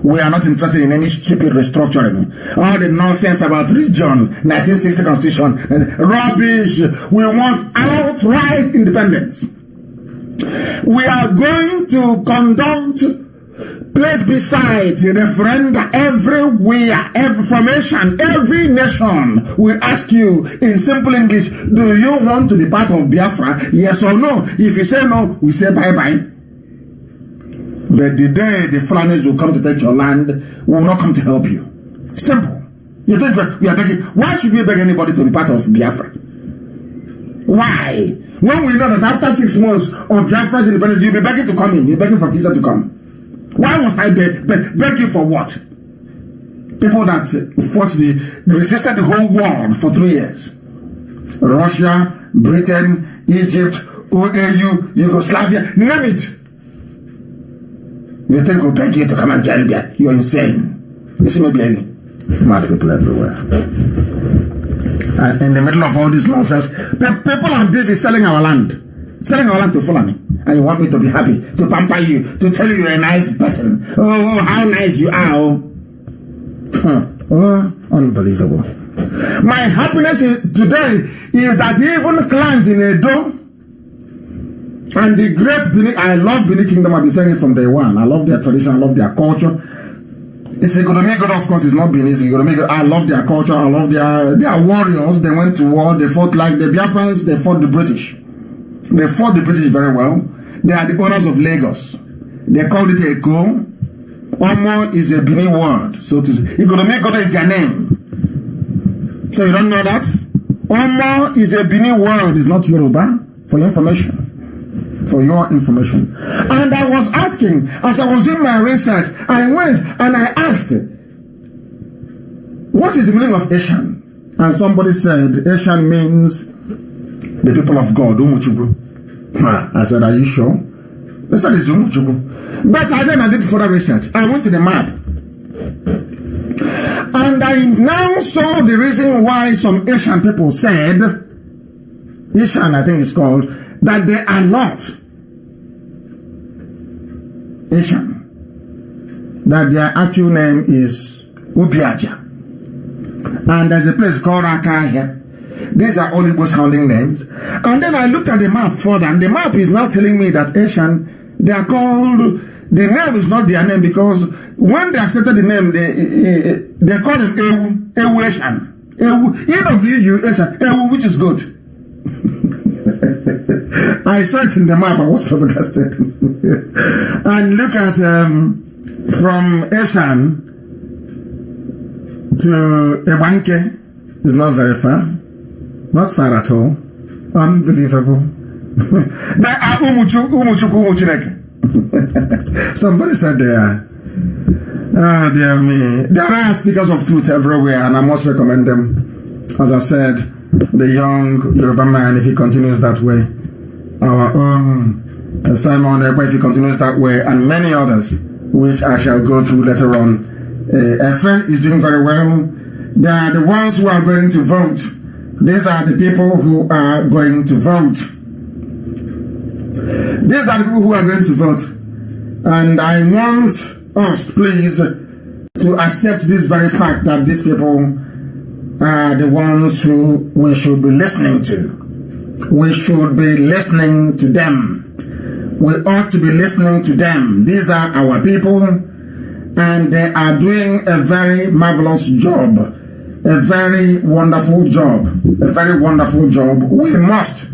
we are not interested in any stupid restructuring. All the nonsense about region, 1960 constitution, rubbish. We want outright independence. We are going to conduct place beside referenda everywhere, every formation, every nation. We ask you in simple English, do you want to be part of Biafra? Yes or no? If you say no, we say bye-bye. But the day the Fulanis will come to take your land, we will not come to help you. Simple. You think we are begging? Why should we beg anybody to be part of Biafra? Why? When we know that after 6 months of Biafra's independence, you'll be begging to come in. You're begging for visa to come. Why must I beg you for what? People that resisted the whole world for 3 years. Russia, Britain, Egypt, OAU, Yugoslavia, name it. You think we'll beg you to come and join there? You're insane. You see me begging? Mad people everywhere. And in the middle of all this nonsense, people are busy selling our land. Selling our land to Fulani. And you want me to be happy, to pamper you, to tell you you're a nice person. Oh, how nice you are. Oh, unbelievable. My happiness today is that even clans in Edo and the great Benin, I love Benin Kingdom, I've been saying it from day one. I love their tradition, I love their culture. It's economic good, of course, it's not Benin, it's economic good. I love their culture, I love their warriors. They went to war, they fought like the Biafrans, they fought the British. They fought the British very well. They are the owners of Lagos. They called it Eko. Omo is a Benin word, so to say. Igoromegodo is their name. So you don't know that? Omo is a Benin word, it's not Yoruba, for your information. For your information. And I was asking, as I was doing my research, I went and I asked, what is the meaning of Eshan? And somebody said, Eshan means the people of God, Umuchubu. I said, are you sure? They said it's Umuchubu. But then I did further research. I went to the map. And I now saw the reason why some Asian people said, Ishan I think it's called, that they are not Asian. That their actual name is Ubiaja. And there's a place called Aka here. These are all Igbo sounding names. And then I looked at the map further, and the map is now telling me that Asian, they are called, the name is not their name, because when they accepted the name, they called them Ewu Asian. Ewu, E-W-U Asian, Ewu, which is good. I saw it in the map, I was flabbergasted. And look at, from Asian to Ewanke, is not very far. Not far at all. Unbelievable. Somebody said they are. Ah, dear me. There are speakers of truth everywhere, and I must recommend them. As I said, the young Yoruba man, if he continues that way, our own Simon Ebo, if he continues that way, and many others, which I shall go through later on. Efe is doing very well. They are the ones who are going to vote. These are the people who are going to vote. These are the people who are going to vote. And I want us, please, to accept this very fact that these people are the ones who we should be listening to. We should be listening to them. We ought to be listening to them. These are our people, and they are doing a very marvelous job. A very wonderful job. A very wonderful job. We must,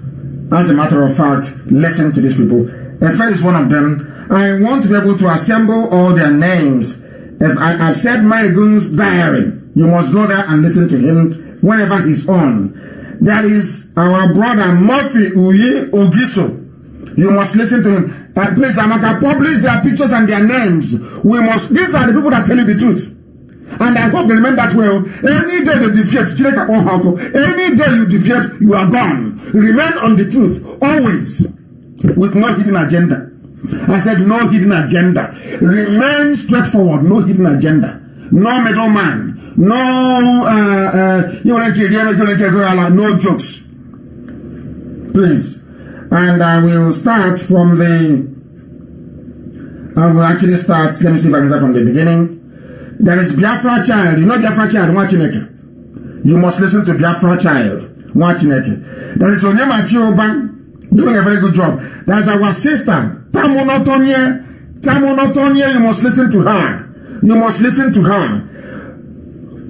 as a matter of fact, listen to these people. Efe is one of them. I want to be able to assemble all their names. If I've said Maegun's diary, you must go there and listen to him whenever he's on. That is our brother Murphy Uyi Ogiso. You must listen to him. Please, Amaka, publish their pictures and their names. These are the people that tell you the truth. And I hope they remember that well. Any day they deviate, any day you deviate, you are gone. Remain on the truth, always, with no hidden agenda. I said no hidden agenda. Remain straightforward, no hidden agenda. No middleman. No, no jokes. Please. And I will start from I will actually start, let me see if I can start from the beginning. There is Biafra Child. You know Biafra Child, Mwachineke. You must listen to Biafra Child, Mwachineke. There is Onyema Chioba doing a very good job. There is our sister, Tamunotonie. Tamunotonie, you must listen to her. You must listen to her.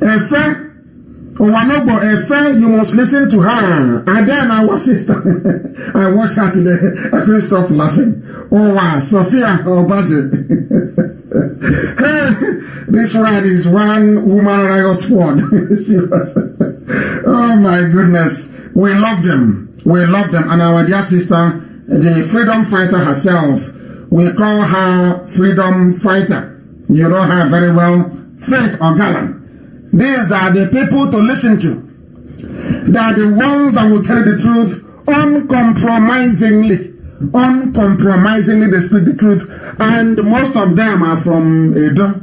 Efe, Owanobo Efe, you must listen to her. And then our sister, I watched her today. I couldn't stop laughing. Oh wow, Sophia Obaze. This one is one woman riot squad. Oh my goodness. We love them. We love them. And our dear sister, the freedom fighter herself, we call her freedom fighter. You know her very well, Faith Ogalan. These are the people to listen to. They are the ones that will tell the truth uncompromisingly. Uncompromisingly, they speak the truth. And most of them are from Edo.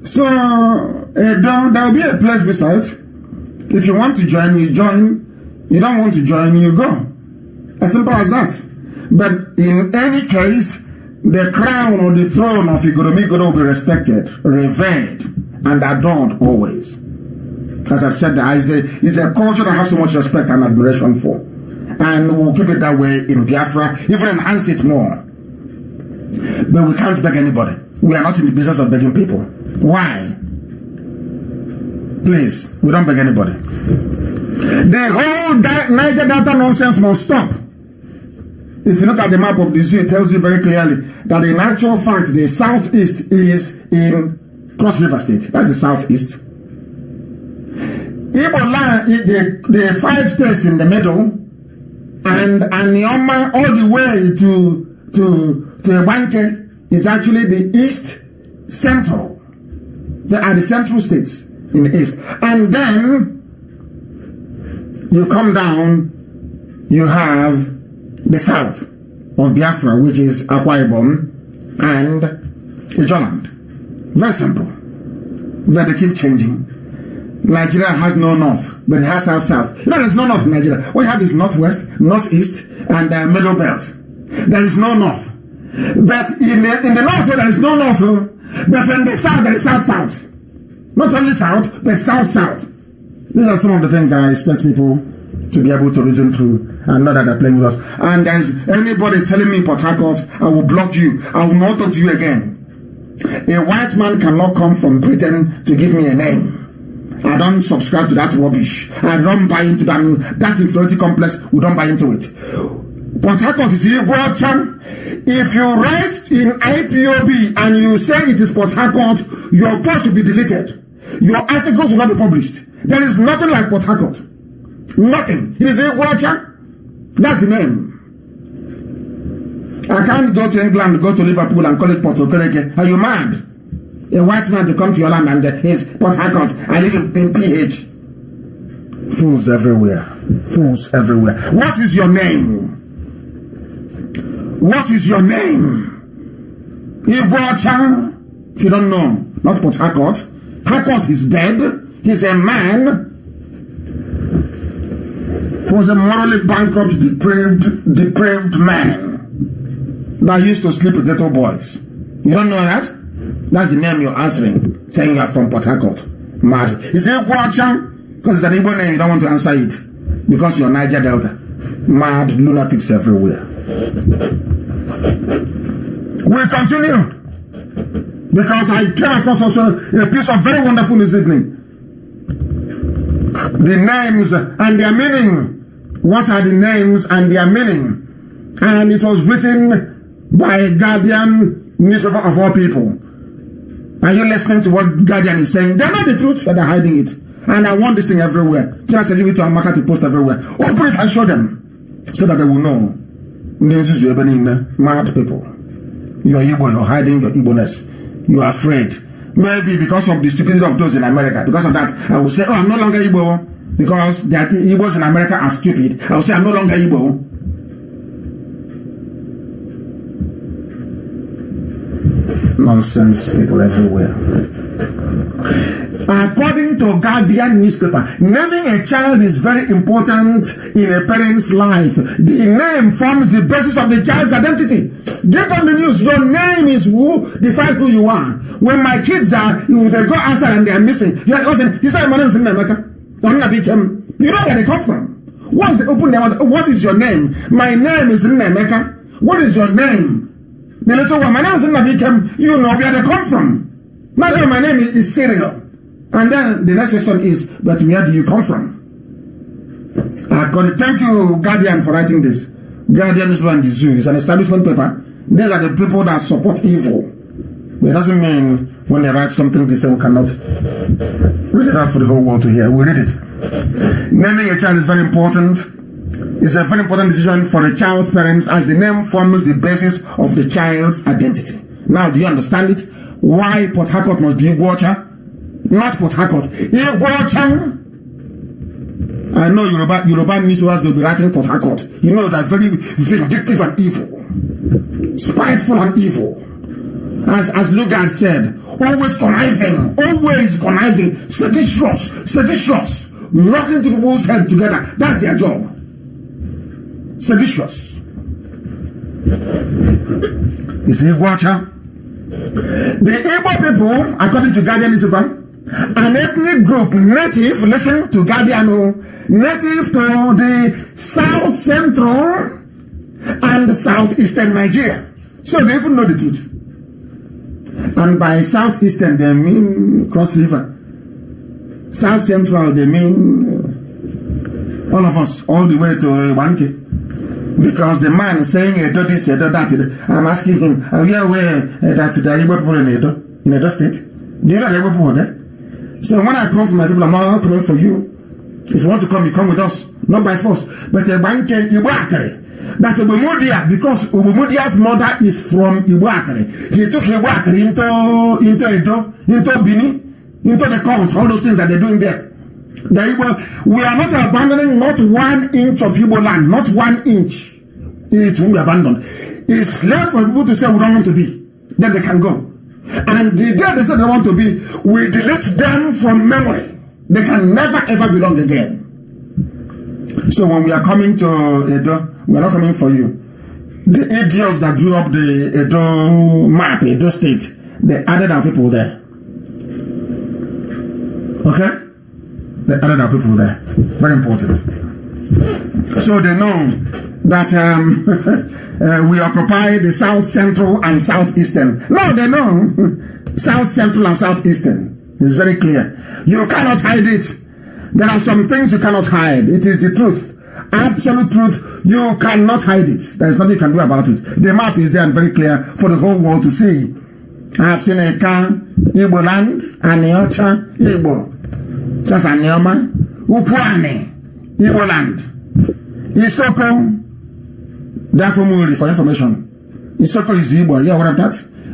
So, Edo, there will be a place beside. If you want to join, you join. You don't want to join, you go. As simple as that. But in any case, the crown or the throne of Igoromigodo will be respected, revered, and adored always. As I've said, it's a culture that I have so much respect and admiration for. And we'll keep it that way in Biafra, even enhance it more. But we can't beg anybody. We are not in the business of begging people. Why? Please, we don't beg anybody. The whole Niger Delta nonsense must stop. If you look at the map of the zoo, it tells you very clearly that in actual fact, the southeast is in Cross River State. That's the southeast. Igbo land, the 5 states in the middle, and Anioma all the way to Ebanke is actually the east central. They are the central states in the east. And then you come down, you have the south of Biafra, which is Akwa Ibom and Ijoland. Very simple. But they keep changing. Nigeria has no north, but it has south-south. You know, there's no north in Nigeria. What you have is northwest, northeast, and middle belt. There is no north. But in the north, there is no north. But in the south, there is south-south. Not only south, but south-south. These are some of the things that I expect people to be able to reason through and know that they're playing with us. And there is anybody telling me Port Harcourt, I will block you. I will not talk to you again. A white man cannot come from Britain to give me a name. I don't subscribe to that rubbish. I don't buy into that inferiority complex. We don't buy into it. Port Harcourt is Igbo. If you write in IPOB and you say it is Port Harcourt, your post will be deleted. Your articles will not be published. There is nothing like Port Harcourt. Nothing. It is Igbo. That's the name. I can't go to England, go to Liverpool and call it Port Okereke. Are you mad? A white man to come to your land and he's Port Harcourt. I live in PH. Fools everywhere. Fools everywhere. What is your name? What is your name? Igbo. If you don't know, not Port Harcourt. Harcourt is dead. He's a man who was a morally bankrupt, depraved man that used to sleep with little boys. You don't know that? That's the name you're answering, saying you're from Port Harcourt. Mad. Is it Igbo? Because it's an Igbo name, you don't want to answer it. Because you're Niger Delta. Mad lunatics everywhere. We'll continue. Because I came across also a piece of very wonderful this evening. The names and their meaning. What are the names and their meaning? And it was written by Guardian newspaper of all people. Are you listening to what Guardian is saying? They're not the truth, but they're hiding it. And I want this thing everywhere. Just give it to Amaka to post everywhere. Open it and show them so that they will know. Mad people. You're Igbo, you're hiding your Igbo-ness. You are afraid. Maybe because of the stupidity of those in America. Because of that, I will say, oh, I'm no longer Igbo. Because the Igbos in America are stupid. I will say, I'm no longer Igbo. Nonsense people everywhere. According to Guardian newspaper, naming a child is very important in a parent's life. The name forms the basis of the child's identity. Get on the news. Your name is who defines who you are. When my kids are, they go outside and they are missing. You are saying, he said, my name is Nnaemeka. You know where they come from. What's the open name? What is your name? My name is Nnaemeka. What is your name? The little one, my name is Nnaemeka. You know where they come from. My name is Cyril. And then the next question is, but where do you come from? Thank you, Guardian, for writing this. Guardian is one the zoo. It's an establishment paper. These are the people that support evil. But it doesn't mean when they write something they say we cannot read it out for the whole world to hear. We read it. Naming a child is very important. It's a very important decision for the child's parents as the name forms the basis of the child's identity. Now, do you understand it? Why Port Harcourt must be Iguacha? Not Port Harcourt. Iguacha. I know Yoruba newspapers will be writing Port Harcourt. You know that very vindictive and evil. Spiteful and evil. As Lugard said, always conniving, seditious, knocking people's head together. That's their job. Seditious. You see, Iguacha? The Igbo people, according to Guardian newspaper, an ethnic group native, listen to Guardian, native to the South Central and Southeastern Nigeria. So they even know the truth. And by Southeastern, they mean Cross River. South Central, they mean all of us, all the way to Wanke. Because the man saying Edo this, Edo that, I'm asking him, are you aware that there are Igbo people in Edo State? Do you know the Igbo people there? So when I come for my people, I'm not coming for you. If you want to come, you come with us. Not by force. But Wanke Igbo Akare. That Obemudia, because Obemudia's mother is from Igbo Akare. He took Igbo Akare into Edo, into Bini, into the court, all those things that they're doing there. We are not abandoning not 1 inch of Igbo land, not 1 inch. It won't be abandoned. It's left for people to say we don't want to be. Then they can go. And the day they say they want to be, we delete them from memory. They can never ever belong again. So when we are coming to Edo, we are not coming for you. The idiots that drew up the Edo map, Edo State, they added our people there. Okay? They added our people there. Very important. So they know that we occupy the South Central and Southeastern. No, they know. South Central and Southeastern. It's very clear. You cannot hide it. There are some things you cannot hide. It is the truth. Absolute truth. You cannot hide it. There is nothing you can do about it. The map is there and very clear for the whole world to see. I have seen a car, Igbo land, Aniocha, Igbo. Just Anioma, Ukwane, Igbo land. Isoko, therefore Muri for information. Isoko is Igbo. You aware of that?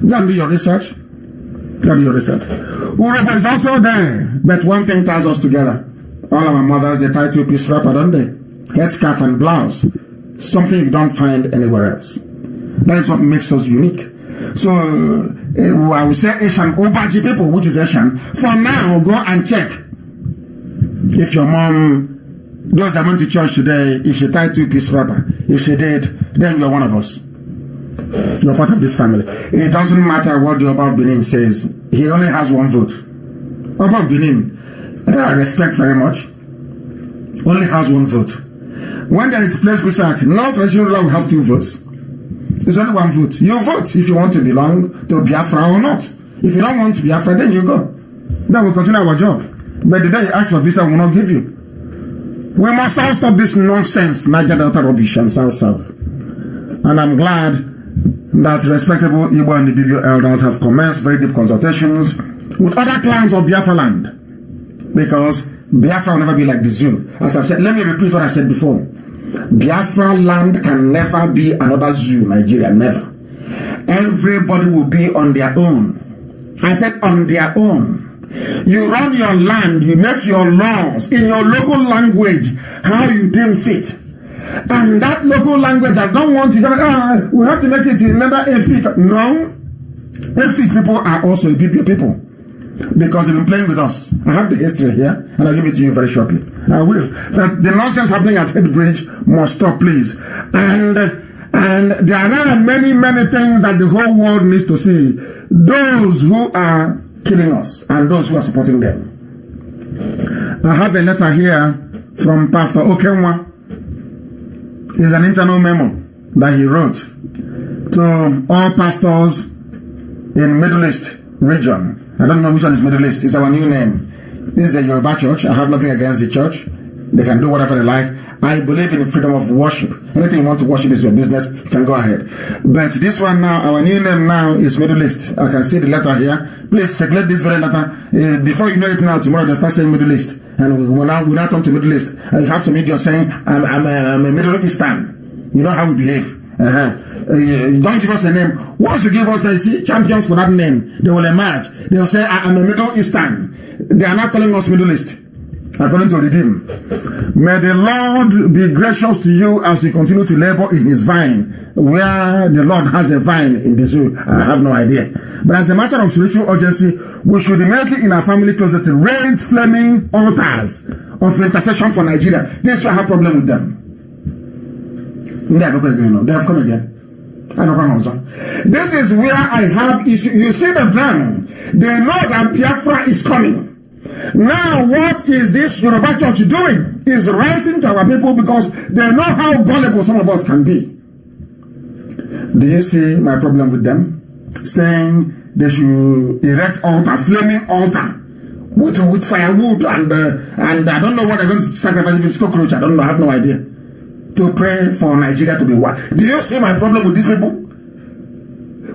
Go and do your research. Go and do your research. Urobo is also there. But one thing ties us together. All our mothers, they tie 2-piece wrapper, don't they? Headscarf and blouse. Something you don't find anywhere else. That is what makes us unique. So, I will say Asian, Obaji people, which is Asian. For now, go and check. If your mom, those that went to church today, if she tied 2-piece wrapper, if she did, then you're one of us. You're part of this family. It doesn't matter what the Oba of Benin says. He only has 1 vote. Oba of Benin, that I respect very much, only has 1 vote. When there is a place beside, not traditional ruler will have 2 votes. There's only 1 vote. You vote if you want to belong to Biafra or not. If you don't want to Biafra, then you go. Then we'll continue our job. But the day you ask for visa, we will not give you. We must all stop this nonsense, Niger Delta rubbish and South. And I'm glad that respectable Igbo and the BBO elders have commenced very deep consultations with other clans of Biafra land. Because Biafra will never be like the zoo. As I've said, let me repeat what I said before. Biafra land can never be another zoo, Nigeria, never. Everybody will be on their own. I said on their own. You run your land, you make your laws in your local language, how you deem fit. And that local language, I don't want to, we have to make it in another Efik. No. Efik people are also Ibibio people. Because they've been playing with us. I have the history here, and I'll give it to you very shortly. I will. But the nonsense happening at Headbridge must stop, please. And there are many, many things that the whole world needs to see. Those who are killing us and those who are supporting them. I have a letter here from Pastor Okenwa. It's an internal memo that he wrote to all pastors in Middle East region. I don't know which one is Middle East. It's our new name. This is a Yoruba church. I have nothing against the church. They can do whatever they like. I believe in freedom of worship. Anything you want to worship is your business. You can go ahead. But this one now, our new name now is Middle East. I can see the letter here. Please circulate this very letter. Before you know it now, tomorrow they'll start saying Middle East. And we will now come to Middle East. You have some idiot saying, I'm a Middle Eastern. You know how we behave. Don't give us a name. Once you give us the champions for that name, they will emerge. They will say, I'm a Middle Eastern. They are not calling us Middle East. According to Redeem. May the Lord be gracious to you as you continue to labor in his vine. Where the Lord has a vine in the zoo, I have no idea. But as a matter of spiritual urgency, we should immediately in our family closet raise flaming altars of intercession for Nigeria. This is why I have a problem with them. They have come again. This is where I have issue. You see the ground. They know that Biafra is coming. Now, what is this Yoruba church doing? Is writing to our people because they know how gullible some of us can be. Do you see my problem with them? Saying they should erect altar, flaming altar, with firewood and I don't know what they're going to sacrifice. If it's cockroach, I don't know. I have no idea. To pray for Nigeria to be one. Do you see my problem with these people?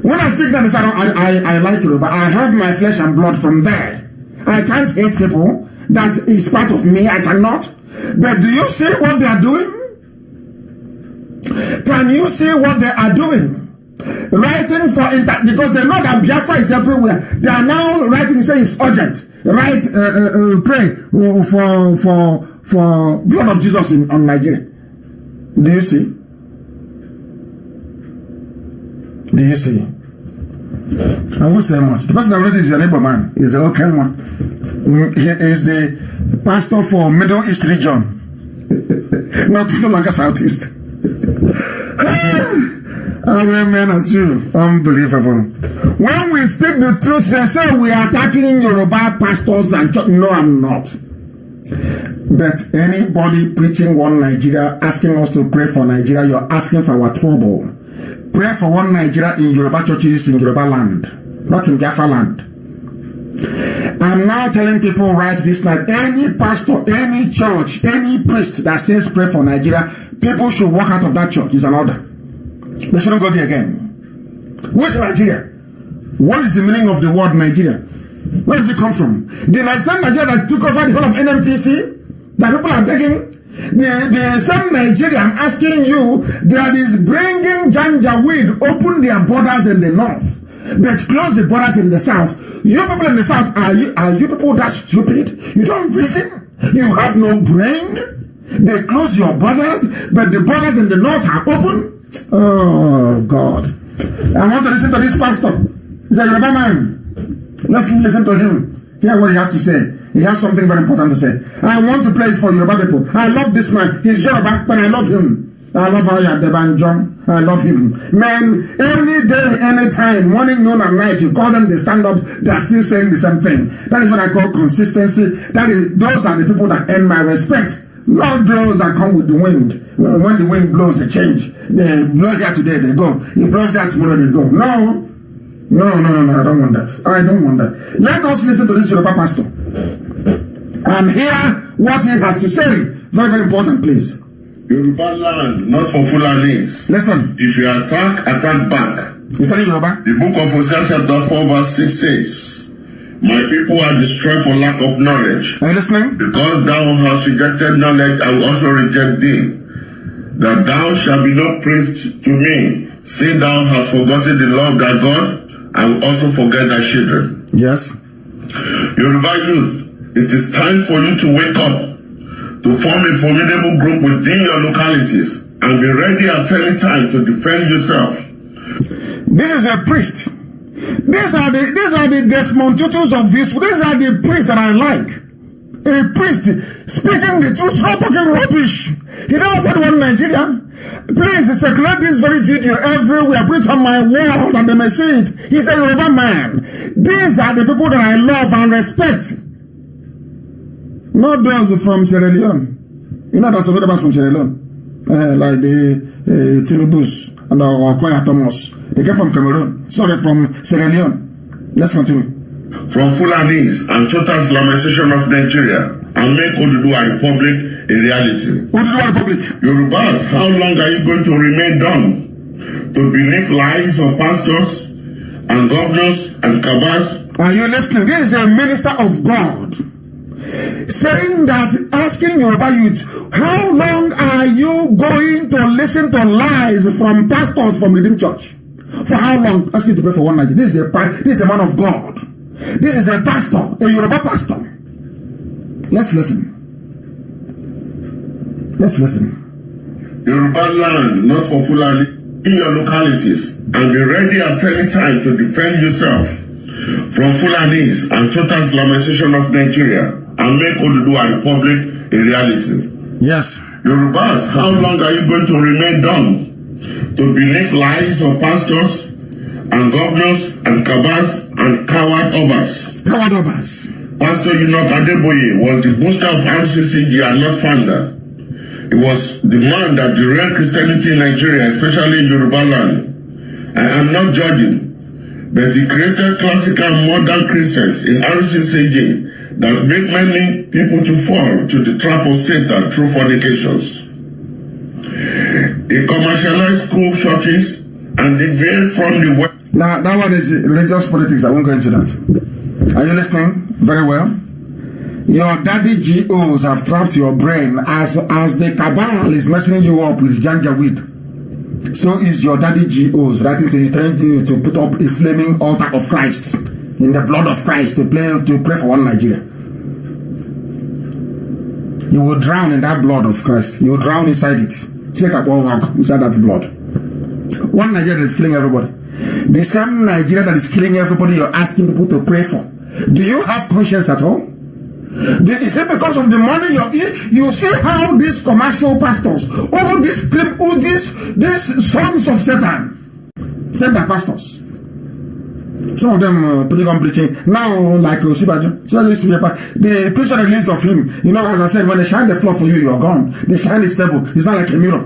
When I speak that, I like you, but I have my flesh and blood from there. I can't hate people. That is part of me. I cannot. But do you see what they are doing? Can you see what they are doing? Writing for because they know that Biafra is everywhere. They are now writing saying it's urgent. Pray for blood of Jesus on Nigeria. Do you see? Do you see? I won't say much. The person that wrote is your neighbor man. He's the okay one. He is the pastor for Middle East region. Not no longer Southeast. Amen as you. Unbelievable. When we speak the truth, they say we are attacking Yoruba pastors and church. No, I'm not. But anybody preaching one Nigeria, asking us to pray for Nigeria, you're asking for our trouble. Pray for one Nigeria in Yoruba churches in Yoruba land, not in Biafra land. I'm now telling people right this night, any pastor, any church, any priest that says pray for Nigeria, people should walk out of that church. It's an order. They shouldn't go there again. Where's Nigeria? What is the meaning of the word Nigeria? Where does it come from? The same Nigeria that took over the whole of NMPC, that people are begging. The same Nigeria, I'm asking you, that is bringing Janjaweed, open their borders in the north, but close the borders in the south. You people in the south, are you people that stupid? You don't reason? You have no brain? They close your borders, but the borders in the north are open? Oh, God. I want to listen to this pastor. He's a Yoruba man. Let's listen to him. Hear what he has to say. He has something very important to say. I want to play it for Yoruba people. I love this man. He's Yoruba, but I love him. I love how you are Debanjo. I love him. Man, any day, any time, morning, noon, and night, you call them, they stand up, they are still saying the same thing. That is what I call consistency. Those are the people that earn my respect. Not those that come with the wind. When the wind blows, they change. They blow here today, they go. It blows there tomorrow, they go. No, I don't want that. I don't want that. Let us listen to this Yoruba pastor and hear what he has to say. Very, very important, please. Yoruba land, not for Fulanis. Listen. If you attack back. You study Yoruba? The book of Hosea chapter 4 verse 6 says, my people are destroyed for lack of knowledge. Are you listening? Because thou hast rejected knowledge, I will also reject thee. that thou shalt be no priest to me, seeing thou hast forgotten the law of thy God, I will also forget thy children. Yes. Yoruba youth, it is time for you to wake up, to form a formidable group within your localities, and be ready at any time to defend yourself. This is a priest. These are the Desmond Tutus of this. These are the priests that I like. A priest speaking the truth, not talking rubbish. He never said one Nigeria. Please circulate this very video everywhere. Put it on my wall and they may see it. He's a Yoruba man. These are the people that I love and respect. Not those from Sierra Leone. You know that's a lot from Sierra Leone. Like the Tinubus and Okoya Thomas. They came from Cameroon. Sorry, from Sierra Leone. Let's continue. From Fulanis and total Islamization of Nigeria, and make Oduduwa Republic a reality. Oduduwa Republic. Yorubas, how long are you going to remain dumb? To believe lies of pastors and governors and cabals? Are you listening? This is a minister of God saying that, asking Yoruba youth, how long are you going to listen to lies from pastors from Redeemed Church? For how long? Ask you to pray for one night. This is a man of God. This is a pastor, a Yoruba pastor. Let's listen. Let's listen. Yoruba land, not for Fulani, in your localities, and be ready at any time to defend yourself from Fulanis and total Islamization of Nigeria, and make Oduduwa Republic a reality. Yes. Yorubas, how long are you going to remain dumb? To believe lies of pastors and governors and cabals and coward obas. Coward obas. Pastor Enoch Adeboye was the booster of RCCG and not founder. He was the man that derailed Christianity in Nigeria, especially in Yoruba land. I am not judging, but he created classical modern Christians in RCCG that make many people to fall to the trap of Satan through fornications. He commercialized school churches and deviated from the way. Now, that one is religious politics. I won't go into that. Are you listening? Very well. Your daddy GOs have trapped your brain as the cabal is messing you up with janjaweed. So is your daddy GOs writing to you, telling you to put up a flaming altar of Christ in the blood of Christ to pray for one Nigeria. You will drown in that blood of Christ. You will drown inside it. Check up all inside that blood. One Nigeria that is killing everybody. The same Nigeria that is killing everybody you're asking people to pray for. Do you have conscience at all? Is it because of the money you see how these commercial pastors, all these sons of Satan, send their pastors. Some of them putting on bleaching. Now, like Osibajo, the picture released of him, you know, as I said, when they shine the floor for you, you're gone. They shine the stable. It's not like a mirror.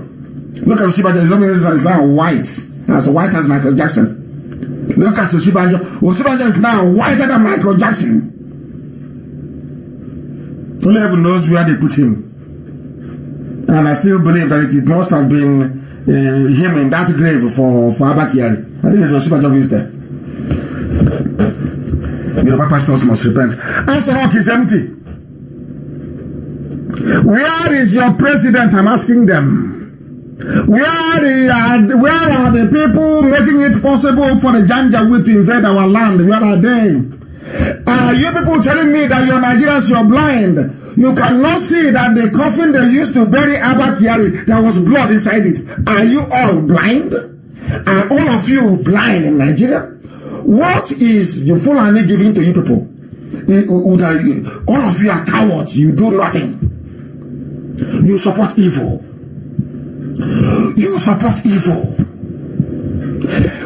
Look at Osibajo, it's now white. As white as Michael Jackson. Look at Osibajo. Osibajo is now whiter than Michael Jackson. Only heaven knows where they put him. And I still believe that it must have been him in that grave for Abba Kyari. I think it's Osibajo who is there. The pastors must repent. Answer Rock is empty. Where is your president? I'm asking them. Where are the people making it possible for the Janjaweed to invade our land? Where are they? Are you people telling me that you're Nigerians, you're blind? You cannot see that the coffin they used to bury Abba Kyari, there was blood inside it. Are you all blind? Are all of you blind in Nigeria? What is the Fulani giving to you people? All of you are cowards. You do nothing. You support evil. You support evil.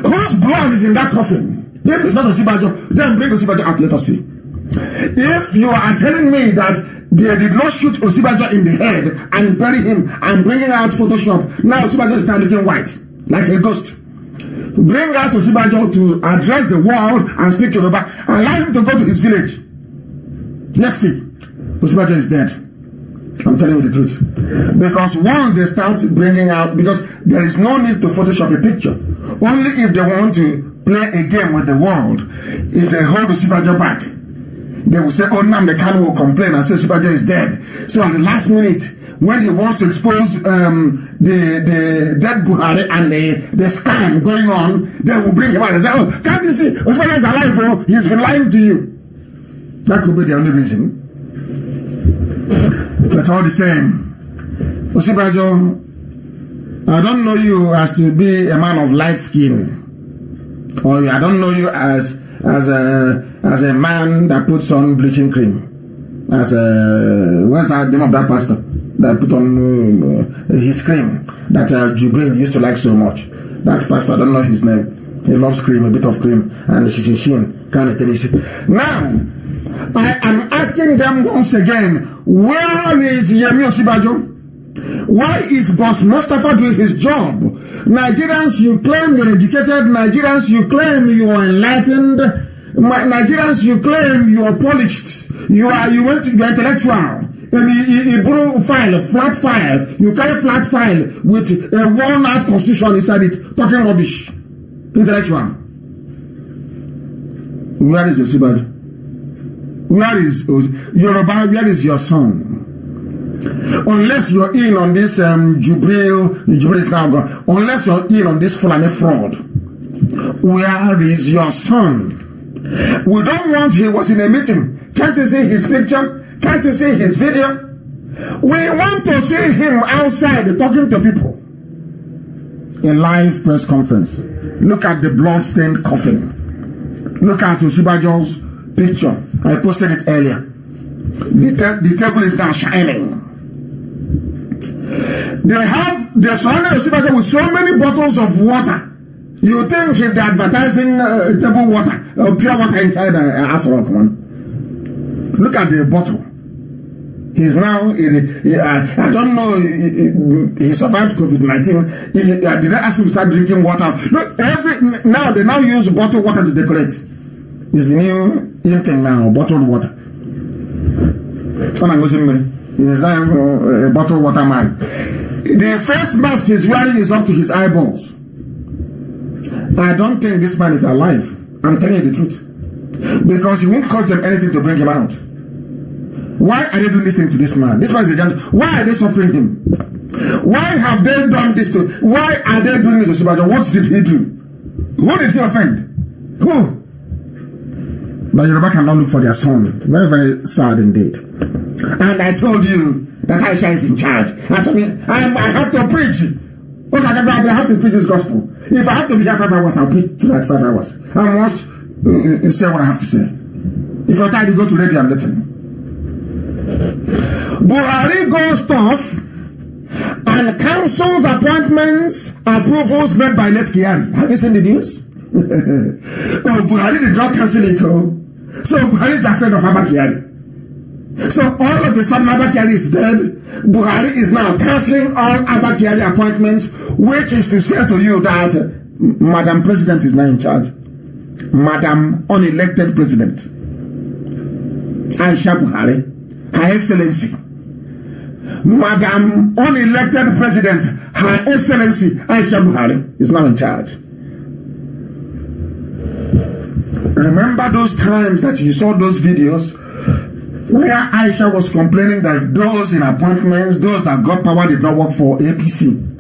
Whose blood is in that coffin? If it's not Osibajo, then bring Osibajo out. Let us see. If you are telling me that they did not shoot Osibajo in the head and bury him and bringing out Photoshop, now Osibajo is now looking white like a ghost. Bring out Osibajo to address the world and speak Yoruba. Allow him to go to his village. Let's see. Osibajo is dead. I'm telling you the truth. Because once they start bringing out, because there is no need to Photoshop a picture. Only if they want to play a game with the world. If they hold Osibajo back, they will say, oh, Nnamdi Kanu will complain and say Osibajo is dead. So at the last minute, when he wants to expose the dead Buhari and the scam going on, then we'll bring him out and say, oh, can't you see? Osinbajo is alive, oh, he's been lying to you. That could be the only reason. But all the same, Osinbajo, I don't know you as to be a man of light skin. Or I don't know you as a man that puts on bleaching cream. As what's the name of that pastor that put on his cream that Jubril used to like so much? That pastor, I don't know his name. He loves cream, a bit of cream, and shishin kind of thing. Now, I am asking them once again, where is Yemi Osinbajo? Why is Boss Mustafa doing his job? Nigerians, you claim you're educated. Nigerians, you claim you are enlightened. Nigerians, you claim you are polished. You're intellectual. And you borrow file, flat file. You carry flat file with a worn-out constitution inside it, talking rubbish. Intellectual. Where is Osinbajo? Where is Yoruba? Where is your son? Unless you're in on this Jubril is now gone. Unless you're in on this Fulani fraud, where is your son? We don't want he was in a meeting. Can't you see his picture? Can't you see his video? We want to see him outside talking to people. A live press conference. Look at the blood-stained coffin. Look at Osinbajo's picture. I posted it earlier. The table is now shining. They're surrounding Osinbajo with so many bottles of water. You think if they're advertising table water, pure water inside Aso Rock, man. Look at the bottle. He's now, I don't know, he survived COVID-19. Did I ask him to start drinking water? Look, now they now use bottled water to decorate. It's the new thing now, bottled water. It's now a bottled water man. The face mask he's wearing is up to his eyeballs. I don't think this man is alive. I'm telling you the truth. Because it won't cost them anything to bring him out. Why are they doing this thing to this man? This man is a gentleman. Why are they suffering him? Why have they done this to? Why are they doing this to Osinbajo? What did he do? Who did he offend? Who? But Yoruba cannot look for their son. Very, very sad indeed. And I told you that Aisha is in charge. I have to preach. Okay, I have to preach this gospel. If I have to be here 5 hours, I'll preach tonight 5 hours. I must say what I have to say. If you're tired, you go to radio and listen. Buhari goes off and cancels appointments, approvals made by Let Kyari. Have you seen the news? Oh, Buhari did not cancel it. Oh. So Buhari is afraid of Abba Kyari. So all of a sudden Abba Kyari is dead. Buhari is now cancelling all Abba Kyari appointments, which is to say to you that Madam President is now in charge. Madam unelected President Aisha Buhari, Her Excellency. Madam unelected President, Her Excellency Aisha Buhari is now in charge. Remember those times that you saw those videos where Aisha was complaining that those in appointments, those that got power did not work for APC.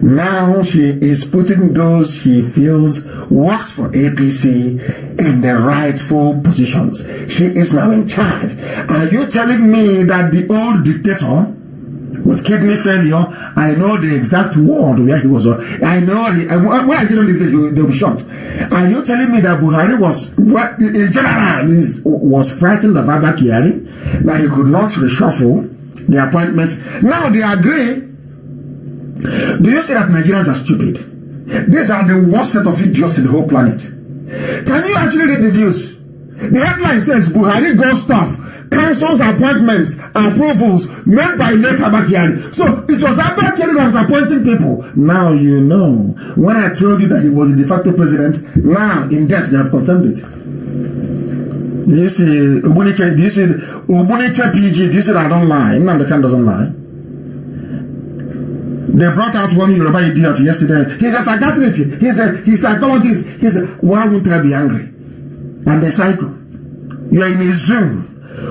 Now she is putting those she feels works for APC in the rightful positions. She is now in charge. Are you telling me that the old dictator with kidney failure, I know the exact word where he was. I know when I get on the video, they'll be shocked. Are you telling me that Buhari was frightened of Abba Kyari, that he could not reshuffle the appointments? Now they agree. Do you see that Nigerians are stupid? These are the worst set of idiots in the whole planet. Can you actually read the news? The headline says Buhari goes tough, cancels appointments, approvals made by late Abba Kyari. So it was Abba Kyari that was appointing people. Now you know. When I told you that he was the de facto president, now in death they have confirmed it. Do you see Ubunike? Do you see Ubunike PG? Do you see that I don't lie? Nnamdi Kanu doesn't lie. They brought out one Yoruba idiot yesterday. He's a psychiatrist. He's a psychologist. Why won't I be angry? And the cycle. You are in a zoo.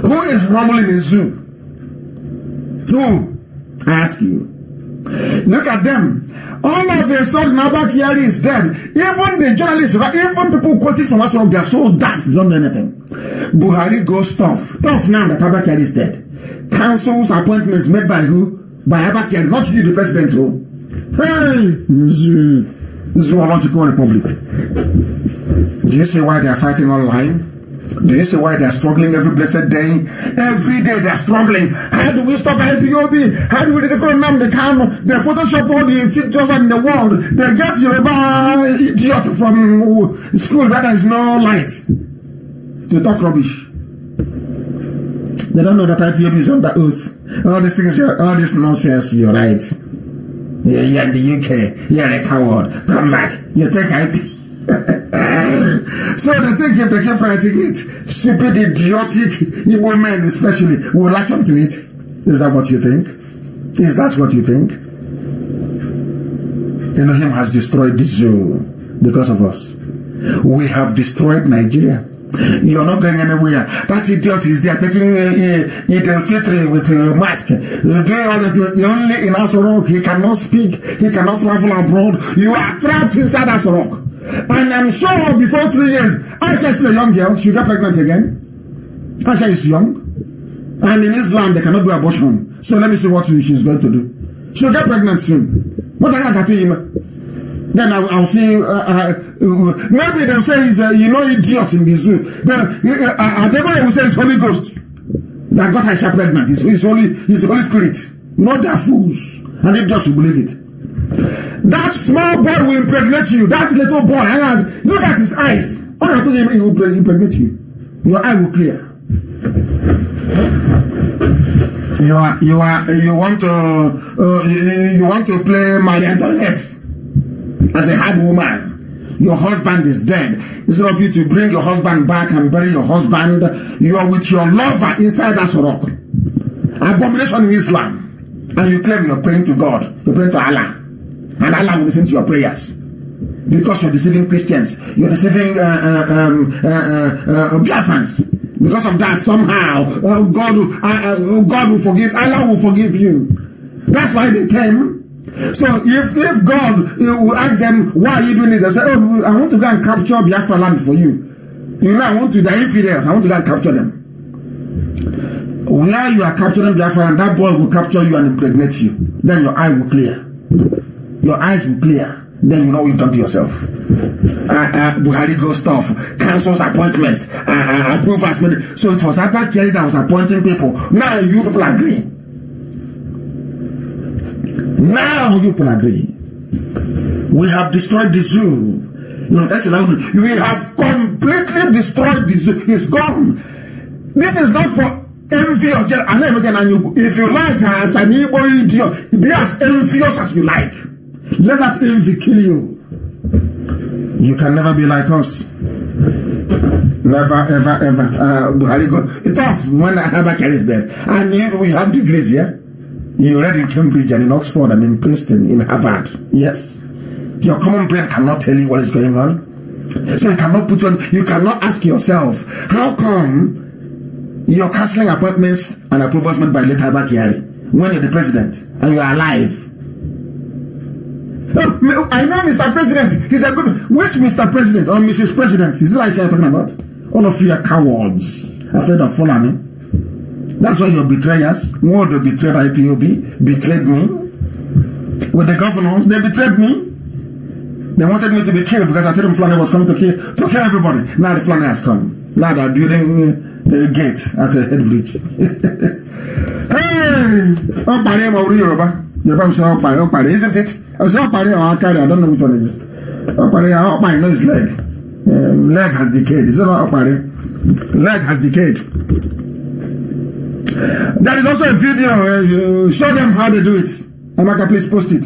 Who is normally in a zoo? Who? I ask you. Look at them. All of a sudden, Abba Kyari is dead. Even the journalists, even people quoting from us, they are so daft, they don't know anything. Buhari goes tough. Tough now that Abba Kyari is dead. Councils appointments made by who? By Abba Kyari, not you, the president. Who? Hey, Zoological Republic. Do you see why they are fighting online? Do you see why they are struggling every blessed day? Every day they are struggling. How do we stop IPOB? How do we declare them? They can Photoshop all the pictures in the world. They get Yoruba idiot from school where there is no light to talk rubbish. They don't know that IPOB is under oath. All these things, all this nonsense, you're right. You're in the UK. You're a coward. Come back. You take IP. So they think if they keep writing it, stupid, idiotic Igbo men especially will latch onto it. Is that what you think? Is that what you think? Elohim has destroyed this zoo because of us. We have destroyed Nigeria. You're not going anywhere. That idiot is there taking Eid Fitr with a mask. You're doing all this. You're only in Aso Rock. He cannot speak. He cannot travel abroad. You are trapped inside Aso Rock. And I'm sure before 3 years, Aisha is still a young girl. She'll get pregnant again. Aisha is young. And in Islam, they cannot do abortion. So let me see what she's going to do. She'll get pregnant soon. What am I going to do? Then I'll see. Maybe they'll say he's idiot in the zoo. Adebayo will say it's Holy Ghost that got Aisha pregnant. It's the Holy Spirit. You know, they're fools. And they just will believe it. That small boy will impregnate you. That little boy, look at his eyes. All I told him, he will impregnate you. Your eye will clear. You want to play Marie Antoinette as a hard woman. Your husband is dead. Instead of you to bring your husband back and bury your husband, you are with your lover inside Aso Rock. Abomination in Islam. And you claim you're praying to God. You're praying to Allah. And Allah will listen to your prayers. Because you're deceiving Christians. You're deceiving Biafrans. Because of that, somehow, God will forgive. Allah will forgive you. That's why they came. So if God will ask them, why are you doing this? They say, oh, I want to go and capture Biafra land for you. You know, I want to, the infidels, I want to go and capture them. Where you are capturing Biafra, and that boy will capture you and impregnate you. Then your eye will clear. Your eyes will clear. Then you know what you've done to yourself. Buhari goes tough. Council's appointments. Approvals. So it was Abba Kyari that was appointing people. Now you people agree. Now you people agree. We have destroyed the zoo. You know, that's allowed. We have completely destroyed the zoo. It's gone. This is not for envy or jealousy. And again, if you like as an Igbo idiot, be as envious as you like. Let that envy kill you. You can never be like us. Never, ever, ever. Buhari go. It's tough when Abba Kyari is dead. And we have degrees here. You read in Cambridge and in Oxford and in Princeton, in Harvard. Yes. Your common brain cannot tell you what is going on. So you cannot you cannot ask yourself, how come you're cancelling appointments and approvals made by late Abba Kyari when you're the president and you're alive? Oh, I know Mr. President. He's a good. Which Mr. President or Mrs. President? Is it like you're talking about? All of you are cowards, afraid of Fulani. That's why you're betrayers. More they betrayed IPOB, betrayed me. With the governors, they betrayed me. They wanted me to be killed because I told them Fulani was coming to kill everybody. Now the Fulani has come. Now they're building the gate at the head bridge. Hey! Yoruba will say Okpare, isn't it? I will say Okpare or Akari, I don't know which one it is. Okpare, I know his leg. Leg has decayed. Is it not Okpare? Leg has decayed. There is also a video. Show them how they do it. Amaka, please post it.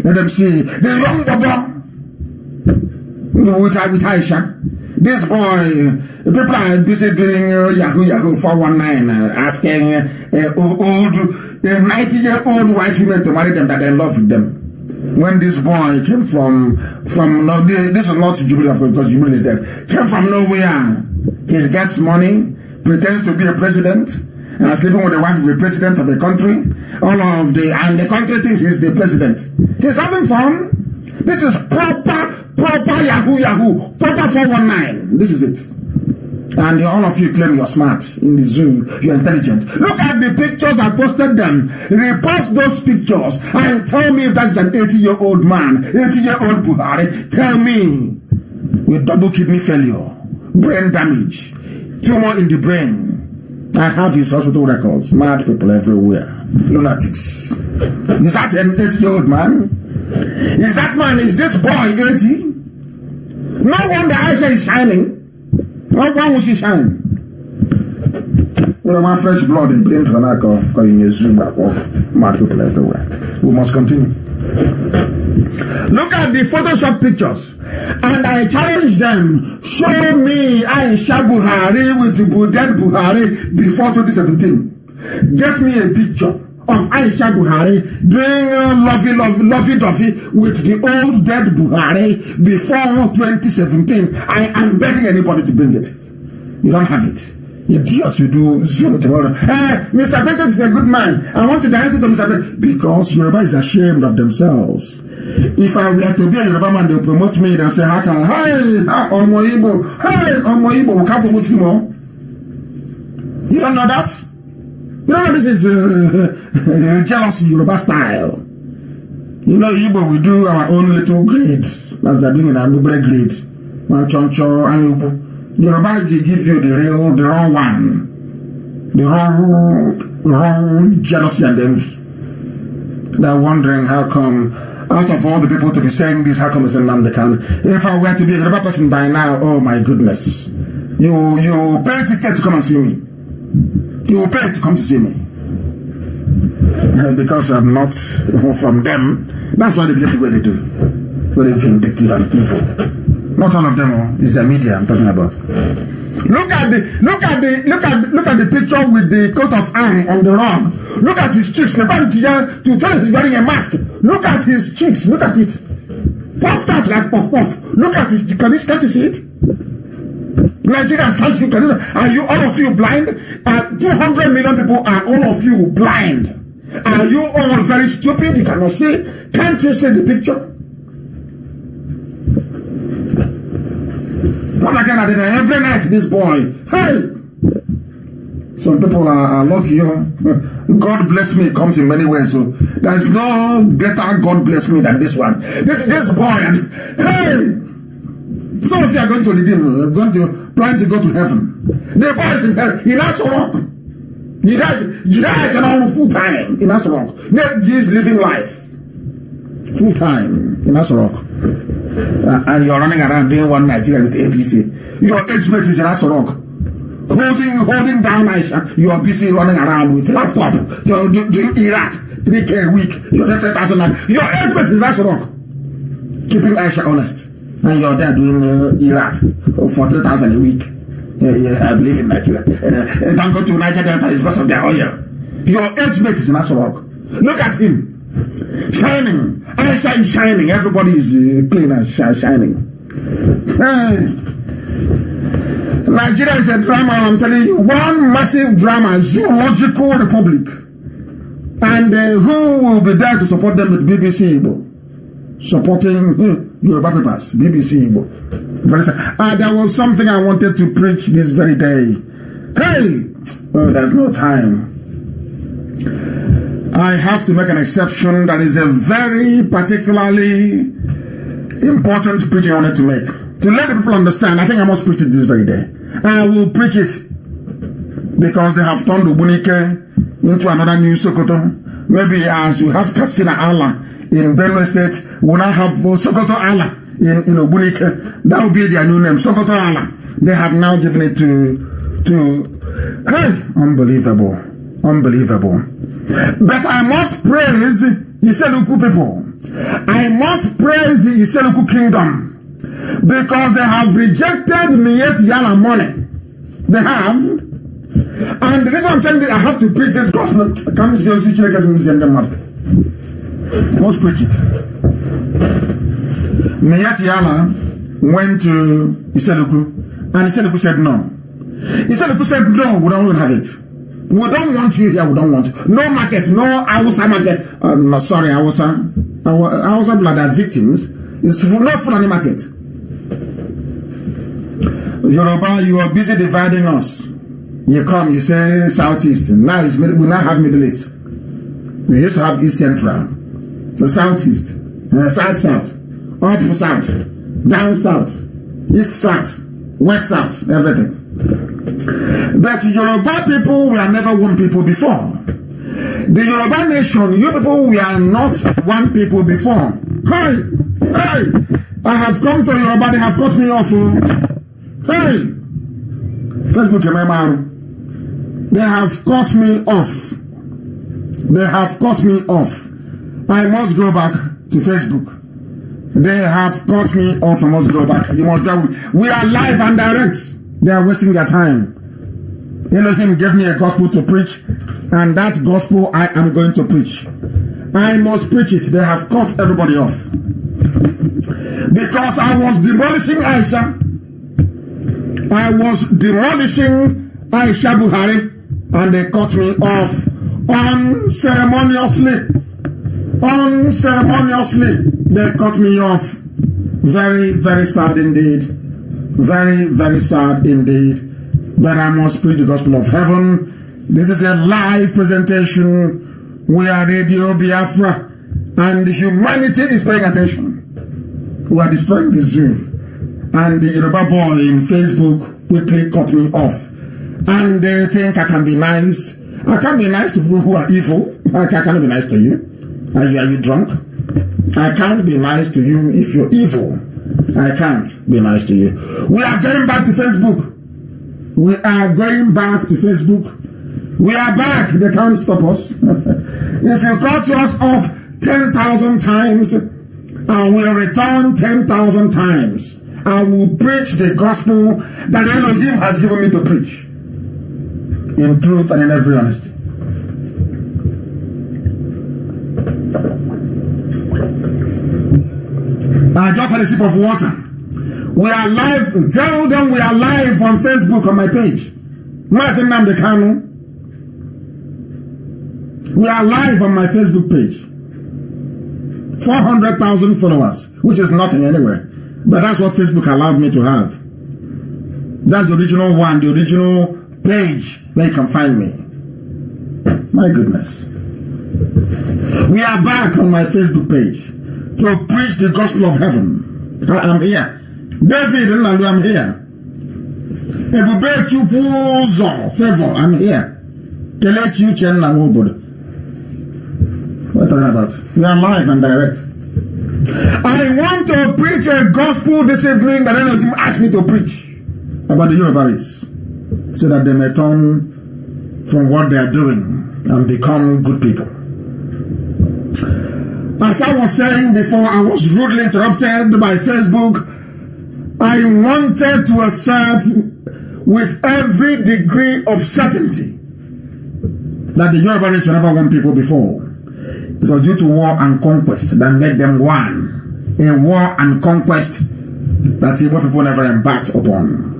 Let them see. The young Baba with Aisha. This boy, people are busy doing Yahoo 419, asking 90-year-old white women to marry them that they love with them. When this boy came from no, this is not Jubilee, of course, because Jubilee is dead. Came from nowhere. He gets money, pretends to be a president, and sleeping with the wife of the president of the country. And the country thinks he's the president. He's having fun. This is proper Yahoo, proper 419. This is it. And all of you claim you're smart in the zoo, you're intelligent. Look at the pictures, I posted them. Repost those pictures and tell me if that is an 80-year-old man, 80-year-old Buhari. Tell me, with double kidney failure, brain damage, tumor in the brain. I have his hospital records. Mad people everywhere. Lunatics. Is that an 80-year-old man? Is this boy 80? No wonder Aisha is shining. Why will she shine? Well, my fresh blood is blamed for that in your Zoom. Mad people everywhere. We must continue. Look at the Photoshop pictures. And I challenge them. Show me Aisha Buhari with dead Buhari before 2017. Get me a picture of Aisha Buhari doing lovey-dovey with the old dead Buhari before 2017. I am begging anybody to bring it. You don't have it. Idiots, you do Zoom tomorrow. Mr. President is a good man. I want to direct it to Mr. President. Because Yoruba is ashamed of themselves. If I were to be a Yoruba man, they'll promote me. They'll say, hey, Omo Igbo, we can't promote him more. You don't know that? You know, this is jealousy Yoruba style. You know, Igbo, we do our own little grades. That's they're doing in our Nubre grade. Choncho, and Yoruba, they give you the wrong one. The wrong jealousy and envy. They're wondering how come, out of all the people to be saying this, how come it's in Namdekan? If I were to be a Yoruba person by now, oh my goodness. You pay a ticket to come and see me. You will pay to come to see me. Because I'm not from them. That's why they behave the way they do. Very vindictive and evil. Not all of them, it's the media I'm talking about. Look at the picture with the coat of arms on the rug. Look at his cheeks. To tell you he's wearing a mask. Look at his cheeks. Look at it. Puffed out like puff. Look at it. Can't you see it? Nigerians, are you all of you blind? 200 million people, are all of you blind? Are you all very stupid? You cannot see? Can't you see the picture? What again? I did every night, this boy. Hey! Some people are lucky. God bless me comes in many ways. So there's no greater God bless me than this one. This boy. Hey! Some of you are going to redeem, plan to go to heaven. The boy is in hell. He has to rock. He has an full time in Asrock. He is living life full time in Asrock. And you're running around doing one Nigeria with APC. Your age mate is in Asrock. Holding down Aisha. You are busy running around with laptop. You're doing Iraq 3K a week. You're 3,000. Your age mate is in Asrock. Keeping Aisha honest. And you're there doing Iraq for 3,000 a week. Yeah, I believe in Nigeria. Don't go to Nigeria Delta, it's because of their oil. Your age mate is in Asrock. Look at him. Shining. Aisha is shining. Everybody is clean and shining. Nigeria is a drama, I'm telling you. One massive drama, zoological republic. And who will be there to support them with BBC Igbo? Supporting Yoruba papers, BBC Igbo. There was something I wanted to preach this very day. Hey! Oh, there's no time. I have to make an exception. That is a very particularly important preaching I wanted to make. To let the people understand, I think I must preach it this very day. I will preach it because they have turned Ubunike into another new Sokoto. Maybe as you have Katsina Allah in Benue State, we now have Sokoto Allah in Ubunike. That will be their new name, Sokoto Allah. They have now given it to hey, unbelievable. But I must praise Iseluku people. I must praise the Iseluku kingdom because they have rejected Miet Yala money. They have. And the reason I'm saying that I have to preach this gospel. I can't see I must preach it. Miet Yala went to Iseluku and Iseluku said no. Iseluku said no, we don't have it. We don't want you here. We don't want you. No market. No Hausa market. No, sorry, Hausa blood are victims. It's not Fulani market. Yoruba, you are busy dividing us. You come, you say Southeast. Now we now have Middle East. We used to have East Central, the Southeast, South, up South, down South, East South, West South, everything. But Yoruba people were never one people before. The Yoruba nation, you people were not one people before. Hey, I have come to Yoruba, they have cut me off. Hey, Facebook, they have cut me off. They have cut me off. I must go back to Facebook. They have cut me off. I must go back. You must go. We are live and direct. They are wasting their time. Elohim gave me a gospel to preach, and that gospel I am going to preach. I must preach it. They have cut everybody off. Because I was demolishing Aisha. I was demolishing Aisha Buhari, and they cut me off unceremoniously. Unceremoniously, they cut me off. Very, very sad indeed. Very, very sad indeed. But I must preach the gospel of heaven. This is a live presentation. We are Radio Biafra, and humanity is paying attention. We are destroying the zoo. And the Yoruba boy in Facebook quickly cut me off. And they think I can be nice. I can't be nice to people who are evil. I can't be nice to you. Are you drunk? I can't be nice to you if you're evil. I can't be nice to you. We are going back to Facebook. We are going back to Facebook. We are back. They can't stop us. If you cut us off 10,000 times, I will return 10,000 times. I will preach the gospel that Elohim has given me to preach. In truth and in every honesty. I just had a sip of water. We are live. Tell them we are live on Facebook on my page. We are live on my Facebook page. 400,000 followers, which is nothing anyway. But that's what Facebook allowed me to have. That's the original one, the original page where you can find me. My goodness. We are back on my Facebook page to preach the gospel of heaven. I am here. David and I'm here. Favor, I'm here. Kelechi Uchenna Wobodo. What are you talking about? We are live and direct. I want to preach a gospel this evening that Elohim asked me to preach about the Yorubaris, so that they may turn from what they are doing and become good people. As I was saying before, I was rudely interrupted by Facebook. I wanted to assert with every degree of certainty that the Yorubaris were never one people before. It was due to war and conquest that made them one. A war and conquest that Igbo people never embarked upon.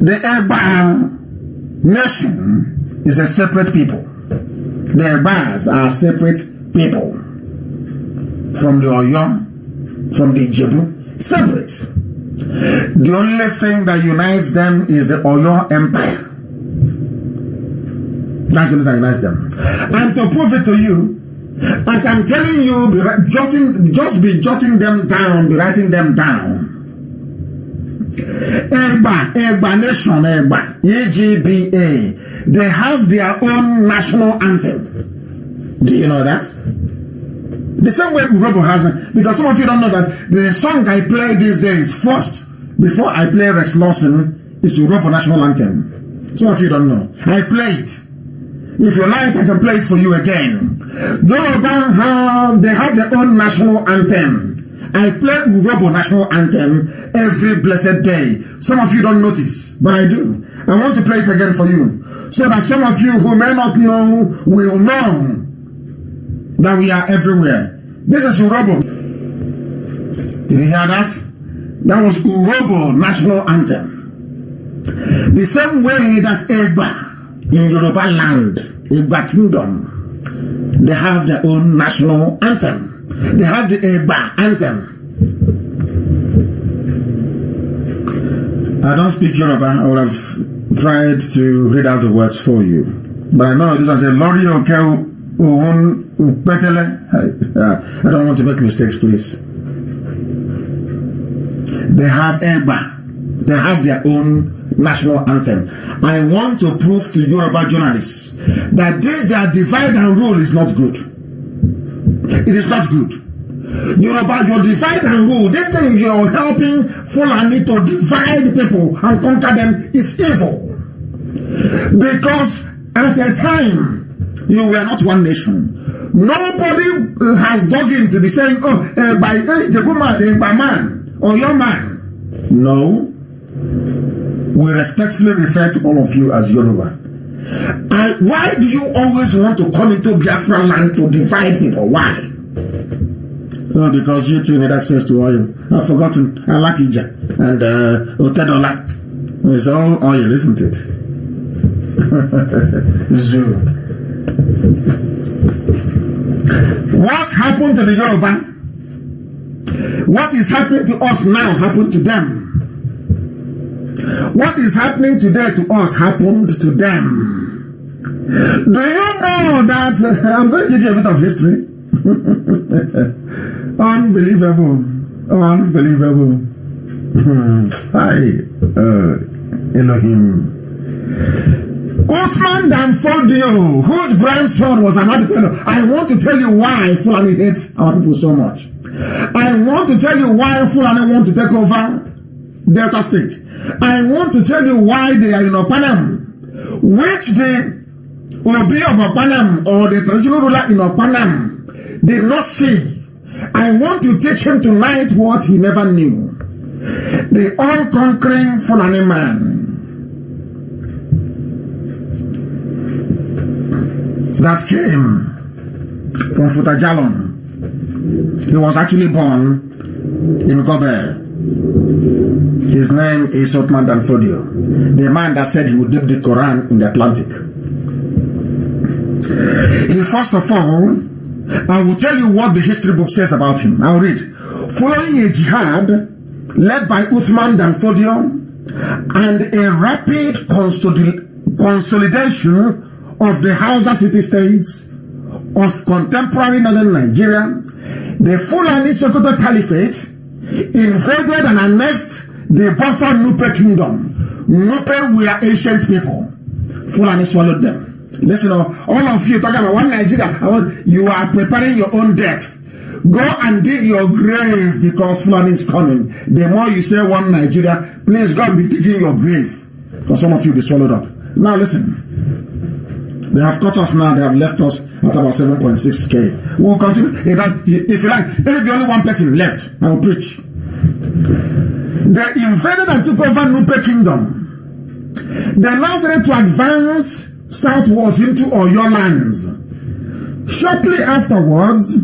The Egba nation is a separate people. The Egbas are separate people. From the Oyo, from the Ijebu, separate. The only thing that unites them is the Oyo Empire. That's the only thing that unites them. And to prove it to you, as I'm telling you, just be jotting them down, be writing them down. Egba Nation, Egba, EGBA, they have their own national anthem. Do you know that? The same way Urobo has, because some of you don't know that the song I play these days first, before I play Rex Lawson, is Urobo national anthem. Some of you don't know. I play it. If you like, I can play it for you again. Yoruba, they have their own national anthem. I play Urobo national anthem every blessed day. Some of you don't notice, but I do. I want to play it again for you, so that some of you who may not know will know that we are everywhere. This is Urobo. Did you hear that? That was Urobo national anthem. The same way that in Yoruba land, Egba Kingdom, they have their own national anthem. They have the Egba anthem. I don't speak Yoruba. I would have tried to read out the words for you. But I know this one says, Lori Okeo Ohun Upetele. I don't want to make mistakes, please. They have Egba. They have their own national anthem. I want to prove to Yoruba journalists that this their divide and rule is not good. It is not good. Yoruba, your divide and rule, this thing you're helping Fulani to divide people and conquer them is evil. Because at a time, you were not one nation. Nobody has dug into the saying, by the woman, by man, or your man. No. We respectfully refer to all of you as Yoruba. And why do you always want to come into Biafra land to divide people? Why? No, because you two need access to oil. I've forgotten. Alakija and Otedola. It's all oil, isn't it? Zoo. What happened to the Yoruba? What is happening to us now happened to them. What is happening today to us happened to them. Do you know that I'm going to give you a bit of history? Unbelievable. Unbelievable. Hi, Elohim. Uthman Dan Fodio, whose grandson was an Adipelo. I want to tell you why Fulani hates our people so much. I want to tell you why Fulani want to take over Delta State. I want to tell you why they are in Opanam, which the Obi of Opanam or the traditional ruler in Opanam did not see. I want to teach him tonight what he never knew. The all-conquering Fulani man that came from Futajalon. He was actually born in Gobe. His name is Uthman Dan Fodio, the man that said he would dip the Quran in the Atlantic. First of all, I will tell you what the history book says about him. I'll read. Following a jihad led by Uthman Dan Fodio and a rapid consolidation of the Hausa city-states of contemporary northern Nigeria, the Fulani Sokoto Caliphate invaded and annexed the Baffa Nupe Kingdom. Nupe were ancient people. Fulani swallowed them. Listen, all of you talking about one Nigeria, you are preparing your own death. Go and dig your grave because Fulani is coming. The more you say one Nigeria, please go and be digging your grave. For some of you, be swallowed up. Now listen. They have cut us now. They have left us at about 7.6K. We'll continue. If you like, there will be only one person left. I will preach. They invaded and took over Nupe Kingdom. They now started to advance southwards into Oyo lands. Shortly afterwards,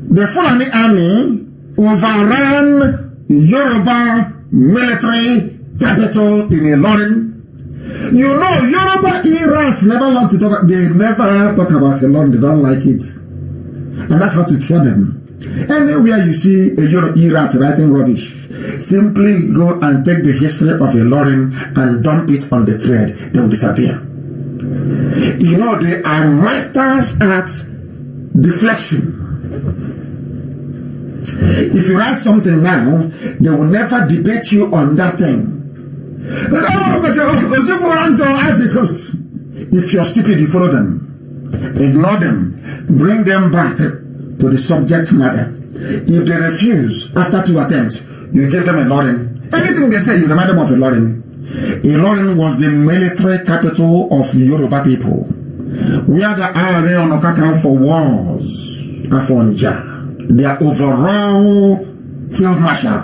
the Fulani army overran Yoruba military capital in Ilorin. You know, Yoruba Irans never like to talk. They never talk about Ilorin. They don't like it, and that's how to kill them. Anywhere you see a Yoruba Iran writing rubbish, simply go and take the history of Ilorin and dump it on the thread. They will disappear. You know, they are masters at deflection. If you write something now, they will never debate you on that thing. If you're stupid, you follow them. Ignore them. Bring them back to the subject matter. If they refuse after 2 attempts, you give them Ilorin. Anything they say, you remind them of Ilorin. Ilorin was the military capital of Yoruba people, where the Are on Okaka for wars, Afonja, their overall field marshal.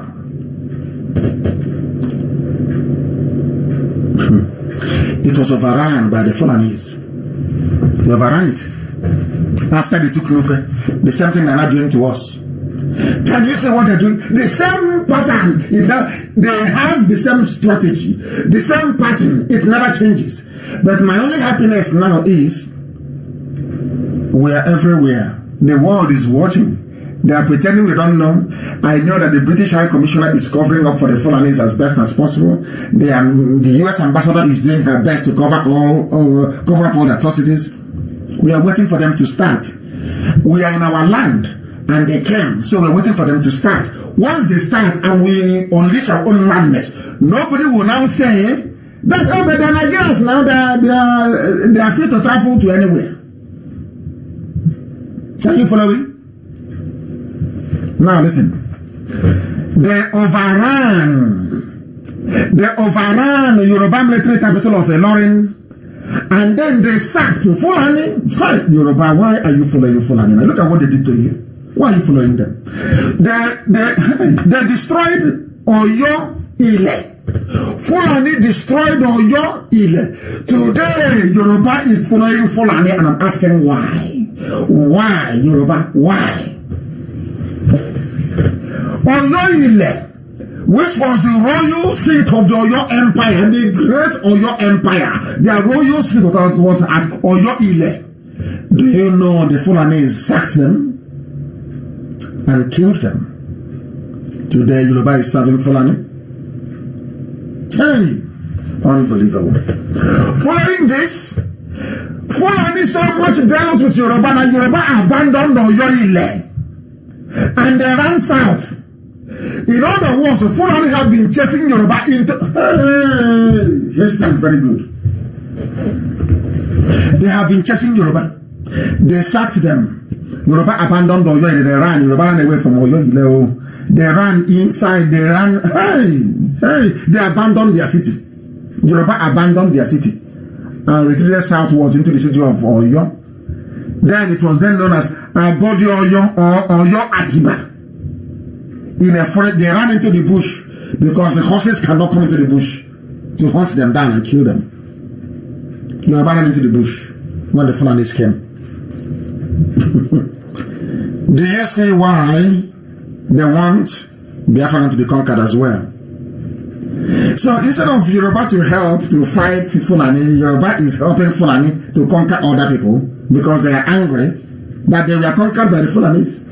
It was overrun by the Fulanis. They overran it. After they took Nupe, the same thing they're not doing to us. Can you see what they're doing? The same pattern. They have the same strategy, the same pattern. It never changes. But my only happiness now is we are everywhere. The world is watching. They are pretending they don't know. I know that the British High Commissioner is covering up for the Fulanis as best as possible. The US ambassador is doing her best to cover up all the atrocities. We are waiting for them to start. We are in our land and they came, so we're waiting for them to start. Once they start and we unleash our own madness, nobody will now say that, oh, but the Nigerians now, they are free to travel to anywhere. Are you following? Now listen. They overran the Yoruba military capital of Ilorin, and then they sacked Fulani. Yoruba, why are you following Fulani? Now look at what they did to you. Why are you following them? They destroyed Oyo Ile. Fulani destroyed Oyo Ile. Today, Yoruba is following Fulani, and I'm asking why? Why, Yoruba? Why? Oyo Ile, which was the royal seat of the Oyo Empire, the great Oyo Empire, their royal seat was at Oyo Ile. Do you know the Fulani sacked them and killed them? Today, Yoruba is serving Fulani. Hey, unbelievable. Following this, Fulani so much dealt with Yoruba and Yoruba abandoned Oyo Ile and they ran south. In other words, Fulani have been chasing Yoruba into... History is very good. They have been chasing Yoruba. They sacked them. Yoruba abandoned Oyo Ile. They ran. Yoruba ran away from Oyo Ile. They ran inside. They ran... They abandoned their city. Yoruba abandoned their city and retreated southwards into the city of Oyo. Then it was then known as Agodi Oyo or Oyo Atiba. In a forest, they ran into the bush because the horses cannot come into the bush to hunt them down and kill them. Yoruba ran into the bush when the Fulanis came. Do you see why they want Biafra to be conquered as well? So instead of Yoruba to help to fight Fulani, Yoruba is helping Fulani to conquer other people because they are angry that they were conquered by the Fulanis.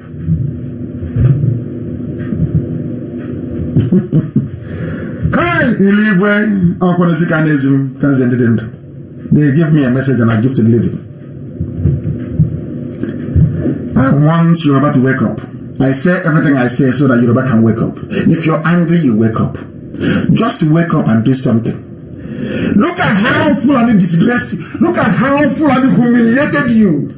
They give me a message and I give to the living. I want Yoruba to wake up. I say everything I say so that Yoruba can wake up. If you're angry, you wake up. Just wake up and do something. Look at how Fulani disgraced you. Look at how Fulani humiliated you.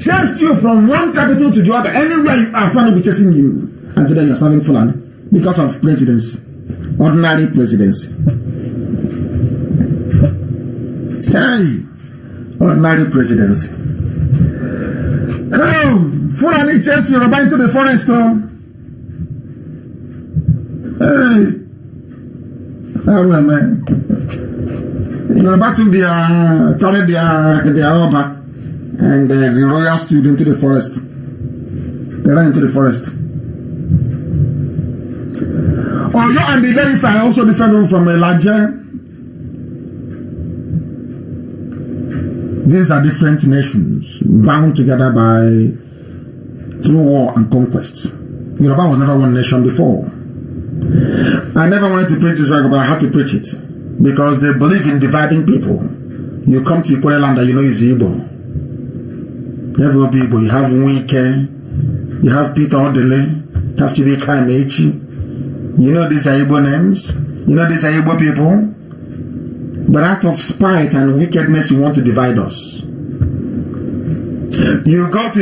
Chased you from one capital to the other. Anywhere you are, Fulani will be chasing you. And today you're serving Fulani because of presidency. Ordinary presidency. Hey, ordinary presidency. Oh, Fulani chased Yoruba into the forest. Hey. Man. Yoruba took carried their Oba and the royal stood into the forest. They ran into the forest. Oyo and the Ileife are also different from Elijah. These are different nations bound together through war and conquest. Yoruba was never one nation before. I never wanted to preach this record, but I had to preach it because they believe in dividing people. You come to Ikwere land that you know is Igbo. You have Igbo, you have Wike, you have Peter Odele, you have Chibika Amechi. You know these are Igbo names. You know these are Igbo people. But out of spite and wickedness, you want to divide us. You go to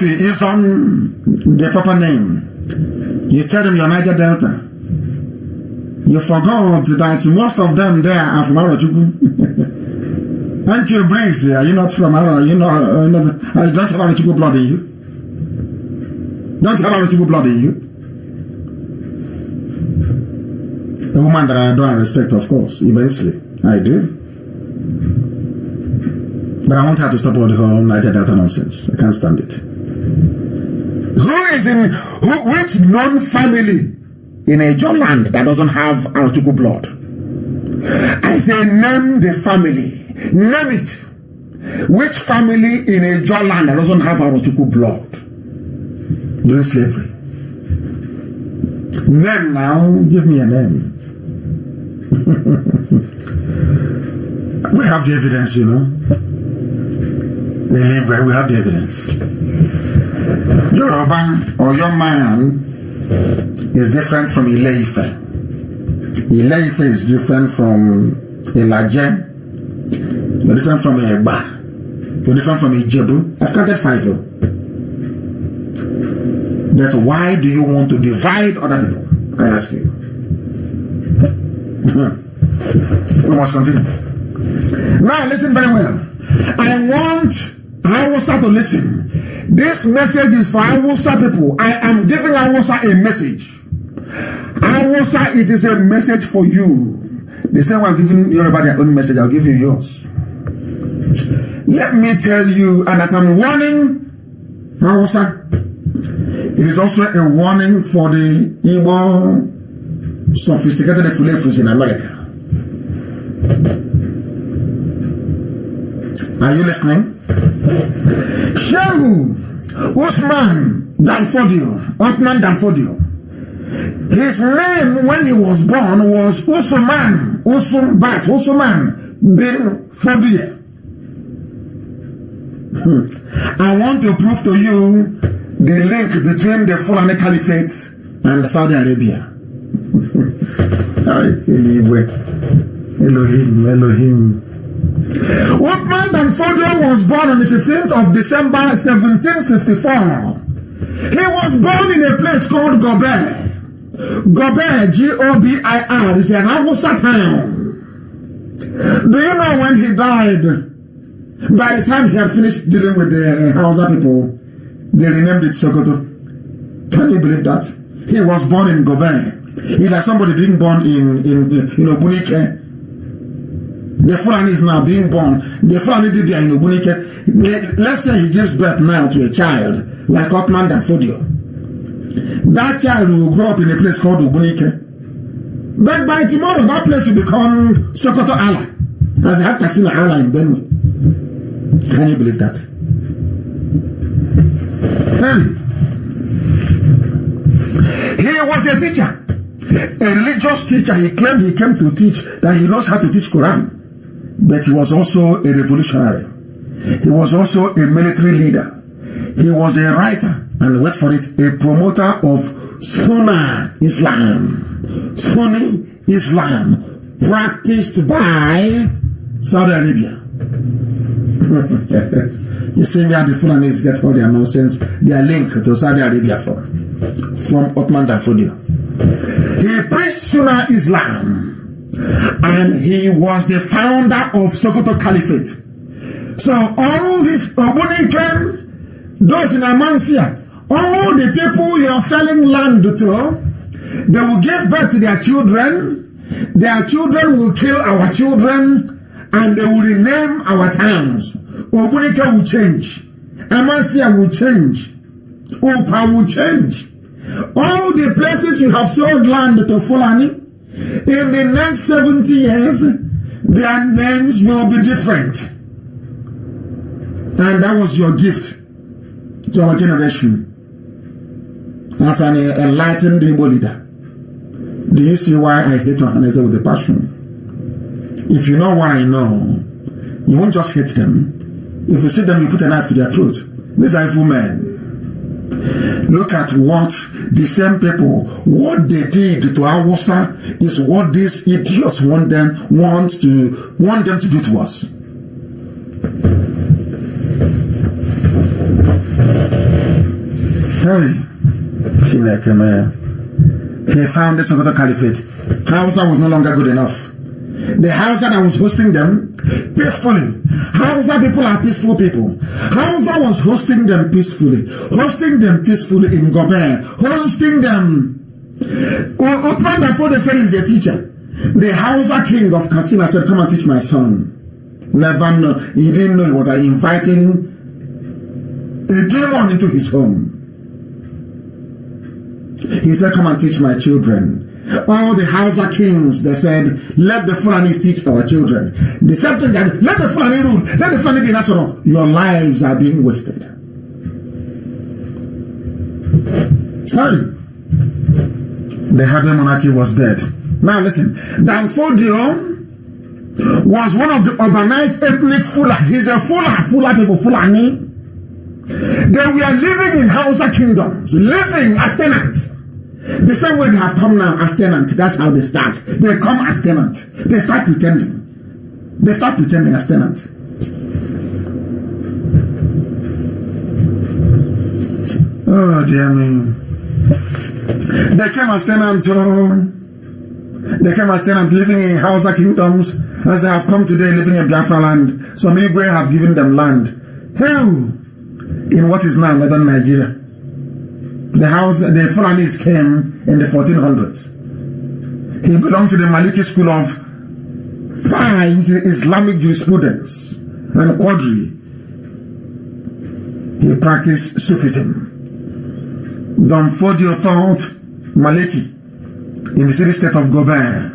Izon, the proper name. You tell them you're Niger Delta. You forgot that most of them there are from Arochukwu. Thank you, Briggs. Are you not from Arochukwu? You don't have Arochukwu blood in you. Don't have Arochukwu blood in you. A woman that I adore and respect, of course, immensely. I do. But I want her to stop all the whole Niger Delta nonsense. I can't stand it. Which non-family in a Ijaw land that doesn't have Arochukwu blood? I say name the family. Name it. Which family in a Ijaw land that doesn't have Arochukwu blood during slavery? Name now. Give me a name. We have the evidence, you know. We have the evidence. Yoruba or your man is different from Ile-Ife. Ile-Ife is different from Ilaje. You're different from Egba. You're different from Ijebu. I've counted 5 of. But why do you want to divide other people? I ask you. We must continue. Now listen very well. I want Hausa to listen. This message is for Hausa people. I am giving Hausa a message. Hausa, it is a message for you. The same way I'm giving Yoruba their own message, I'll give you yours. Let me tell you, and as I'm warning Hausa, it is also a warning for the Igbo sophisticated Fulefus in America. Are you listening? Shehu Usman Danfodio, Othman Danfodio. His name when he was born was Usman bin Fodio. I want to prove to you the link between the Fulani Caliphate and Saudi Arabia. Elohim. Uthman Danfodio was born on the 15th of December 1754. He was born in a place called Gobir. Gobir, G-O-B-I-R, is an Hausa town. Do you know when he died? By the time he had finished dealing with the Hausa people, they renamed it Sokoto. Can you believe that? He was born in Gobir. It's like somebody being born in Obunike. The Fulani is now being born. The Fulani did in Obunike. Let's say he gives birth now to a child like Othman Danfodio. That child will grow up in a place called Obunike. But by tomorrow, that place will become Sokoto Allah. As they have Kasina Allah in Benue. Can you believe that? He was a teacher. A religious teacher. He claimed he came to teach, that he knows how to teach Quran. But he was also a revolutionary. He was also a military leader. He was a writer, and wait for it, a promoter of Sunni Islam. Sunni Islam, practiced by Saudi Arabia. You see where the Fulanis get all their nonsense, their link to Saudi Arabia from Othman Danfodio. He preached Sunni Islam. And he was the founder of Sokoto Caliphate. So all these Obunike, those in Amansia, all the people you are selling land to, they will give birth to their children will kill our children, and they will rename our towns. Obunike will change. Amansia will change. Opa will change. All the places you have sold land to Fulani, in the next 70 years, their names will be different. And that was your gift to our generation as an enlightened Igbo leader. Do you see why I hate Ohaneze with a passion? If you know what I know, you won't just hate them. If you see them, you put a knife to their throat. These are evil men. Look at what the same people, what they did to Hausa is what these idiots want them to do to us. Hey, he found the Sokoto Caliphate. Hausa was no longer good enough. The Hausa that was hosting them peacefully. Hausa people are peaceful people. Hausa was hosting them peacefully in Gobir, hosting them. Uthman Danfodio said he's a teacher. The Hausa king of Katsina said, come and teach my son. Never know. He didn't know he was inviting a demon into his home. He said, come and teach my children. All the Hausa kings, they said, let the Fulanis teach our children. The same thing that, let the Fulani rule, let the Fulani be national. Your lives are being wasted. Hey. The Hade monarchy was dead. Now listen, Danfodio was one of the urbanized ethnic Fula. He's a Fula people, Fulani. They were living in Hausa kingdoms, living as tenants. The same way they have come now as tenants. That's how they start. They come as tenants. They start pretending. They start pretending as tenants. Oh dear me. They came as tenants. They came as tenants living in Hausa kingdoms. As they have come today living in Biafra land. Some Igwe have given them land. Hell, in what is now northern Nigeria. The Fulanis came in the 1400s. He belonged to the Maliki school of fine Islamic jurisprudence and quadri. He practiced Sufism. Danfodio thought Maliki in the city-state of Gobert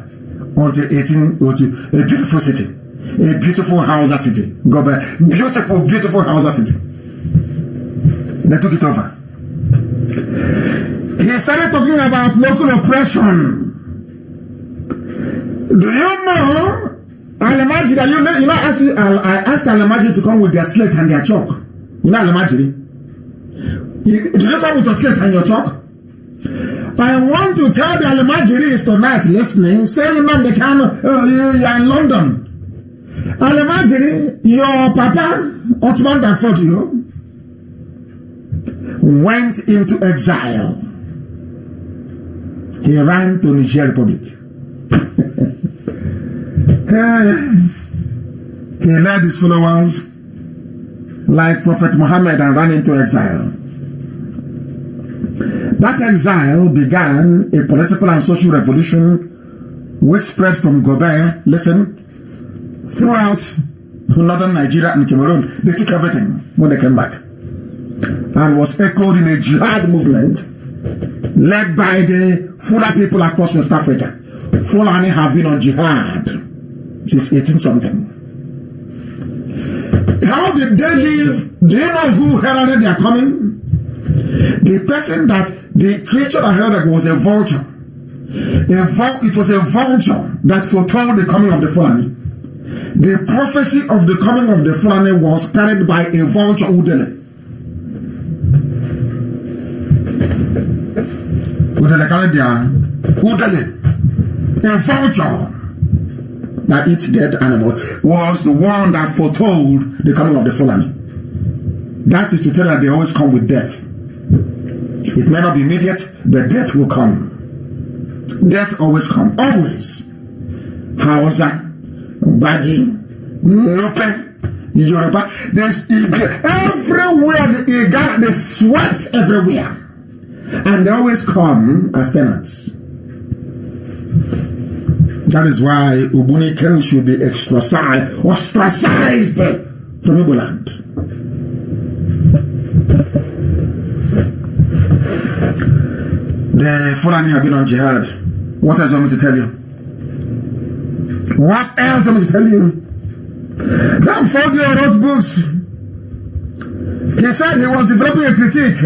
until 1802. A beautiful city. A beautiful Hausa city. Gobert. Beautiful, beautiful Hausa city. They took it over. He started talking about local oppression. Do you know Alemajiri? I asked Alemajiri to come with their slate and their chalk. You know Alemajiri? Did you come with your slate and your chalk? I want to tell the Alemajiri tonight listening, saying now they can, you're in London. Alemajiri, your papa, Ottoman Danfodio, went into exile. He ran to Niger Republic. He led his followers like Prophet Muhammad and ran into exile. That exile began a political and social revolution which spread from Gobert, listen, throughout northern Nigeria and Cameroon. They took everything when they came back. And was echoed in a jihad movement led by the Fula people across West Africa. Fulani have been on jihad since 18-something. How did they live? Do you know who heralded their coming? The person the creature that heralded was a vulture. It was a vulture that foretold the coming of the Fulani. The prophecy of the coming of the Fulani was carried by a vulture Udele. A vulture that eats dead animal was the one that foretold the coming of the Fulani. That is to tell that they always come with death. It may not be immediate, but death will come. Death always comes. Always. Hausa, Bagi, Nupe, Yoruba. There's everywhere. They swept everywhere. And they always come as tenants. That is why Ubunike should be ostracized from Igbo land. The Fulani have been on jihad. What else do you want me to tell you? What else do you want me to tell you? Danfodio wrote books. He said he was developing a critique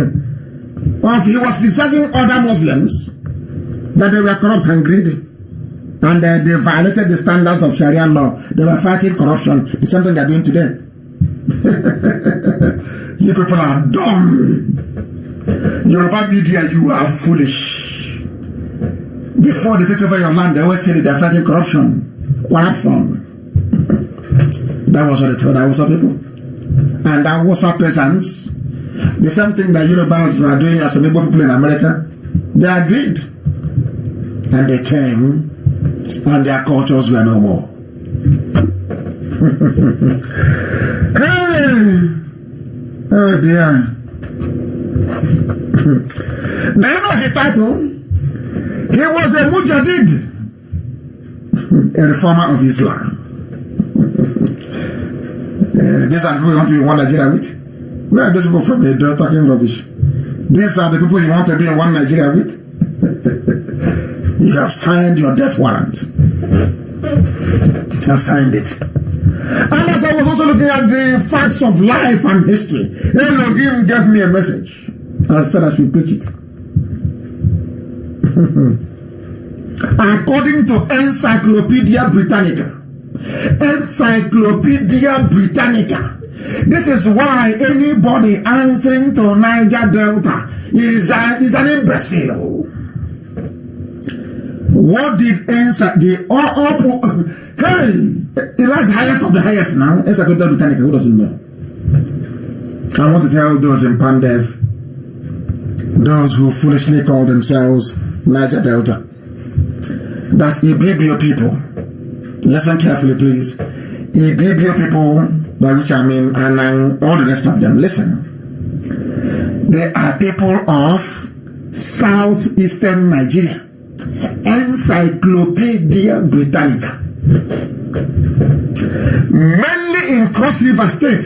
he was criticizing other Muslims that they were corrupt and greedy. And they violated the standards of Sharia law. They were fighting corruption. It's something they're doing today. You people are dumb. Yoruba media, you are foolish. Before they take over your land, they always say they're fighting corruption. That was what they told Hausa people. And that Hausa peasants, the same thing that Yorubas are doing as some Igbo people in America, they agreed. And they came, and their cultures were no more. Hey! Oh dear. Do you know his title? He was a Mujahid, a reformer of Islam. These are the people you want to be in one Nigeria with? Where are those people from? They're talking rubbish. These are the people you want to be in one Nigeria with? You have signed your death warrant. You have signed it. And as I was also looking at the facts of life and history, Elohim gave me a message. I said I should preach it. According to Encyclopedia Britannica. Encyclopedia Britannica. This is why anybody answering to Niger Delta is an imbecile. What did hey, it was the highest of the highest now. Encyclopedia Britannica, who doesn't know? I want to tell those in Pandev, those who foolishly call themselves Niger Delta, that Ibibio people, listen carefully please, Ibibio people, by which I mean and all the rest of them, listen. They are people of southeastern Nigeria. Encyclopedia Britannica. Mainly in Cross River State.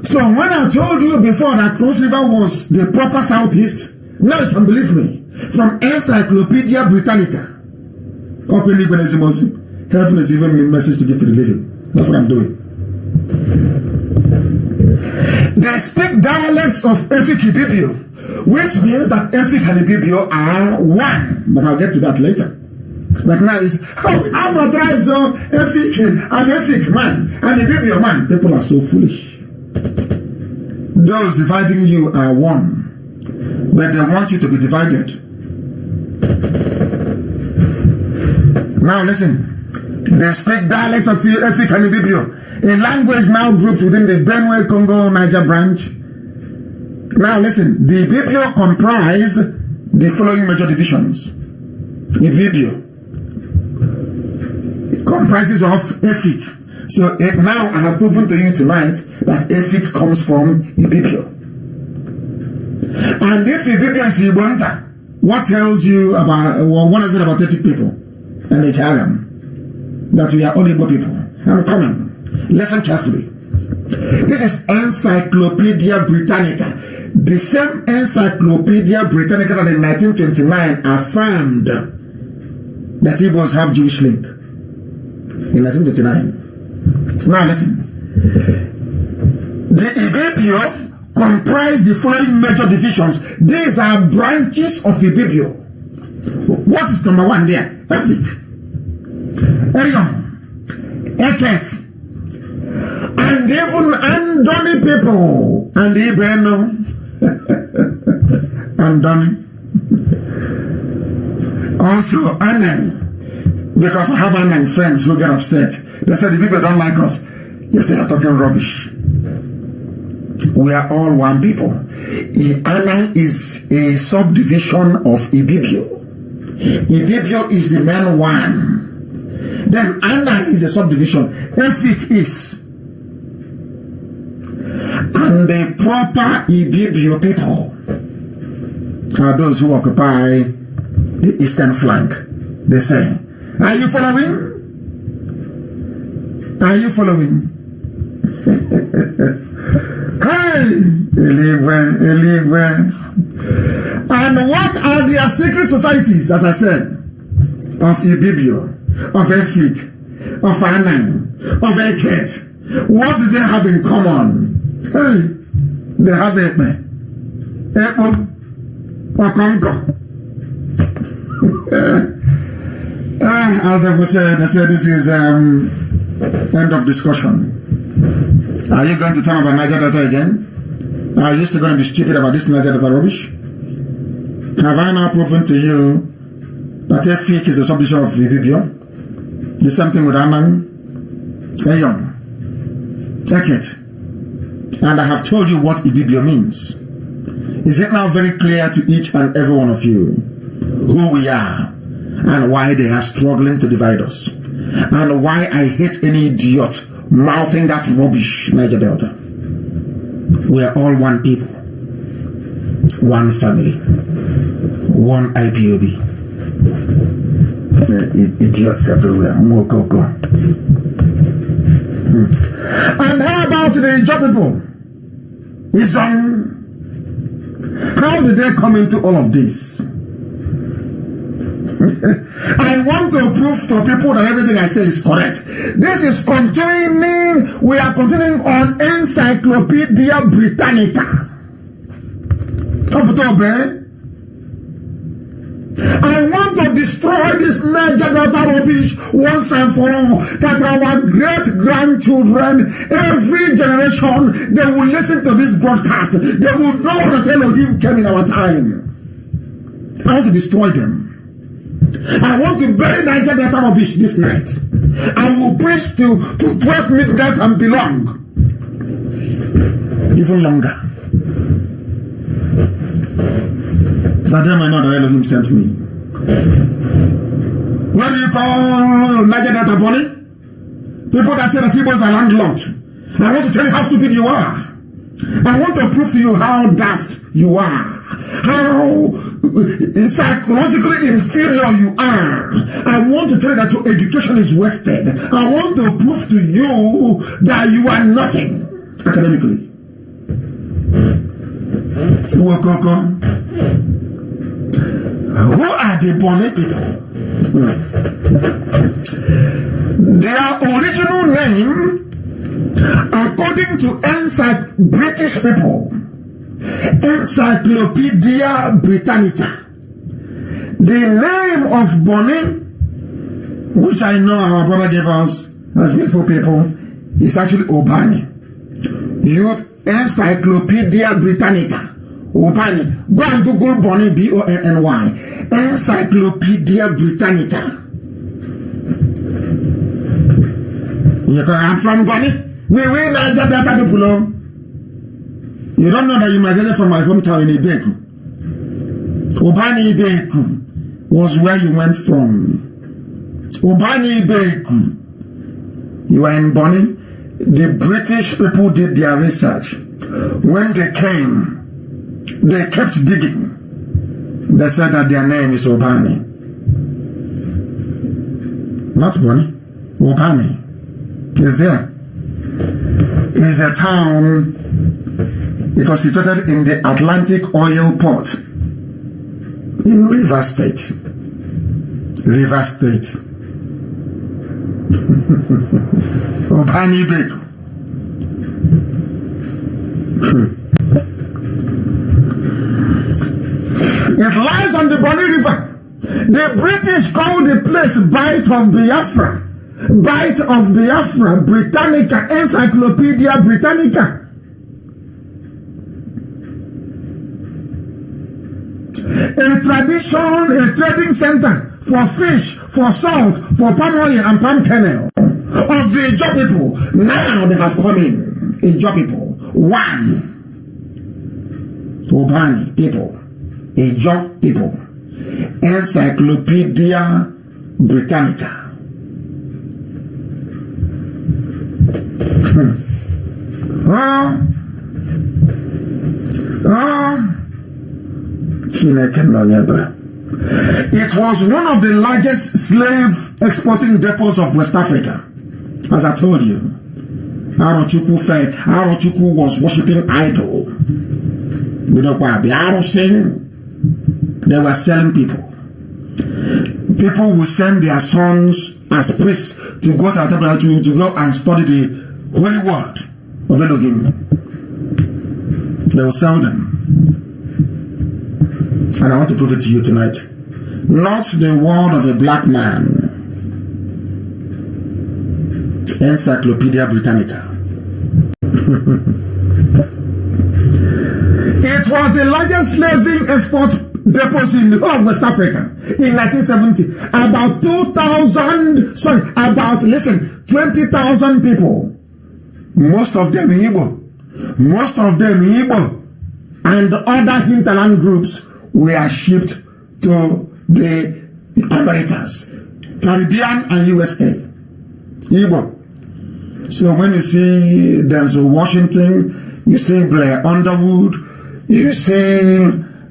So when I told you before that Cross River was the proper southeast, now you can believe me. From Encyclopedia Britannica. Heaven is giving me a message to give to the living. That's what I'm doing. They speak dialects of Efik Ibibio, which means that Efik and Ibibio are one. But I'll get to that later. But now it's our tribes of Efik and Efik man and Ibibio man. People are so foolish. Those dividing you are one, but they want you to be divided. Now listen. They speak dialects of Efik and Ibibio, a language now grouped within the Benue Congo Niger branch. Now listen, the Ibibio comprise the following major divisions. Ibibio, it comprises of Efik. So now I have proven to you tonight that Efik comes from Ibibio. And if Ibibio is Ibonta, what tells you about, what is it about Efik people and the Charam? That we are all Igbo people. I'm coming. Listen carefully. This is Encyclopedia Britannica. The same Encyclopedia Britannica that in 1929 affirmed that Igbos have Jewish link. In 1929. Now listen. The Ibibio comprise the following major divisions. These are branches of Ibibio. What is number one there? Efik. Erion, Eket, and even Andoni people, and Ibeno, Andoni, also Anan, because I have Anan friends who get upset. They say the people don't like us. You say you're talking rubbish. We are all one people. Anan is a subdivision of Ibibio. Ibibio is the main one. Then Anan is a subdivision. Efik is. And the proper Ibibio people are those who occupy the eastern flank. They say, are you following? Are you following? Hey! Eligwe. And what are their secret societies, as I said, of Ibibio? Of Efik, of Anan, of Eket. What do they have in common? Hey, they have Epe, Okonko. As they would say, they say this is end of discussion. Are you going to turn about Niger Delta again? Are you still going to be stupid about this Niger Delta rubbish? Have I now proven to you that Efik is a subdivision of Ibibio? The same thing with Anan, Eyon, Eket. And I have told you what Ibibio means. Is it now very clear to each and every one of you who we are and why they are struggling to divide us? And why I hate any idiot mouthing that rubbish, Niger Delta. We are all one people, one family, one IPOB. Idiots everywhere. Go. And how about the Ijaw people? How did they come into all of this? I want to prove to people that everything I say is correct. This is continuing. We are continuing on Encyclopedia Britannica. I want to destroy this Niger Delta rubbish once and for all. That our great-grandchildren, every generation, they will listen to this broadcast. They will know that Elohim came in our time. I want to destroy them. I want to bury Niger Delta rubbish this night. I will preach to 12 midnight and belong. Even longer. That them I know that Elohim sent me. What do you call Niger Delta Bonnie? People that say that Igbos are landlocked. I want to tell you how stupid you are. I want to prove to you how daft you are. How psychologically inferior you are. I want to tell you that your education is wasted. I want to prove to you that you are nothing academically. Who are the Bonnet people? Their original name, according to British people, Encyclopedia Britannica, the name of Bonnet, which I know our brother gave us as beautiful people, is actually Obani. Encyclopedia Britannica. Obani. Go and Google Bonnie, B-O-N-N-Y. Encyclopedia Britannica. I'm from Bonnie. We Niger Delta people. You don't know that you migrated from my hometown in Ibeku. Obani Ibeku was where you went from. Obani Ibeku. You are in Bonnie. The British people did their research. When they came, they kept digging. They said that their name is Obani. Not Bonnie. Obani is there. It is a town. It was situated in the Atlantic Oil Port in Rivers State. Rivers State. Obani Ibeku. It lies on the Bonny River. The British called the place Bight of Biafra. Bight of Biafra, Britannica, Encyclopedia Britannica. A trading center for fish, for salt, for palm oil and palm kernel of the Ijaw people. Now they have come in. Ijaw people. One. Obani people. Ijaw people. Encyclopedia Britannica. It was one of the largest slave exporting depots of West Africa. As I told you, Arochukwu was worshipping idol. They were selling people. People would send their sons as priests to go to the to go and study the holy word of Elohim. They will sell them. And I want to prove it to you tonight. Not the word of a black man. Encyclopedia Britannica. It was the largest slaving export depot in the whole of West Africa in 1970. About 20,000 people. Most of them Igbo. And other hinterland groups were shipped to the Americas, Caribbean and USA. Igbo. So when you see Denzel Washington, you see Blair Underwood, you see,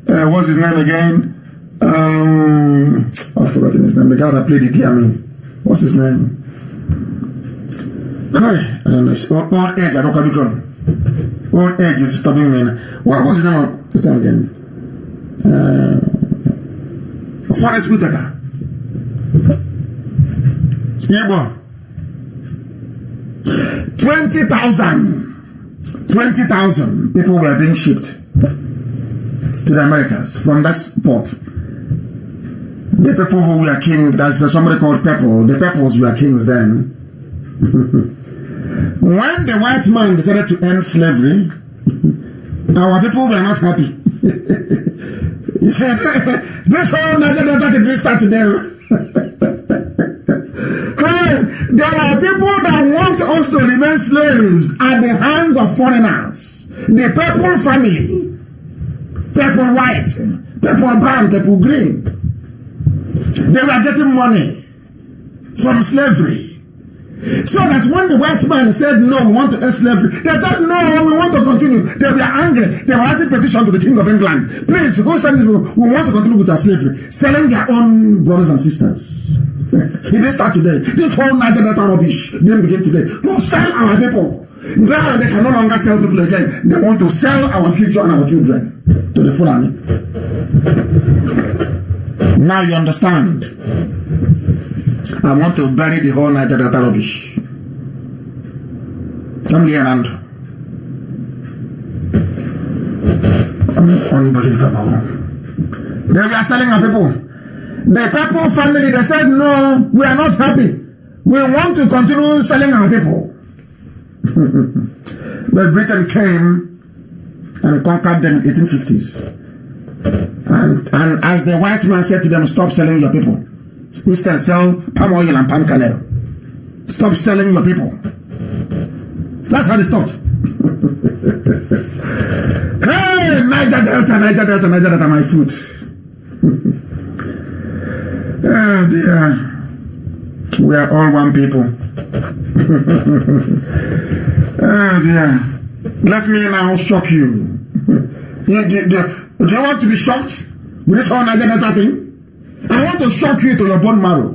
what's his name again? I've forgotten his name. The guy that played Idi Amin. What's his name? I don't know. Old age, I don't know become. Old age is disturbing me. What's his name? His name again? Forrest Whitaker. Igbo. 20,000 people were being shipped to the Americas from that port. The people who were kings, there's somebody called Pepple. The Pepples were kings then. When the white man decided to end slavery, our people were not happy. He said, this whole Niger Delta did start today. There are people that want us to remain slaves at the hands of foreigners. The Pepple family, Pepple white, Pepple brown, Pepple green, they were getting money from slavery. So that when the white man said, no, we want to end slavery, they said, no, we want to continue. They were angry. They were writing petition to the King of England. Please, who sent this? We want to continue with our slavery. Selling their own brothers and sisters. It didn't start today. This whole Niger Delta rubbish didn't begin today. To sell our people. Now they can no longer sell people again. They want to sell our future and our children to the Fulani. Now you understand. I want to bury the whole Niger Delta rubbish. Come here and unbelievable. They were selling our people. The Pepple family, they said, no, we are not happy. We want to continue selling our people. But Britain came and conquered them in the 1850s. And as the white man said to them, stop selling your people. Instead, sell palm oil and palm kernel. Stop selling your people. That's how they stopped. Hey, Niger Delta, my food. Oh dear. We are all one people. Oh dear. Let me now shock you. Do you want to be shocked with this whole Niger Delta thing? I want to shock you to your bone marrow.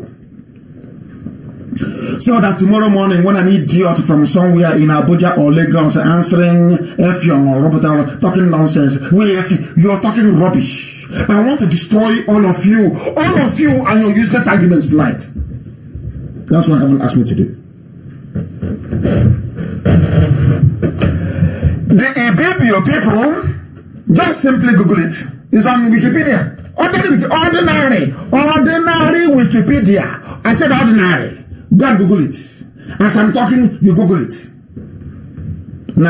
So that tomorrow morning, when an idiot from somewhere in Abuja or Lagos answering Effiong or Robert talking nonsense, you're talking rubbish. I want to destroy all of you and your useless arguments tonight. That's what heaven asked me to do. The Ibibio people, just simply Google it. It's on Wikipedia. Ordinary Wikipedia. I said ordinary. Go and Google it. As I'm talking, you Google it. If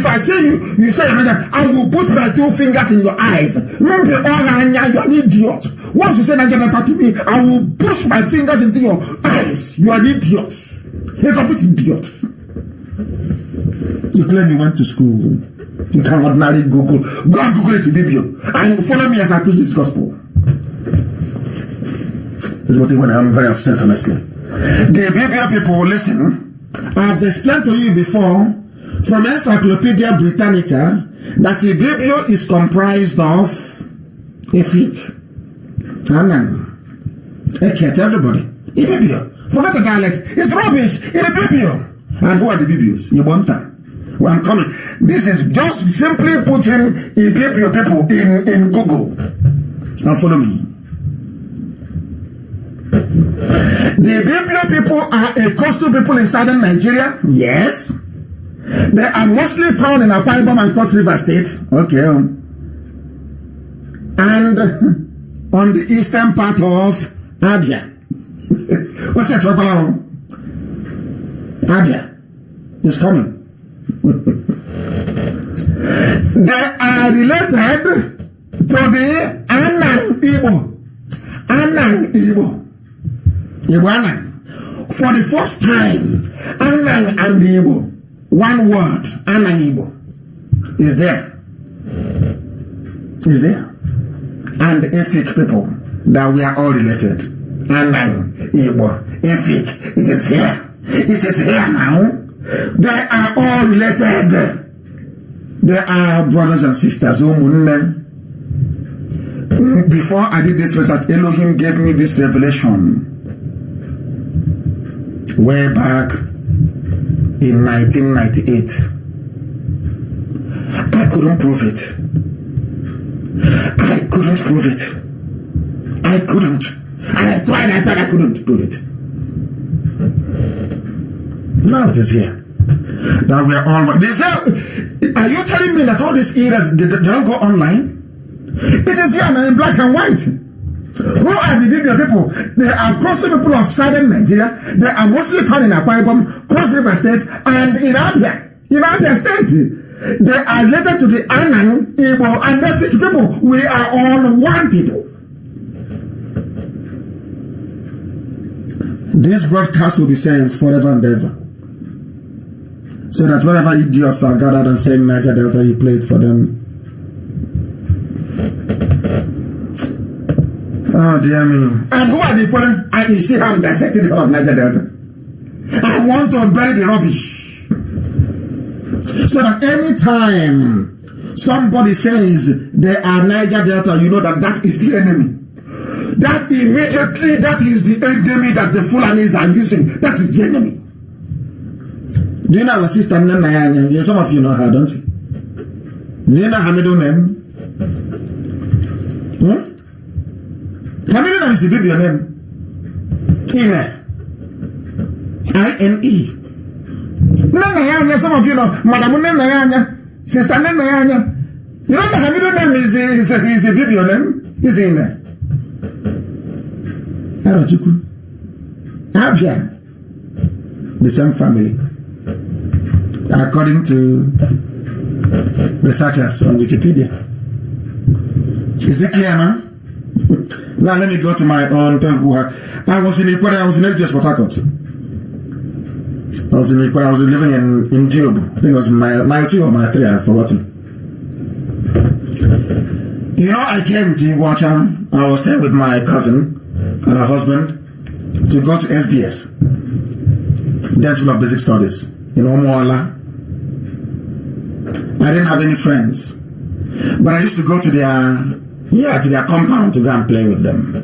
I say you say another, I will put my 2 fingers in your eyes. You're an idiot. Once you say Nigeria to me, I will push my fingers into your eyes. You are an idiot. You're a complete idiot. You claim you went to school. You can ordinarily Google. Go and Google it, Ibibio, and follow me as I preach this gospel. This is what when I'm very upset, honestly. The Ibibio people, listen. I've explained to you before from Encyclopedia Britannica that Ibibio is comprised of Efik, Anan, Eket, everybody. Ibibio. Forget the dialect. It's rubbish. Ibibio. And who are the Ibibios? Yubonta. Well, I'm coming. This is just simply putting Ibibio people in Google. And follow me. The Ibibio people are a coastal people in southern Nigeria. Yes. They are mostly found in Akwa Ibom and Cross River State. Okay. And on the eastern part of Abia. What's that? Abia is coming. They are related to the Anan Igbo. Anan Igbo. Igbo. For the first time, Anan and Igbo, one word, Anan Igbo, is there. Is there. And Efik people, that we are all related. Anan Igbo, Efik, it is here. It is here now. They are all related. They are brothers and sisters. Before I did this research, Elohim gave me this revelation way back in 1998. I couldn't prove it. I couldn't. I tried, I couldn't do it. None of this here. That we are all. Are you telling me that all these eras they don't go online? It is here now in black and white. Who are the Libyan people? They are coastal people of southern Nigeria. They are mostly found in Akwa Ibom, Cross River State, and in Abia. In Abia State. They are related to the Anan, Igbo, and Nefik people. We are all one people. This broadcast will be saved forever and ever. So that whenever idiots are gathered and saying Niger Delta, you play it for them. Oh dear me. And who are the people? I can see how I'm dissecting the whole of Niger Delta. I want to bury the rubbish. So that anytime somebody says they are Niger Delta, you know that that is the enemy. That immediately, that is the enemy that the Fulanis are using. That is the enemy. Do you know our sister Nana? Yes, some of you know her, don't you? Do you know her middle name? Her middle name is the baby name. Ine. I-N-E. Nana, some of you know. Madam Nana, Sister Nana. You know her middle name is a baby name? Is Ine. Arajuku. Abia. The same family. According to researchers on Wikipedia. Is it clear now? Now let me go to my own people. I was in Ecuador, I was in SGS Port Harcourt. I was in Ecuador, I was living in Job. I think it was my 2 or my 3, I've forgotten. You know, I came to Iguacha. I was staying with my cousin and her husband to go to SBS, Dance School of Basic Studies, in Omoala. I didn't have any friends, but I used to go to their compound to go and play with them.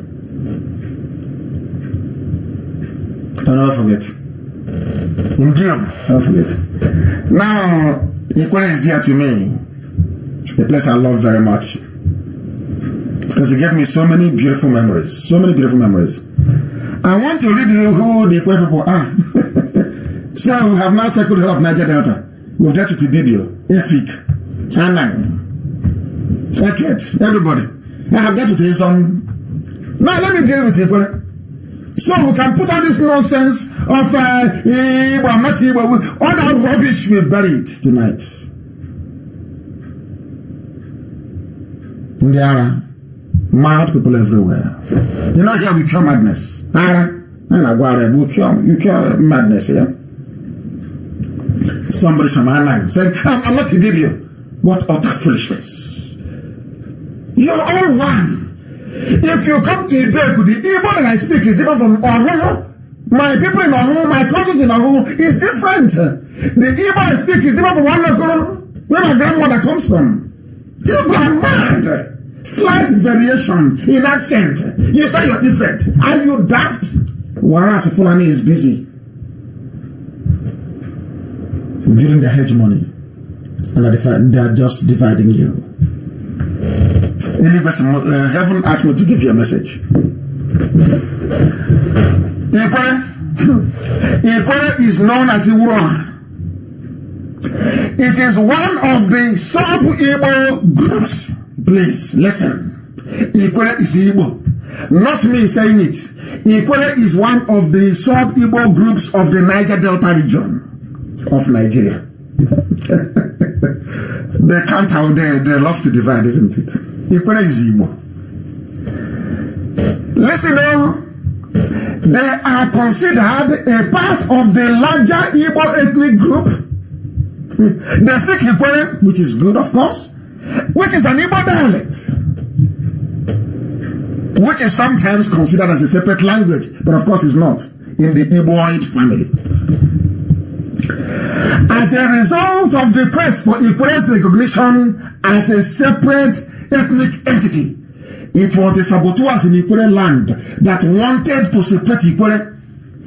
I'll never forget. In Job, I'll forget. Now, Equally is dear to me. A place I love very much. Because it gave me so many beautiful memories. So many beautiful memories. I want to read you who the Equally people are. So we have now circled the whole of Niger Delta. We've dealt with Ibibio, Efik, Anan, Eket, everybody. I have dealt with his son. Now let me deal with Equally. So we can put all this nonsense of all that rubbish we buried tonight. There are mad people everywhere. You know, here we cure madness. You cure madness, yeah? Somebody from Anan said, I'm not a video. What utter foolishness. You're all one. If you come to Ibeku, the Igbo that I speak is different from Oho. My people in Oho, my cousins in Oho is different. The Igbo I speak is different from one where my grandmother comes from. You are mad. Slight variation in accent. You say you're different. Are you daft? Whereas Fulani is busy during the hegemony, and they are just dividing you. Heaven asked me to give you a message. Ikwere is known as Iwura. It is one of the sub-Igbo groups. Please listen. Ikwere is Igbo. Not me saying it. Ikwere is one of the sub-Igbo groups of the Niger Delta region of Nigeria. They can't out there. They love to divide, isn't it? Ikwere is Igbo. Listen now. They are considered a part of the larger Igbo ethnic group. They speak Ikwere, which is good, of course, which is an Igbo dialect, which is sometimes considered as a separate language, but of course is not in the Igboid family. As a result of the quest for Ikwere's recognition as a separate ethnic entity, it was the saboteurs in Ikwere land that wanted to separate Ikwere.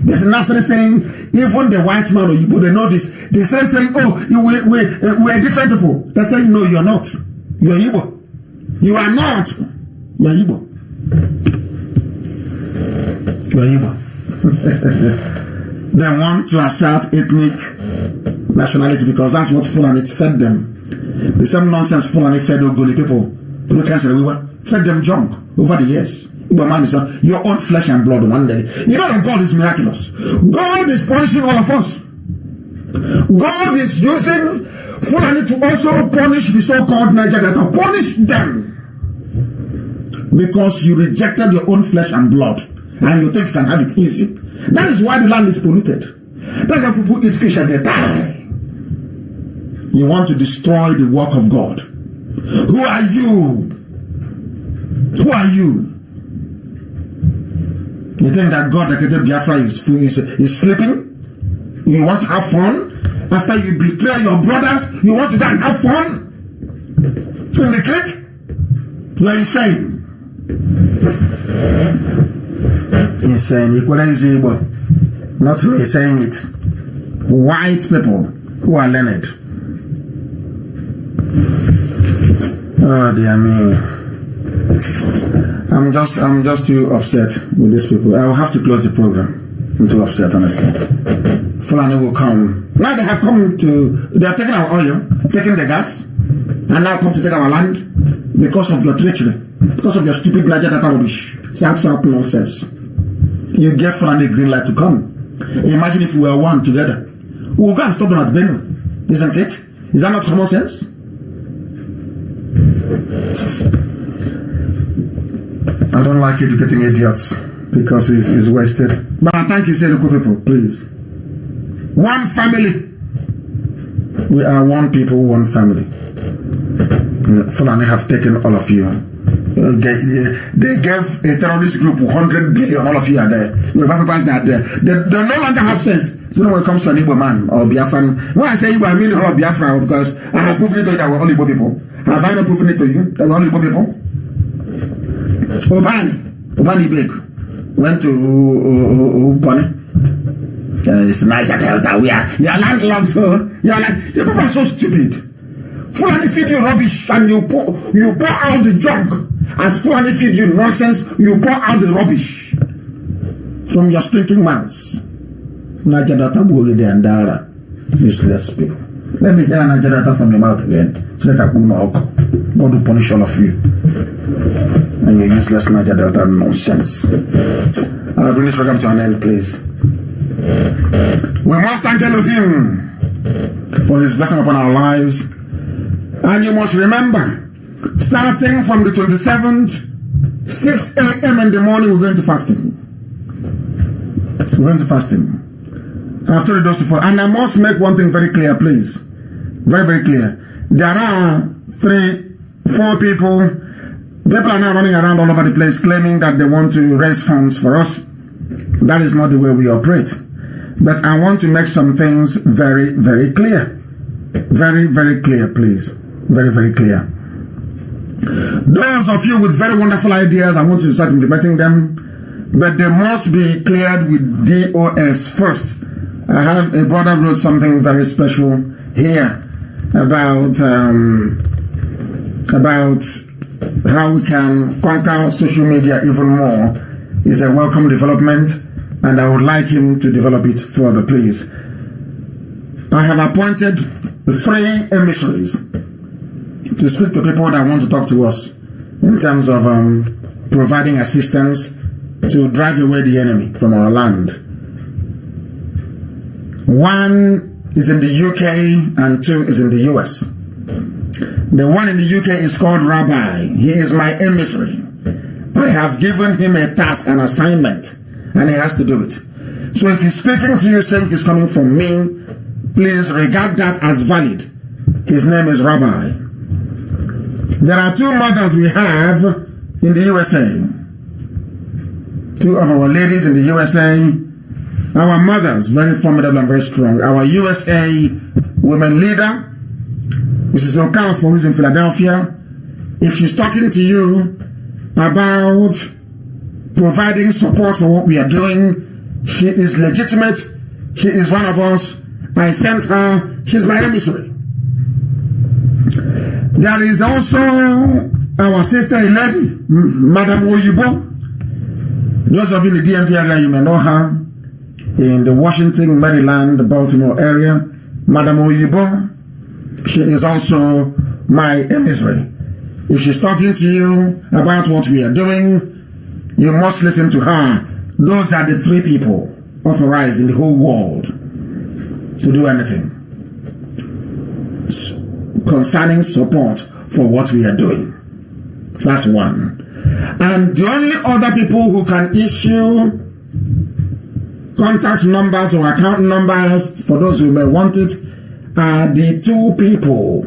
They started saying, even the white man or Igbo, they know this. They started saying, oh, we're different people. They're saying, no, you're not. You're Igbo. You are not. You're Igbo. you are Igbo. They want to assert ethnic nationality because that's what Fulani fed them. The same nonsense Fulani fed Ogoni people, fed them junk over the years. Igbo man is your own flesh and blood one day. You know that God is miraculous. God is punishing all of us. God is using Fulani to also punish the so-called Niger Delta. Punish them. Because you rejected your own flesh and blood. And you think you can have it easy. That is why the land is polluted. That's why people eat fish and they die. You want to destroy the work of God. Who are you? Who are you? You think that God that created Biafra is sleeping? You want to have fun? After you betray your brothers, you want to go and have fun? In the clique? You are insane. Insane. Equalize, not me saying it. White people who are learned. Oh dear me. I'm just too upset with these people. I will have to close the program. I'm too upset, honestly. Fulani will come. Now they have taken our oil, taken the gas, and now come to take our land because of your treachery, because of your stupid Niger Delta rubbish. Sound nonsense. You gave Fulani the green light to come. Imagine if we were one together. We will go and stop them at Benue. Isn't it? Is that not common sense? I don't like educating idiots because it's wasted. But I thank you, Seluku people, please. One family. We are one people, one family. Fulani have taken all of you. They gave a terrorist group 100 billion. All of you are there. Yoruba people are there. They no longer have sense. So when it comes to an Igbo man or Biafran, when I say Igbo, I mean all of Biafra because I have proven it to you that we're all Igbo people. Have I not proven it to you that we're all Igbo people? Obani Beg went to Ubani. It's Niger Delta. We are landlocked. Your people are so stupid. Fulani feed you rubbish and you pour out the junk. As Fulani feed you nonsense, you pour out the rubbish from your stinking mouths. Niger Delta Bugede and Dara. Useless people. Let me hear Niger Delta from your mouth again. So that God will punish all of you. And your useless Niger Delta nonsense. I'll bring this program to an end, please. We must thank Elohim for his blessing upon our lives. And you must remember, starting from the 27th, 6 a.m. in the morning, we're going to fasting. We're going to fasting. After the dust to fall. And I must make one thing very clear, please. Very, very clear. There are 4 people. People are now running around all over the place claiming that they want to raise funds for us. That is not the way we operate. But I want to make some things very, very clear. Very, very clear, please. Very, very clear. Those of you with very wonderful ideas, I want to start implementing them. But they must be cleared with DOS first. I have a brother wrote something very special here about how we can conquer social media even more. It's a welcome development, and I would like him to develop it further, please. I have appointed 3 emissaries to speak to people that want to talk to us in terms of providing assistance to drive away the enemy from our land. 1 is in the UK and 2 is in the US. The one in the UK is called Rabbi. He is my emissary. I have given him a task, an assignment, and he has to do it. So if he's speaking to you saying he's coming from me, please regard that as valid. His name is Rabbi. There are 2 mothers we have in the USA. 2 of our ladies in the USA. Our mothers, very formidable and very strong. Our USA women leader, Mrs. Okafor, who's in Philadelphia. If she's talking to you about providing support for what we are doing, she is legitimate. She is one of us. I sent her. She's my emissary. There is also our sister, a lady, Madam Oyibo. Those of you in the DMV area, you may know her. In the Washington, Maryland, Baltimore area, Madam Oyibo, she is also my emissary. If she's talking to you about what we are doing, you must listen to her. Those are the 3 people authorized in the whole world to do anything concerning support for what we are doing. That's one. And the only other people who can issue contact numbers or account numbers for those who may want it are the 2 people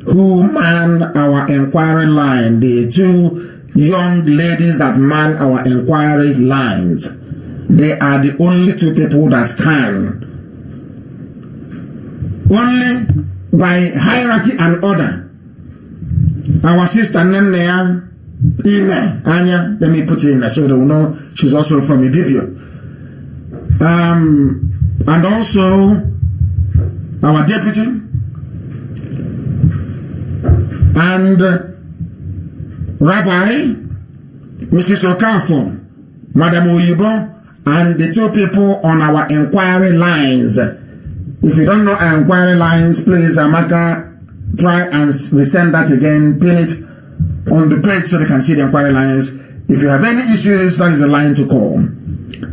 who man our inquiry line, the 2 young ladies that man our inquiry lines. They are the only 2 people that can. Only by hierarchy and order. Our sister Nenea, Anya, let me put in there so they will know she's also from Idibio. And also our deputy and Rabbi Mrs. Okafor, Madam Oyibo, and the 2 people on our inquiry lines. If you don't know our inquiry lines, please, Amaka, try and resend that again, pin it on the page so they can see the inquiry lines. If you have any issues, that is the line to call.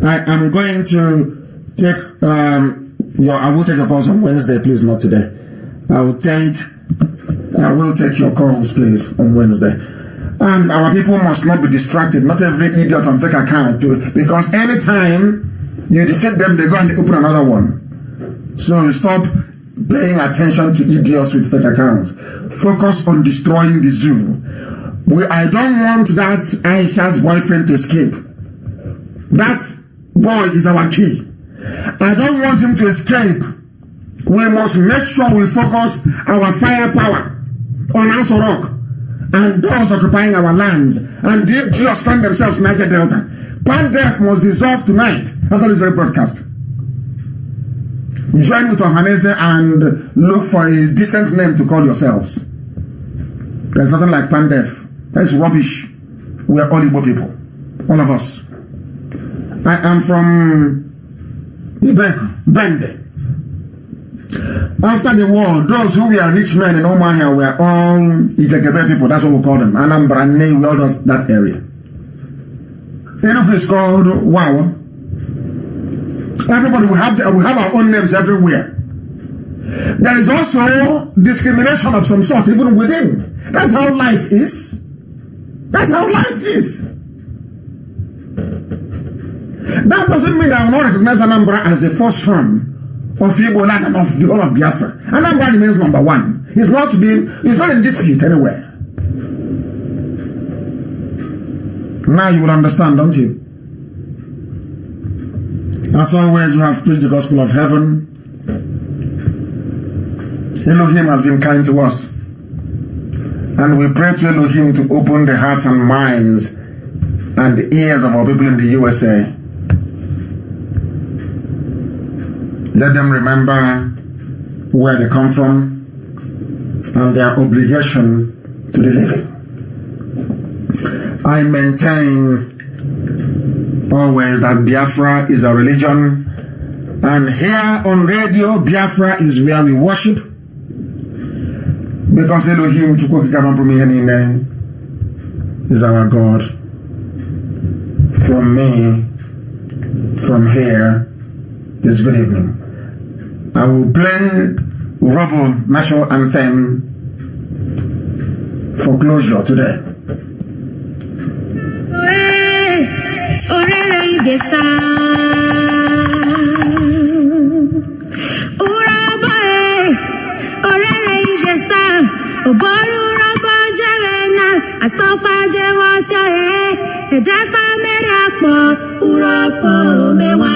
I am going to take I will take your calls on Wednesday, please, not today. I will take your calls, please, on Wednesday. And our people must not be distracted. Not every idiot on fake account, because anytime you defeat them, they go and they open another one. So stop paying attention to idiots with fake accounts. Focus on destroying the zoo. I don't want that Aisha's boyfriend to escape. That boy is our key. I don't want him to escape. We must make sure we focus our firepower on Aso Rock and those occupying our lands, and they just find themselves in Niger Delta. Pandef must dissolve tonight after this very broadcast. Join with Ohanese and look for a decent name to call yourselves. There's nothing like Pandef. That's rubbish. We are all Igbo people. All of us. I am from Bende. After the war, those who were rich men in Omahia were all Ijekebe people. That's what we call them. Anambra, we all that area. Enugu is called Wawa. Everybody, we have our own names everywhere. There is also discrimination of some sort, even within. That's how life is. That's how life is. That doesn't mean that I will not recognize Anambra as the first son of Igbo land and of the whole of Biafra. Anambra remains number 1. He's not in dispute anywhere. Now you will understand, don't you? As always, we have preached the gospel of heaven. Elohim has been kind to us. And we pray to Elohim to open the hearts and minds and the ears of our people in the USA. Let them remember where they come from and their obligation to the living. I maintain always that Biafra is a religion, and here on radio, Biafra is where we worship, because Elohim is our God. From me, from here, this good evening, I will play Robo National Anthem for closure today. Asofa je wata e, e jafa mere akpo, uropo me wa